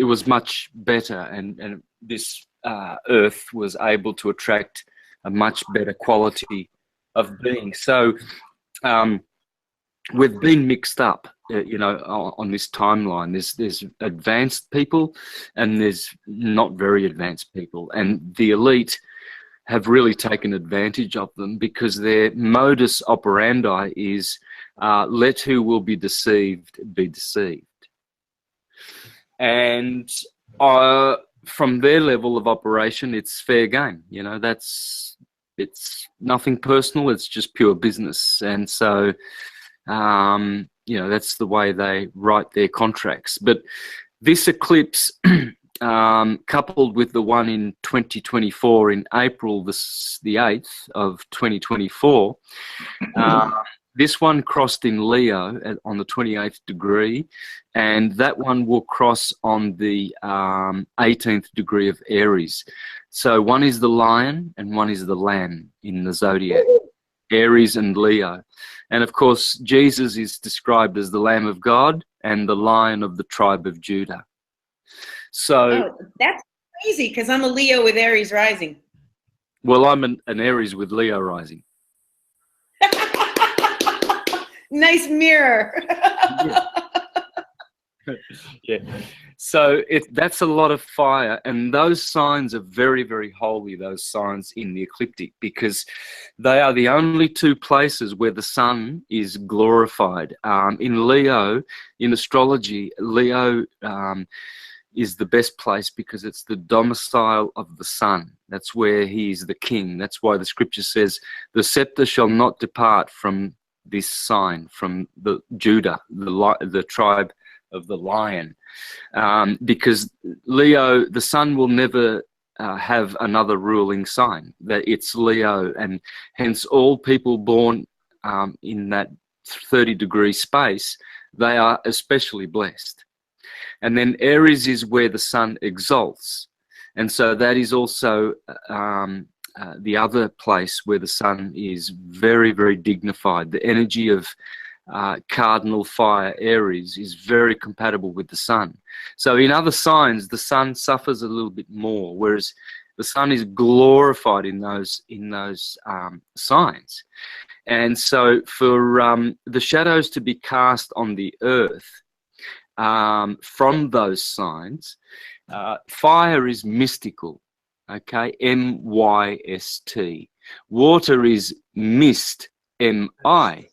was much better, and this earth was able to attract a much better quality of being. So we've been mixed up, on this timeline. There's advanced people and there's not very advanced people, and the elite have really taken advantage of them, because their modus operandi is let who will be deceived be deceived. And from their level of operation, it's fair game. It's nothing personal, it's just pure business. And so that's the way they write their contracts. But this eclipse, coupled with the one in 2024 in April the 8th of 2024, this one crossed in Leo on the 28th degree, and that one will cross on the 18th degree of Aries. So one is the lion and one is the lamb in the zodiac, Aries and Leo. And of course, Jesus is described as the Lamb of God and the Lion of the tribe of Judah. So that's crazy, because I'm a Leo with Aries rising. Well, I'm an Aries with Leo rising. Nice mirror. Yeah. So that's a lot of fire, and those signs are very, very holy, those signs in the ecliptic, because they are the only two places where the sun is glorified. In Leo, in astrology, Leo is the best place because it's the domicile of the sun. That's where he is the king. That's why the scripture says, the scepter shall not depart from this sign, from the Judah, the tribe of the lion, because Leo, the sun will never have another ruling sign. That it's Leo, and hence all people born in that 30-degree space, they are especially blessed. And then Aries is where the sun exalts, and so that is also the other place where the sun is very, very dignified. The energy of cardinal fire Aries is very compatible with the sun. So in other signs, the sun suffers a little bit more, whereas the sun is glorified in those signs. And so for the shadows to be cast on the earth from those signs, fire is mystical, okay, M-Y-S-T. Water is mist, M-I-S-T.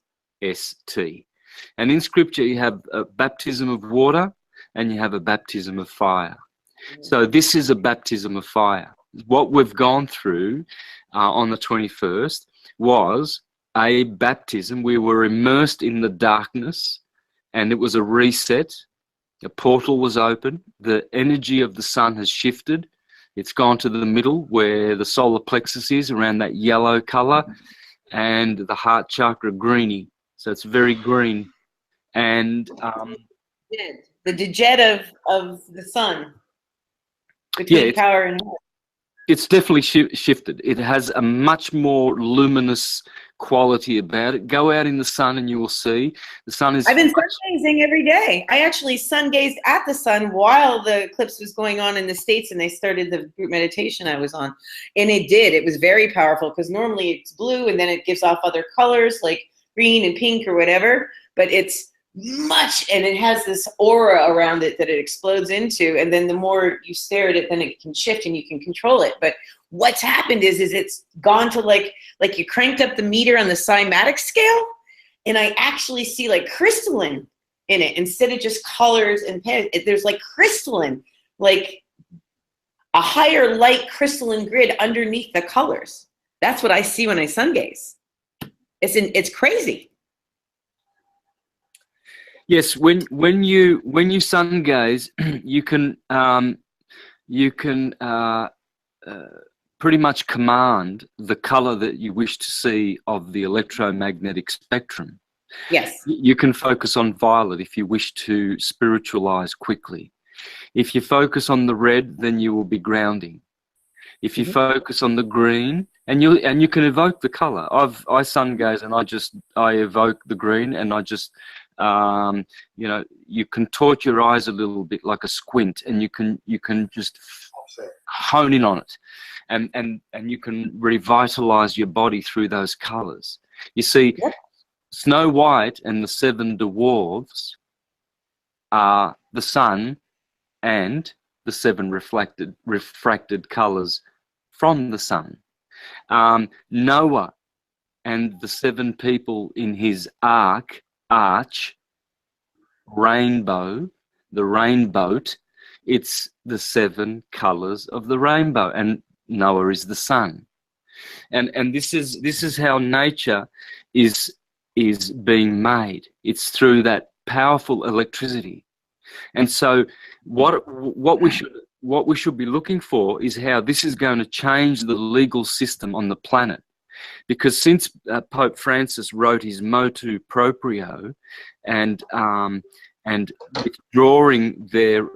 And in scripture you have a baptism of water and you have a baptism of fire. So this is a baptism of fire. What we've gone through on the 21st was a baptism. We were immersed in the darkness and it was a reset. A portal was open. The energy of the sun has shifted. It's gone to the middle where the solar plexus is, around that yellow color, and the heart chakra greeny. So it's very green. And the dejed of the sun between yeah, power and it's definitely shifted. It has a much more luminous quality about it. Go out in the sun and you will see the sun is. I've been sun gazing every day. I actually sun gazed at the sun while the eclipse was going on in the States, and they started the group meditation I was on, and it was very powerful, because normally it's blue and then it gives off other colors like green and pink or whatever, but it's much, and it has this aura around it that it explodes into, and then the more you stare at it, then it can shift and you can control it. But what's happened is it's gone to like you cranked up the meter on the cymatic scale, and I actually see like crystalline in it instead of just colors and there's like crystalline, like a higher light crystalline grid underneath the colors. That's what I see when I sun gaze. It's crazy. Yes, when you sun gaze, you can pretty much command the color that you wish to see of the electromagnetic spectrum. Yes. You can focus on violet if you wish to spiritualize quickly. If you focus on the red, then you will be grounding. If you focus on the green, and you can evoke the color. I sun gaze and I evoke the green, and I just you know, you contort your eyes a little bit like a squint, and you can just hone in on it, and you can revitalize your body through those colors. You see, Snow White and the 7 dwarves are the sun and the 7 refracted colors from the sun. Noah and the 7 people in his arch, rainbow, the rainbow, it's the 7 colors of the rainbow, and Noah is the sun. And this is how nature is being made. It's through that powerful electricity. And so what we should be looking for is how this is going to change the legal system on the planet. Because since Pope Francis wrote his motu proprio and withdrawing their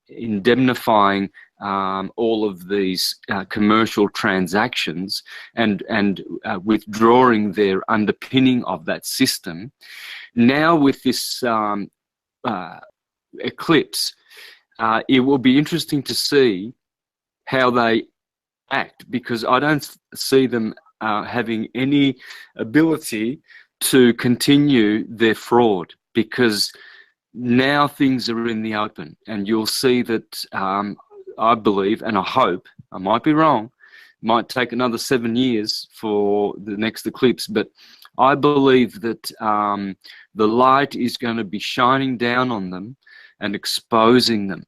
indemnifying all of these commercial transactions and withdrawing their underpinning of that system, now with this eclipse, it will be interesting to see how they act, because I don't see them having any ability to continue their fraud, because now things are in the open, and you'll see that I believe, and I hope, I might be wrong, might take another 7 years for the next eclipse, but I believe that the light is going to be shining down on them and exposing them.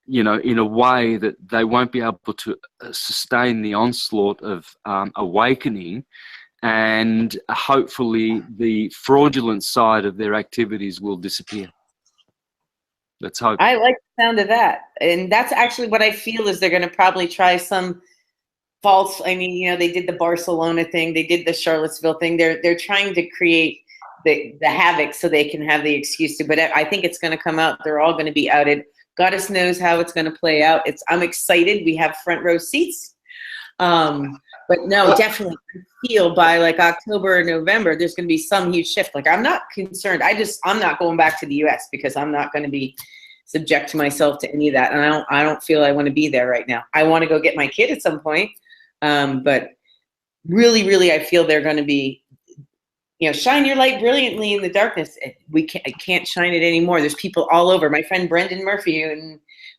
You know, in a way that they won't be able to sustain the onslaught of awakening, and hopefully the fraudulent side of their activities will disappear. Let's hope. I like the sound of that. And that's actually what I feel is they're going to probably try some false, I mean, you know, they did the Barcelona thing, they did the Charlottesville thing. They're trying to create the havoc so they can have the excuse to, but I think it's going to come out. They're all going to be outed. Goddess knows how it's going to play out. I'm excited. We have front row seats. But no, definitely feel by like October or November, there's going to be some huge shift. Like, I'm not concerned. I'm not going back to the US, because I'm not going to be subject to myself to any of that. And I don't feel I want to be there right now. I want to go get my kid at some point. But really, really, I feel they're going to be, you know, shine your light brilliantly in the darkness. I can't shine it anymore. There's people all over. My friend Brendan Murphy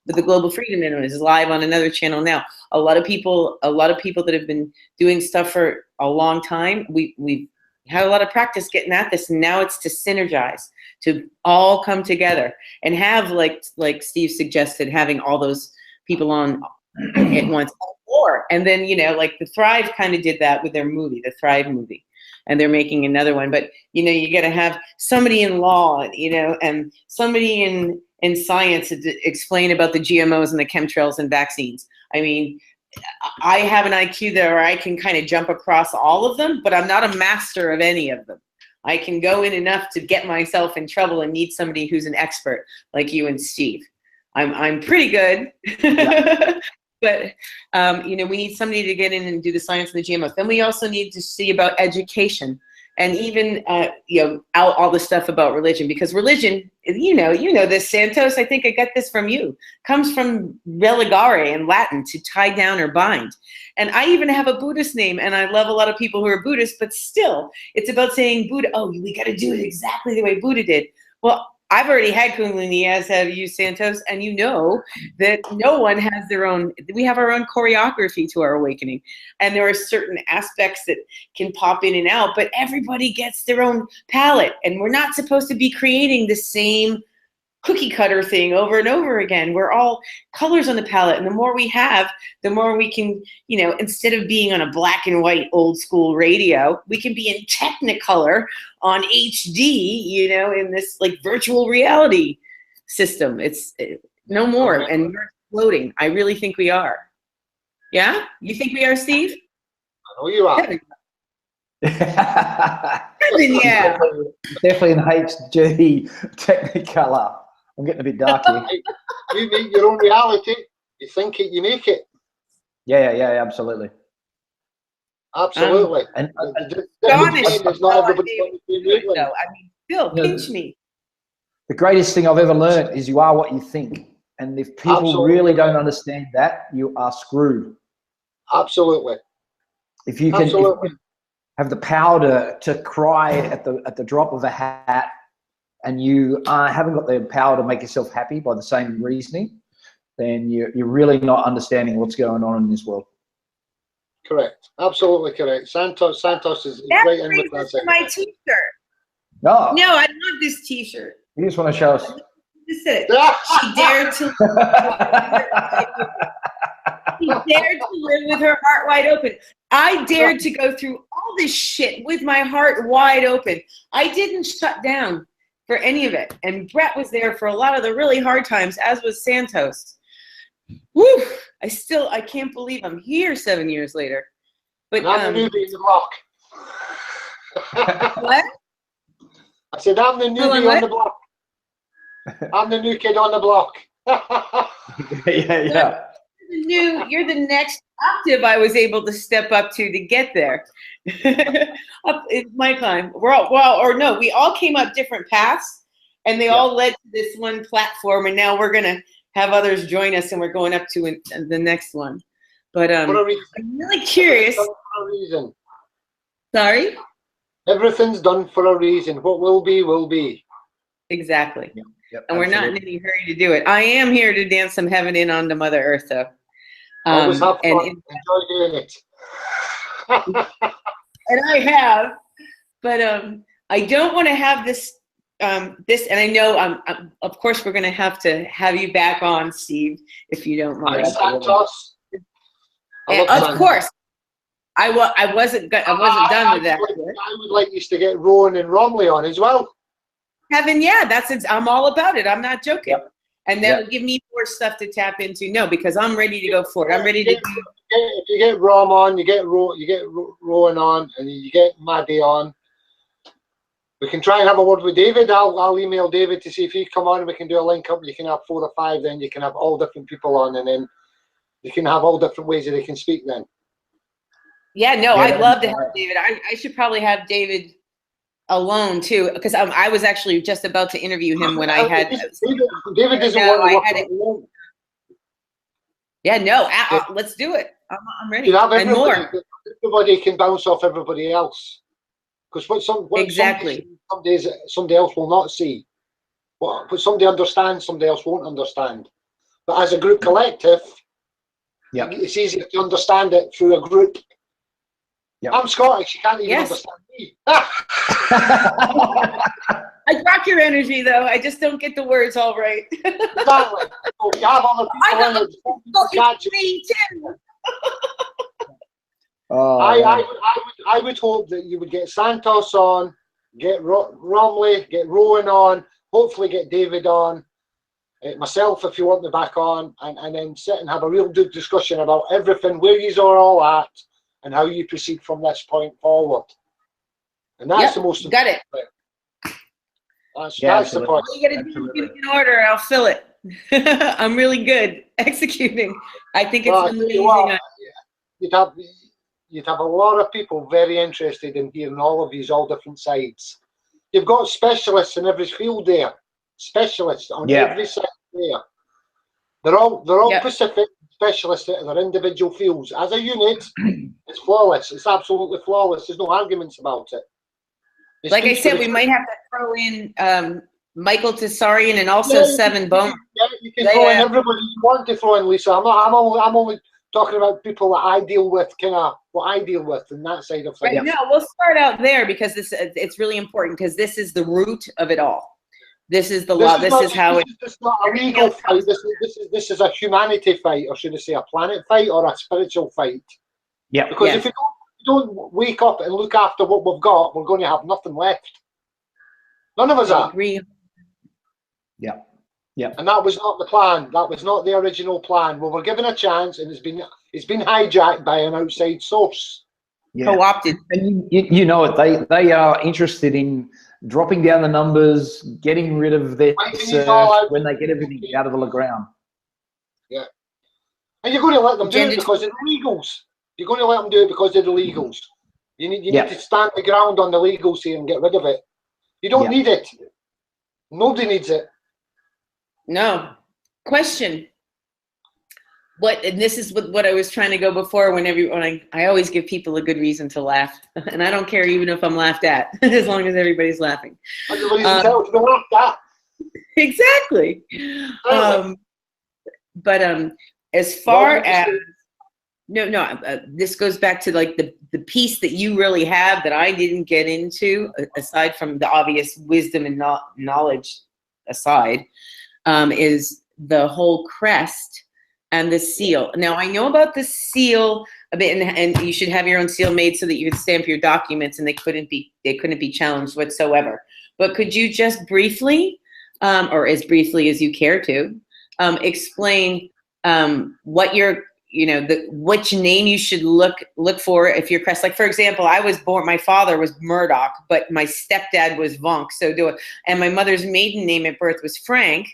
with the Global Freedom Movement is live on another channel now. A lot of people that have been doing stuff for a long time. We've had a lot of practice getting at this, and now it's to synergize, to all come together and have, like Steve suggested, having all those people on at once. And then, you know, like the Thrive kind of did that with their movie, the Thrive movie. and they're making another one. But you know, you got to have somebody in law, you know, and somebody in science to explain about the GMOs and the chemtrails and vaccines. I mean, I have an IQ there where I can kind of jump across all of them, but I'm not a master of any of them. I can go in enough to get myself in trouble and need somebody who's an expert like you and Steve. I'm pretty good. Yeah. But, you know, we need somebody to get in and do the science of the GMOs. Then we also need to see about education and even, you know, out all the stuff about religion, because religion, you know this, Santos, I think I got this from you, comes from religare in Latin, to tie down or bind. And I even have a Buddhist name, and I love a lot of people who are Buddhist, but still, it's about saying Buddha, oh, we got to do it exactly the way Buddha did. Well, I've already had Kundalini, as have you, Santos, and you know that no one has their own, we have our own choreography to our awakening. And there are certain aspects that can pop in and out, but everybody gets their own palette. And we're not supposed to be creating the same cookie cutter thing over and over again. We're all colors on the palette. And the more we have, the more we can, you know, instead of being on a black and white old school radio, we can be in Technicolor on HD, you know, in this like virtual reality system. It's no more. And we're floating. I really think we are. Yeah? You think we are, Steve? I know you are. Kevin, yeah. Definitely in HD Technicolor. I'm getting a bit dark here. You make your own reality. You think it, you make it. Yeah, absolutely. Absolutely. And it's not everybody. I mean, Bill, pinch me. The greatest thing I've ever learned is you are what you think. And if people really don't understand that, you are screwed. Absolutely. If you can have the power to cry at the drop of a hat, and you haven't got the power to make yourself happy by the same reasoning, then you're really not understanding what's going on in this world. Correct. Absolutely correct. Santos is right in with that. My T-shirt. No, I love this T-shirt. You just want to show us. This is it. She dared to. She dared to live with her heart wide open. I dared to go through all this shit with my heart wide open. I didn't shut down for any of it. And Brett was there for a lot of the really hard times, as was Santos. Woo! I can't believe I'm here 7 years later. But I'm the newbie in the block. What? I said I'm the newbie on the block. I'm the new kid on the block. Yeah. You're the next octave I was able to step up to get there. It's my climb. We all came up different paths, and they all led to this one platform, and now we're gonna have others join us, and we're going up to the next one. But I'm really curious. For a reason. Sorry? Everything's done for a reason. What will be, will be. Exactly. Yep, and we're not in any hurry to do it. I am here to dance some heaven in onto Mother Earth, though. Always have fun. Enjoy doing it. And I have, but I don't want to have this. And I know, of course, we're going to have you back on, Steve, if you don't mind. Santos. Of course. I wasn't done with that. I would like you to get Rowan and Romley on as well. Kevin, yeah, I'm all about it. I'm not joking. Yep. And that will give me more stuff to tap into. No, because I'm ready to go for it. I'm ready to do. If you get Rom on, you get Rowan on, and you get Maddie on. We can try and have a word with David. I'll email David to see if he come on, and we can do a link up. You can have 4 or 5, then you can have all different people on, and then you can have all different ways that they can speak then. Yeah, no, I'd love to have David. I should probably have David alone too, because I was actually just about to interview him when I had. David doesn't want to work alone. Yeah, no, let's do it. I'm ready. You have and more. Everybody can bounce off everybody else, because exactly somebody else will not see. What somebody understands, somebody else won't understand. But as a group collective, it's easier to understand it through a group. Yep. I'm Scottish, you can't even understand me. I rock your energy, though. I just don't get the words all right. Exactly. So you have all the people in it. Me too. Oh, I would hope that you would get Santos on, get Romley, get Rowan on, hopefully get David on, myself if you want me back on, and then sit and have a real good discussion about everything, where you are all at, and how you proceed from this point forward. And that's the most important thing. That's the point. All you gotta do is give me an order, I'll fill it. I'm really good executing. I think it's amazing. You'd have a lot of people very interested in hearing all of these all different sides. You've got specialists in every field there. Specialists on every side there. They're all specific specialists in their individual fields. As a unit, it's flawless. It's absolutely flawless. There's no arguments about it. Like I said, we might have to throw in Michael Tessarian and also Seven Bone. Yeah, you can throw in everybody you want to throw in, Lisa. I'm only talking about people that I deal with, kind of what I deal with and that side of things. Right. No, we'll start out there because it's really important because this is the root of it all. This is the law. This is how it's not a legal fight. This is a humanity fight, or should I say a planet fight or a spiritual fight? Yeah. Because if you don't wake up and look after what we've got, we're going to have nothing left. None of us are. Agree. Yeah. Yeah. And that was not the plan. That was not the original plan. We were given a chance, and it's been hijacked by an outside source. Yeah. Co-opted. And you know it. They are interested in dropping down the numbers, getting rid of their search when they get everything out of the ground. Yeah. And you're going to let them do it because they're illegals. You're going to let them do it because they're illegals. You need to stand the ground on the legals here and get rid of it. You don't need it. Nobody needs it. No. Question. And this is what I was trying to go before when I always give people a good reason to laugh. And I don't care even if I'm laughed at, as long as everybody's laughing. Exactly. As far as this goes back to like the piece that you really have that I didn't get into, aside from the obvious wisdom and knowledge aside, is the whole crest and the seal. Now I know about the seal a bit, and you should have your own seal made so that you could stamp your documents, and they couldn't be challenged whatsoever. But could you just briefly, or as briefly as you care to, explain what your which name you should look for if you're crest? Like, for example, I was born, my father was Murdoch, but my stepdad was Vonk. And my mother's maiden name at birth was Frank.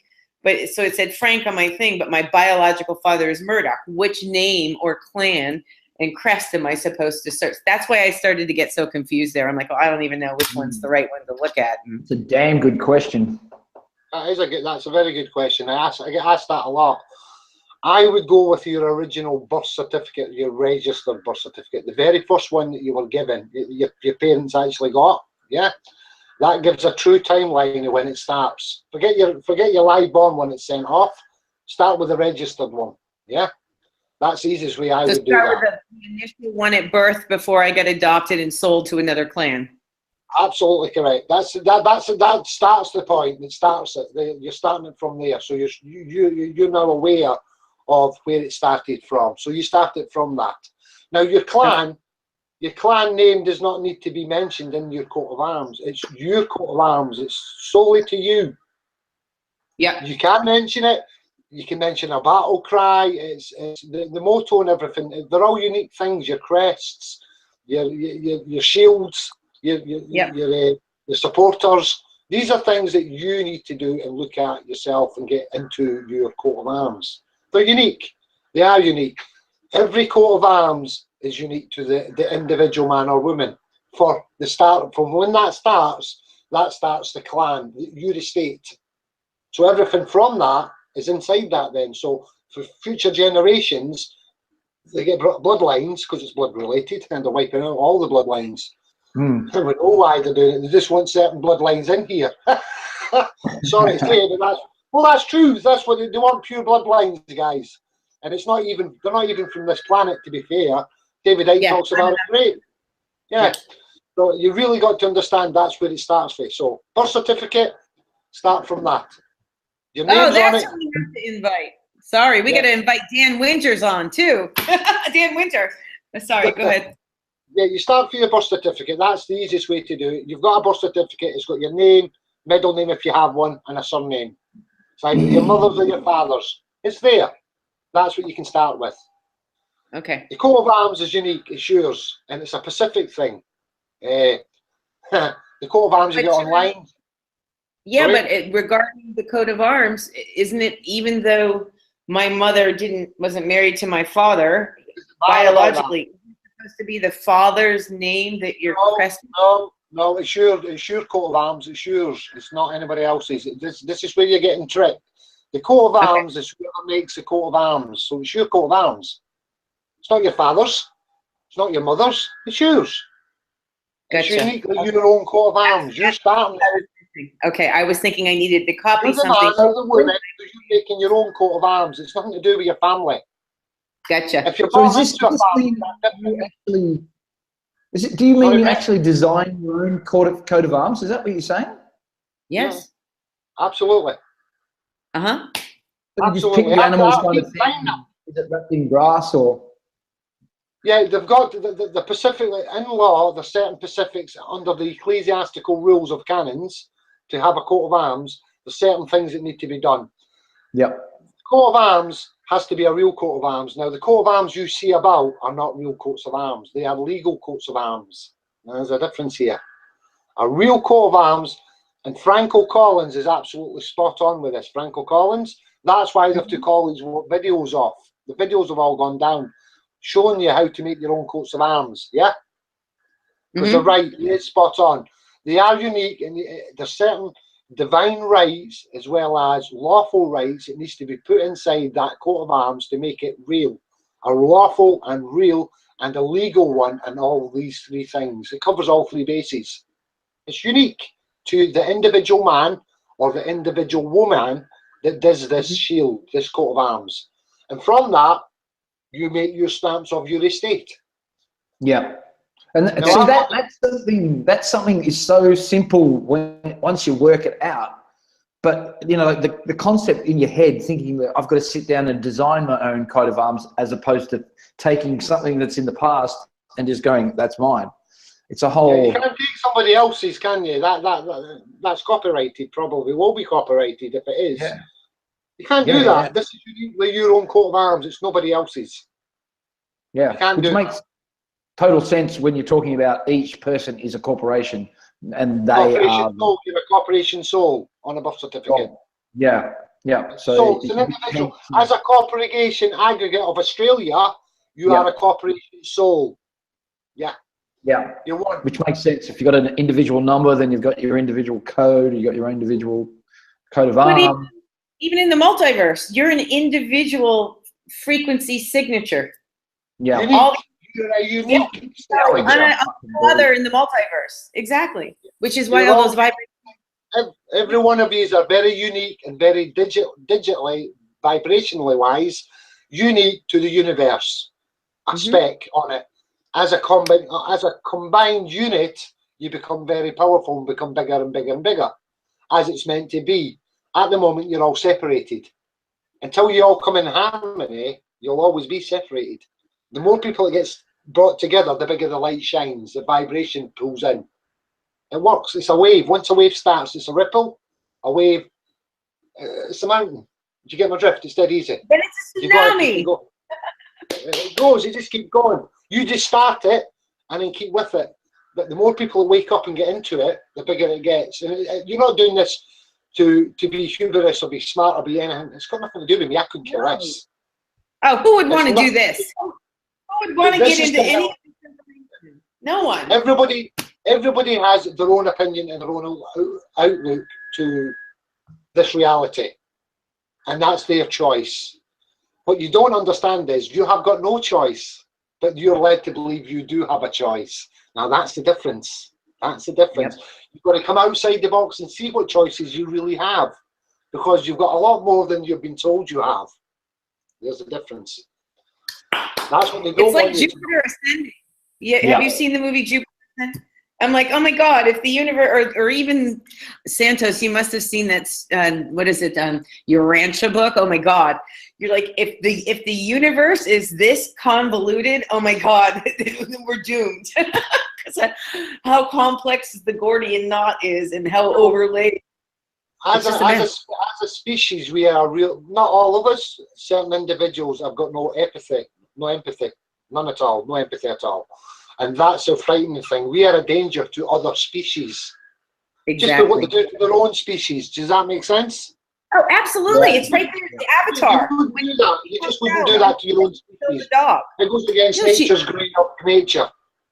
So it said Frank on my thing, but my biological father is Murdoch. Which name or clan and crest am I supposed to search? That's why I started to get so confused there. I'm like, I don't even know which one's the right one to look at. It's a damn good question. That's a very good question. I get asked that a lot. I would go with your original birth certificate, your registered birth certificate, the very first one that you were given, your parents actually got. Yeah, that gives a true timeline of when it starts. Forget your live born when it's sent off. Start with the registered one. Yeah, that's the easiest way I would do that. Start with the initial one at birth before I got adopted and sold to another clan. Absolutely correct. That starts the point. It starts it. You're starting it from there. So you're now aware of where it started from. So you started from that. Now your clan name does not need to be mentioned in your coat of arms. It's your coat of arms. It's solely to you. Yeah. You can mention it. You can mention a battle cry. It's the motto and everything. They're all unique things. Your crests, your shields, your supporters. These are things that you need to do and look at yourself and get into your coat of arms. They're unique. They are unique. Every coat of arms is unique to the individual man or woman. For the start, from when that starts the clan, your estate. So everything from that is inside that then. So for future generations, they get bloodlines because it's blood related, and they're wiping out all the bloodlines. And we know why they're doing it. They just want certain bloodlines in here. Sorry to say, but that's true. That's what they want, pure bloodlines, guys. And they're not even from this planet, to be fair. David Icke talks about it great. Yeah. So you really got to understand that's where it starts with. So birth certificate, start from that. Your name's that's on it. what we have to invite. Sorry, we got to invite Dan Winters on too. Dan Winter. Sorry, go ahead. Yeah, you start for your birth certificate. That's the easiest way to do it. You've got a birth certificate. It's got your name, middle name if you have one, and a surname. It's either your mother's or your father's. It's there. That's what you can start with. Okay. The coat of arms is unique. It's yours, and it's a Pacific thing. The coat of arms you get online. Yeah, Sorry? but regarding the coat of arms, isn't it, even though my mother wasn't married to my father, biologically, it's supposed to be the father's name that you're pressing? No, it's your coat of arms. It's yours. It's not anybody else's. This is where you're getting tricked. The coat of arms is whoever makes the coat of arms. So it's your coat of arms. It's not your father's. It's not your mother's. It's yours. Gotcha. It's uniquely your own coat of arms. You're starting. Okay, I was thinking I needed to copy You're the something. man or the woman, you're making your own coat of arms. It's nothing to do with your family. Gotcha. If you're So born into a family, do you mean you actually design your own coat of arms? Is that what you're saying? Yes. Yeah, absolutely. Uh-huh. So you just pick the animals kind of thing. Is it wrapped in grass or? Yeah, they've got the Pacific, in law, there's certain Pacifics under the ecclesiastical rules of canons to have a coat of arms. There's certain things that need to be done. Yep. The coat of arms has to be a real coat of arms. Now, the coat of arms you see about are not real coats of arms. They are legal coats of arms. Now, there's a difference here. A real coat of arms, and Franco Collins is absolutely spot on with this. Franco Collins, that's why they have to call these videos off. The videos have all gone down, showing you how to make your own coats of arms, yeah? Because they're right, it's spot on. They are unique, and there's certain divine rights as well as lawful rights that needs to be put inside that coat of arms to make it real. A lawful and real and a legal one, and all these three things. It covers all three bases. It's unique to the individual man or the individual woman that does this shield, this coat of arms. And from that, you make your stamps of your estate. Yeah. And see, that's something is so simple once you work it out. But you know, like the concept in your head, thinking that I've got to sit down and design my own coat of arms, as opposed to taking something that's in the past and just going, that's mine. It's a whole. Yeah, you can't take somebody else's, can you? That's copyrighted. Probably will be copyrighted if it is. Yeah. You can't do that. Yeah. This is uniquely your own coat of arms. It's nobody else's. Yeah, which makes total sense when you're talking about each person is a corporation, and they are. You're a corporation soul on a birth certificate. Yeah, yeah. So it's an individual. As a corporation aggregate of Australia, you are a corporation soul. Yeah. Yeah, which makes sense. If you've got an individual number, then you've got your individual code, you've got your individual coat of arms. Even in the multiverse, you're an individual frequency signature. Yeah. You're a unique other in the multiverse. Exactly. Which is why all those vibrations. Every one of these are very unique and very digitally, vibrationally wise, unique to the universe. A spec on it. As a combined unit, you become very powerful and become bigger and bigger and bigger, as it's meant to be. At the moment, you're all separated. Until you all come in harmony, you'll always be separated. The more people it gets brought together, the bigger the light shines, the vibration pulls in. It works. It's a wave. Once a wave starts, it's a ripple. A wave, it's a mountain. Do you get my drift? It's dead easy. But it's a tsunami. It goes. You just keep going. You just start it and then keep with it. But the more people that wake up and get into it, the bigger it gets. And you're not doing this to be humorous or be smart or be anything. It's got nothing to do with me. I couldn't care less. Oh, who would want to do this? Who would want to get into any information? No one. Everybody has their own opinion and their own outlook to this reality. And that's their choice. What you don't understand is you have got no choice, but you're led to believe you do have a choice. Now that's the difference. That's the difference. Yep. You've got to come outside the box and see what choices you really have, because you've got a lot more than you've been told you have. There's a difference. That's what they don't want. It's like Jupiter Ascending. Yeah, have you seen the movie Jupiter Ascending? I'm like, oh my God, if the universe, or even Santos, you must have seen that, what is it, your Rancha book? Oh my God. you're like, if the universe is this convoluted, oh my God, we're doomed. Because how complex the Gordian knot is, and how overlaid. As a species, we are real. Not all of us. Certain individuals have got no empathy, none at all, no empathy at all, and that's a frightening thing. We are a danger to other species. Exactly. Just for what they do to their own species. Does that make sense? Oh, absolutely. Yeah. It's right there in the Avatar. You wouldn't do that. You just wouldn't do that to your own species. The dog. It goes against nature's great nature.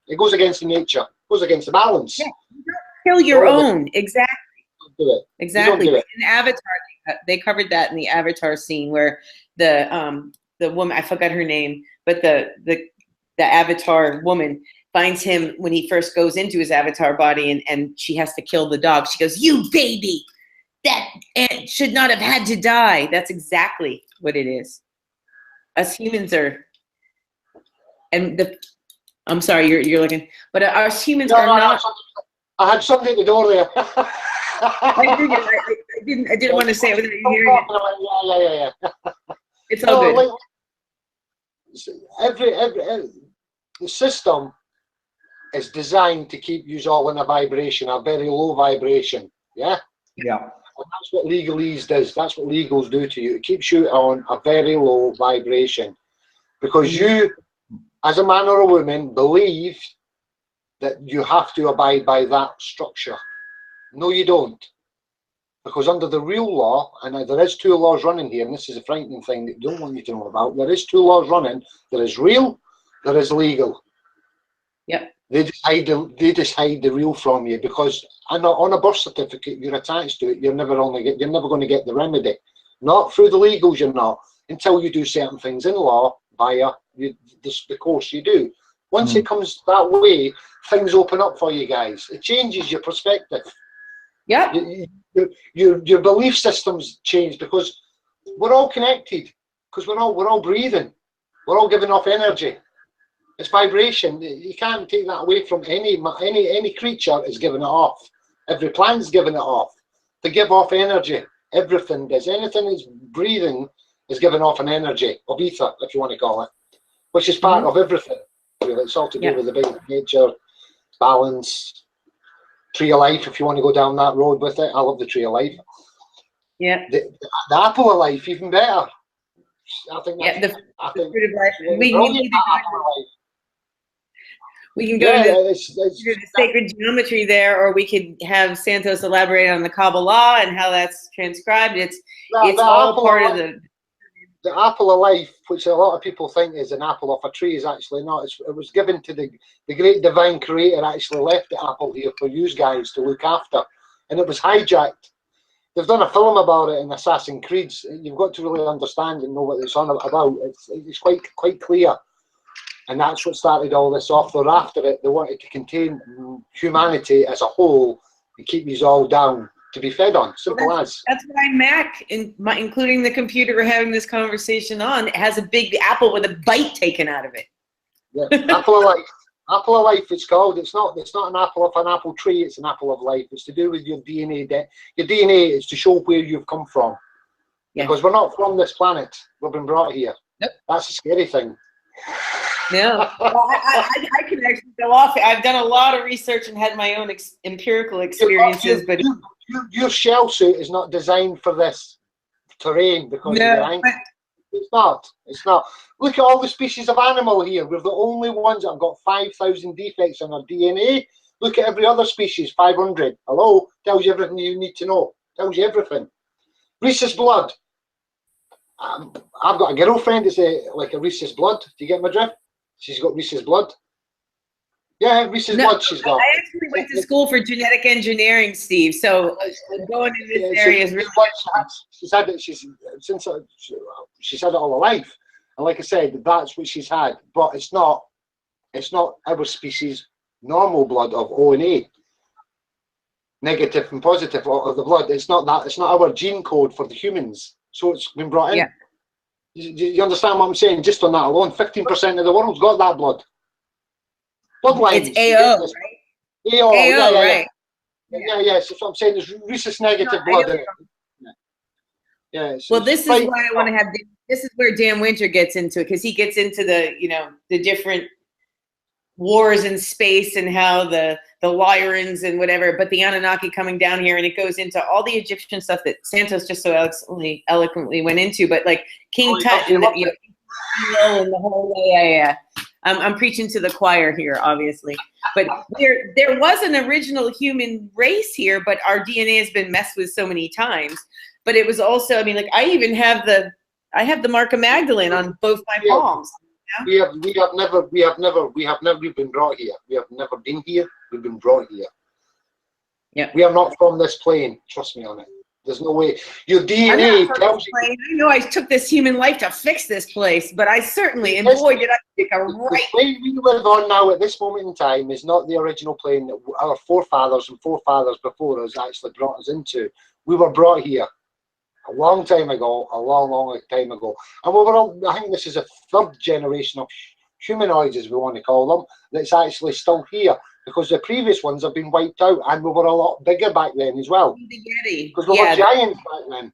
It goes against the nature. It goes against the balance. Yeah. You don't kill your own. Exactly. Do it. Exactly. Do it. In Avatar, they covered that in the Avatar scene where the woman, I forgot her name, but the Avatar woman finds him when he first goes into his Avatar body, and she has to kill the dog. She goes, "You baby, that ant should not have had to die." That's exactly what it is. Us humans are, and I'm sorry, you're looking, but us humans are not. I had something at the door there. I didn't want to say it without you hearing it. Yeah. It's all good. Every the system is designed to keep you all in a vibration, a very low vibration. Yeah. Yeah. And that's what legalese does. That's what legals do to you. It keeps you on a very low vibration because you, as a man or a woman, believe that you have to abide by that structure. No, you don't. Because under the real law, and there is two laws running here, and this is a frightening thing that I don't want you to know about, there is two laws running. There is real, there is legal. Yep. They just hide the real from you because on a birth certificate, you're attached to it. You're never going to get the remedy. Not through the legals, you're not, until you do certain things in law via the course you do. Once it comes that way, things open up for you guys. It changes your perspective. Yeah. Your belief systems change because we're all connected. Because we're all breathing. We're all giving off energy. It's vibration. You can't take that away from any creature is giving it off. Every plant's giving it off. They give off energy. Everything does. Anything that's breathing is giving off an energy of ether, if you want to call it, which is part of everything. It's all to do with the big nature, balance, tree of life, if you want to go down that road with it. I love the tree of life. Yeah. The apple of life, even better. I think that's, the fruit of life. We can go to the sacred geometry there, or we could have Santos elaborate on the Kabbalah and how that's transcribed. It's all part of the apple of life, which a lot of people think is an apple off a tree, is actually not. It was given to the great divine creator. Actually left the apple here for you guys to look after, and it was hijacked. They've done a film about it in Assassin's Creed. You've got to really understand and know what it's on about. It's quite clear, and that's what started all this off. They're after it. They wanted to contain humanity as a whole and keep these all down to be fed on. Simple as. That's why Mac, including the computer we're having this conversation on, has a big apple with a bite taken out of it. Yeah, apple of life. Apple of life, it's called. It's not an apple off an apple tree. It's an apple of life. It's to do with your DNA. Your DNA is to show where you've come from. Yeah. Because we're not from this planet. We've been brought here. Yep. That's a scary thing. No, well, I can actually go off. I've done a lot of research and had my own empirical experiences, but your shell suit is not designed for this terrain because of your ankle. It's not. It's not. Look at all the species of animal here. We're the only ones that have got 5,000 defects in our DNA. Look at every other species, 500. Hello? Tells you everything you need to know. Tells you everything. Rhesus blood. I've got a girlfriend that's like a rhesus blood. Do you get my drift? She's got rhesus blood. Yeah, rhesus blood she's got. I actually went to school for genetic engineering, Steve. So going in this area is really. She's had it. She's had it all her life, and like I said, that's what she's had. But it's not our species normal blood of O and A, negative and positive of the blood. It's not that. It's not our gene code for the humans. So it's been brought in. Yeah. You understand what I'm saying? Just on that alone, 15% of the world's got that blood. Bloodlines. It's AO, right? AO, right? Yeah. So what I'm saying, there's rhesus negative blood in it. Yeah. Well, this is why I want to have this is where Dan Winter gets into it, because he gets into the, you know, the different wars in space and how the Lyrans and whatever, but the Anunnaki coming down here, and it goes into all the Egyptian stuff that Santos just so eloquently went into, but like King Tut and and the whole way. I'm preaching to the choir here, obviously, but there was an original human race here, but our DNA has been messed with so many times. But it was also, I mean, like I even have the mark of Magdalene on both my palms. We have never been brought here. We have never been here. We've been brought here. Yeah. We are not from this plane. Trust me on it. There's no way. Your DNA tells you. I know I took this human life to fix this place, but I certainly, and boy, did I take a right. The plane we live on now at this moment in time is not the original plane that our forefathers and forefathers before us actually brought us into. We were brought here a long time ago, a long time ago. And we were all, I think this is a third generation of humanoids, as we want to call them, that's actually still here. Because the previous ones have been wiped out, and we were a lot bigger back then as well. Because we were giants back then.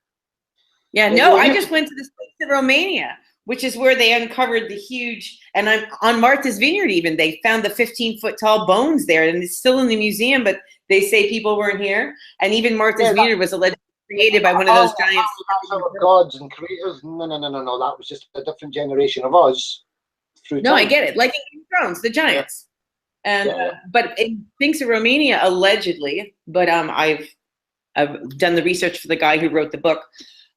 Yeah, no, I just went to the States of Romania, which is where they uncovered the huge, and I'm on Martha's Vineyard even, they found the 15-foot tall bones there, and it's still in the museum, but they say people weren't here. And even Martha's Vineyard was allegedly created by one of those giants. Gods and creators. No. That was just a different generation of us. Through time. I get it. Like in Game of Thrones, the giants. And but in Sphinx of Romania, allegedly, but I've done the research for the guy who wrote the book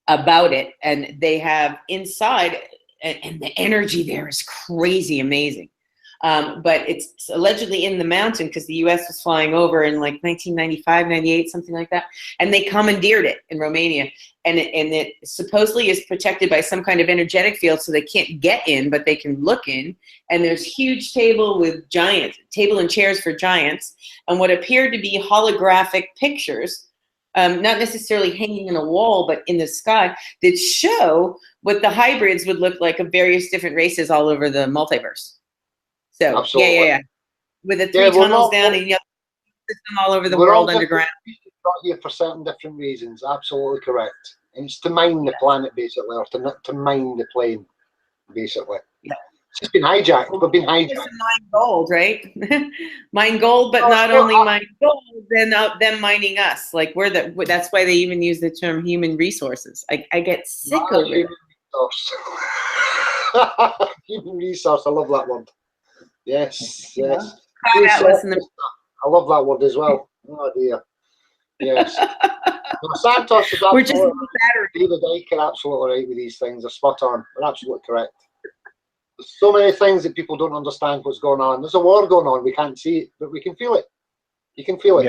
about it, and they have inside, and the energy there is crazy amazing. But it's allegedly in the mountain because the U.S. was flying over in like 1995, 98, something like that, and they commandeered it in Romania, and it supposedly is protected by some kind of energetic field, so they can't get in, but they can look in. And there's huge table and chairs for giants, and what appeared to be holographic pictures, not necessarily hanging in a wall, but in the sky, that show what the hybrids would look like of various different races all over the multiverse. So yeah. With the three tunnels down and system all over the world underground. We're not here for certain different reasons. Absolutely correct. And it's to mine the planet basically, or to mine the plane basically. Yeah. It's just been hijacked. We've been hijacked. Mine gold, right? Mine gold, but not only mine gold, then them mining us. Like that's why they even use the term human resources. I get sick over it. Human resource. I love that word. Yes. I love that word as well. Oh dear. Yes. Santos is absolutely right. David Icke are absolutely right with these things. They're spot on. They're absolutely correct. There's so many things that people don't understand what's going on. There's a war going on. We can't see it, but we can feel it. You can feel it.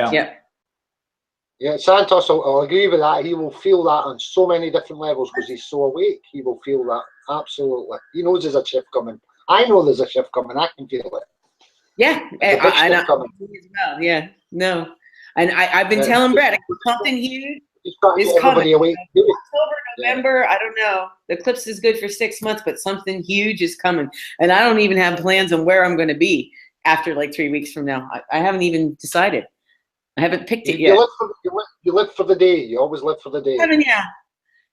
Yeah. Santos, I'll agree with that. He will feel that on so many different levels because he's so awake. He will feel that. Absolutely. He knows there's a shift coming. I know there's a shift coming. I can feel it. Yeah. I know as well. Yeah. No. And I've been telling Brett, something huge is coming. October, November, I don't know. The eclipse is good for 6 months, but something huge is coming. And I don't even have plans on where I'm going to be after like 3 weeks from now. I haven't even decided. I haven't picked it yet. You live for the day. You always live for the day. Yeah.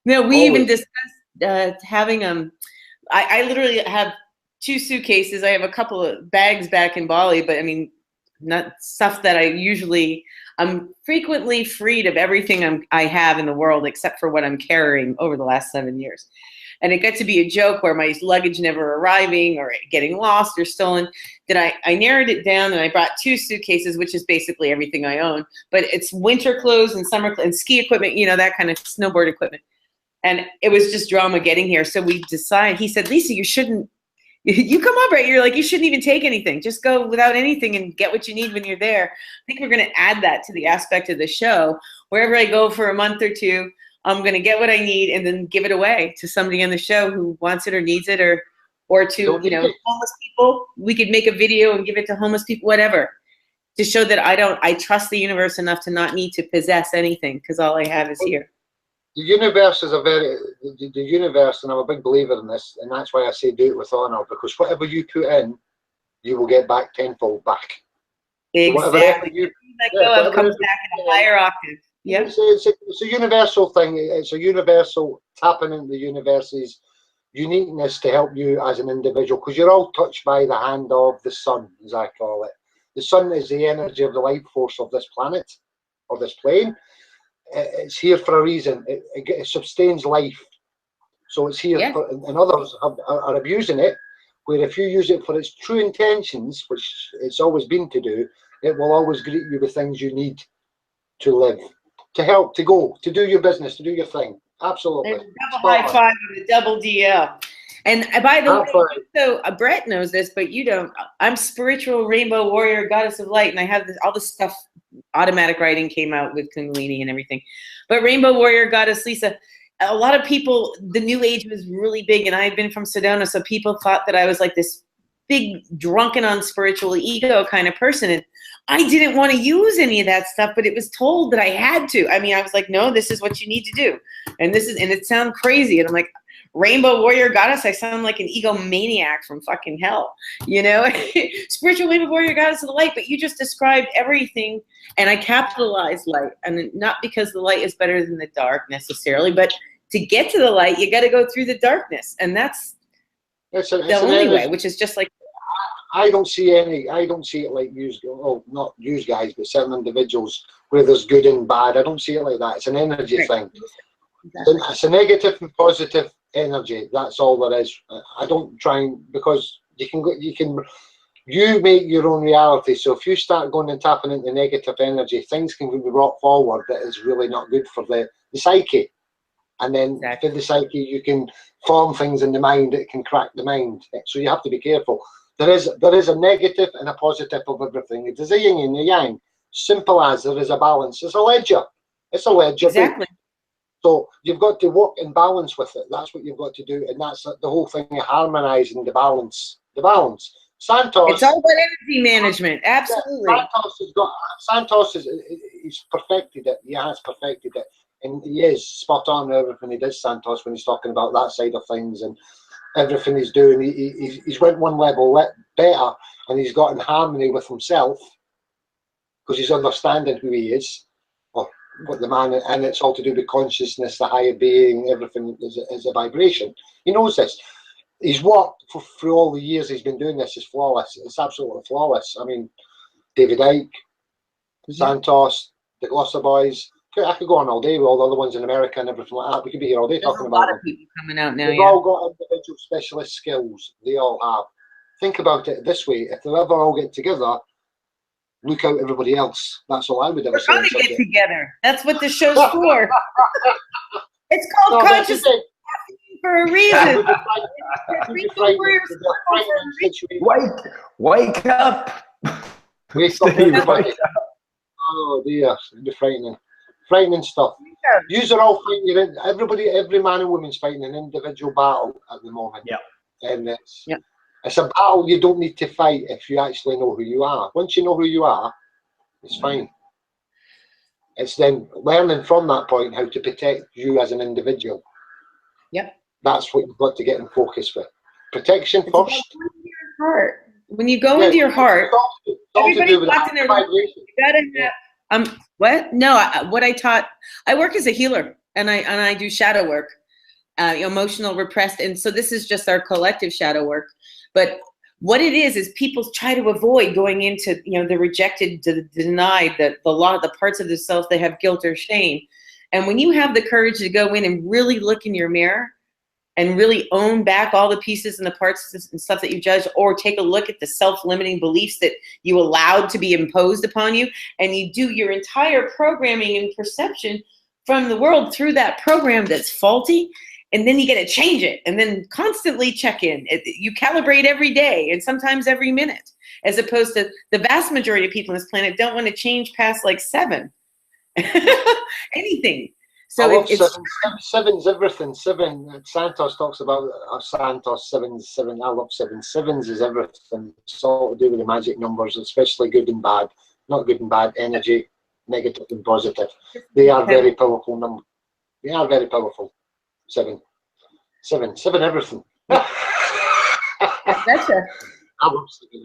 No, we even discussed having I literally have 2 suitcases. I have a couple of bags back in Bali, but I mean, not stuff that I'm frequently freed of everything I have in the world except for what I'm carrying over the last 7 years. And it got to be a joke where my luggage never arriving or getting lost or stolen, that I narrowed it down and I brought 2 suitcases, which is basically everything I own, but it's winter clothes and summer clothes and ski equipment, you know, that kind of snowboard equipment. And it was just drama getting here. So we decided, he said, Lisa, you come up, right? You're like, you shouldn't even take anything. Just go without anything and get what you need when you're there. I think we're going to add that to the aspect of the show. Wherever I go for a month or 2, I'm going to get what I need and then give it away to somebody on the show who wants it or needs it, or to, you know, homeless people. We could make a video and give it to homeless people, whatever, to show that I trust the universe enough to not need to possess anything because all I have is here. The universe is the universe, and I'm a big believer in this, and that's why I say do it with honor, because whatever you put in, you will get back tenfold back. Exactly. It comes back in a higher octave. Yeah. It's a universal thing. It's a universal tapping into the universe's uniqueness to help you as an individual, because you're all touched by the hand of the sun, as I call it. The sun is the energy of the life force of this planet, or this plane. It's here for a reason. It sustains life. So it's here, for, and others are abusing it, where if you use it for its true intentions, which it's always been to do, it will always greet you with things you need to live, to help, to go, to do your business, to do your thing. Absolutely. Double high five with a double DL. And by the way, so Brett knows this, but you don't. I'm spiritual rainbow warrior, goddess of light, and I have this, all this stuff. Automatic writing came out with Kundalini and everything. But rainbow warrior, goddess Lisa. A lot of people, the new age was really big, and I had been from Sedona, so people thought that I was like this big drunken on spiritual ego kind of person, and I didn't want to use any of that stuff, but it was told that I had to. I mean, I was like, no, this is what you need to do, and this is, and it sounds crazy, and I'm like, rainbow warrior goddess, I sound like an egomaniac from fucking hell, you know? Spiritual rainbow warrior goddess of the light, but you just described everything, and I capitalized light, and not because the light is better than the dark necessarily, but to get to the light, you got to go through the darkness, and that's the only way, which is just like. I don't see it like not use guys, but certain individuals where there's good and bad. I don't see it like that. It's an energy thing. Exactly. It's a negative and positive energy. That's all there is. I don't try and, because you make your own reality. So if you start going and tapping into negative energy, things can be brought forward that is really not good for the psyche. And then through the psyche, you can form things in the mind that can crack the mind. So you have to be careful. There is a negative and a positive of everything. It is a yin and a yang. Simple as there is a balance. It's a ledger. It's a ledger. Exactly. So you've got to work in balance with it. That's what you've got to do, and that's the whole thing of harmonizing the balance. The balance. Santos. It's all about energy management. Absolutely. Santos he's perfected it. He has perfected it, and he is spot on everything he does. Santos, when he's talking about that side of things and everything he's doing, he's went one level better, and he's got in harmony with himself because he's understanding who he is. What the man, and it's all to do with consciousness, the higher being, everything is a vibration. He knows this. He's worked through all the years he's been doing this. Is flawless. It's absolutely flawless. I mean, David Icke, Santos, the Glossa Boys. I could go on all day with all the other ones in America and everything like that. We could be here all day talking about them. There's a lot of people coming out now. They've all got individual specialist skills. They all have. Think about it this way: if they ever all get together, look out everybody else. That's all I would ever say. We're going to get together. That's what the show's for. It's called Consciousness for a reason. Wake up. Wake up. Oh dear, it'd be frightening. Frightening stuff. Yous are all fighting. Every man and woman's fighting an individual battle at the moment. Yeah. And it's a battle you don't need to fight if you actually know who you are. Once you know who you are, it's fine. It's then learning from that point how to protect you as an individual. Yep. That's what you've got to get in focus with. Protection first. Heart. When you go into your heart, everybody's locked in their life. You gotta have. What? No. What I taught. I work as a healer, and I do shadow work, emotional repressed, and so this is just our collective shadow work. But what it is people try to avoid going into the rejected, the denied, the lot of the parts of the self that have guilt or shame. And when you have the courage to go in and really look in your mirror and really own back all the pieces and the parts and stuff that you judge, or take a look at the self-limiting beliefs that you allowed to be imposed upon you, and you do your entire programming and perception from the world through that program that's faulty, and then you get to change it, and then constantly check in. You calibrate every day and sometimes every minute, as opposed to the vast majority of people on this planet don't want to change past like 7. Anything. So seven's everything. 7. Santos talks about Santos 7. I love 7. 7s is everything. It's all to do with the magic numbers, especially good and bad. Not good and bad, energy, negative and positive. They are very powerful numbers. They are very powerful. 7 everything. That's I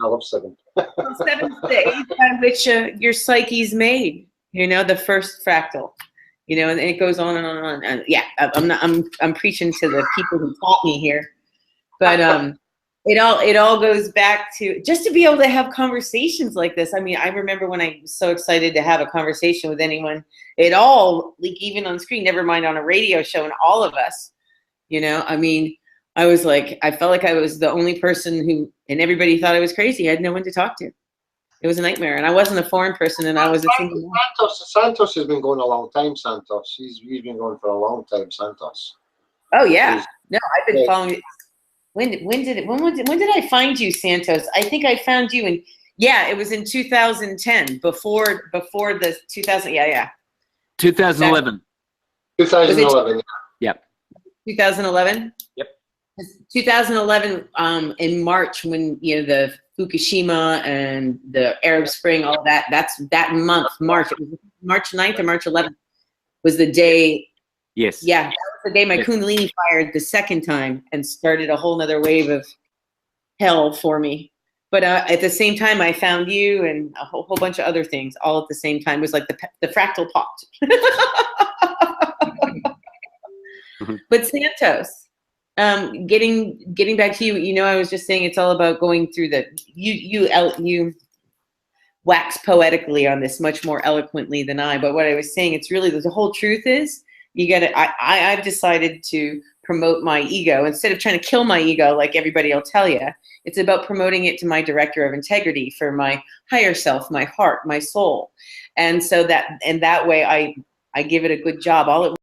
love 7. 7's the age by which your psyche's made. The first fractal. And it goes on and on and on. And yeah, I'm preaching to the people who taught me here. But it all goes back to just to be able to have conversations like this. I mean, I remember when I was so excited to have a conversation with anyone at all, like even on screen, never mind on a radio show, and all of us, you know, I mean, I was like, I felt like I was the only person who, and everybody thought I was crazy. I had no one to talk to. It was a nightmare, and I wasn't a foreign person, and I was a single mom. Santos has been going a long time. Santos, he's been going for a long time. Santos. Oh yeah, no, I've been following it. When did I find you, Santos? I think I found you in, yeah, it was in 2010, before the 2000, yeah. 2011. 2011. Yep. 2011. Yep. 2011, in March, when, you know, the Fukushima and the Arab Spring, all that. That's that month, March. It was March 9th or March 11th was the day. Yes. Yeah, that was the day my Kundalini fired the second time and started a whole nother wave of hell for me. But at the same time, I found you and a whole bunch of other things all at the same time. It was like the fractal popped. But Santos, getting back to you, you know, I was just saying it's all about going through the, you wax poetically on this much more eloquently than I, but what I was saying, it's really, the whole truth is, you gotta, I've decided to promote my ego instead of trying to kill my ego like everybody will tell you. It's about promoting it to my director of integrity for my higher self, my heart, my soul. And so that way I give it a good job all at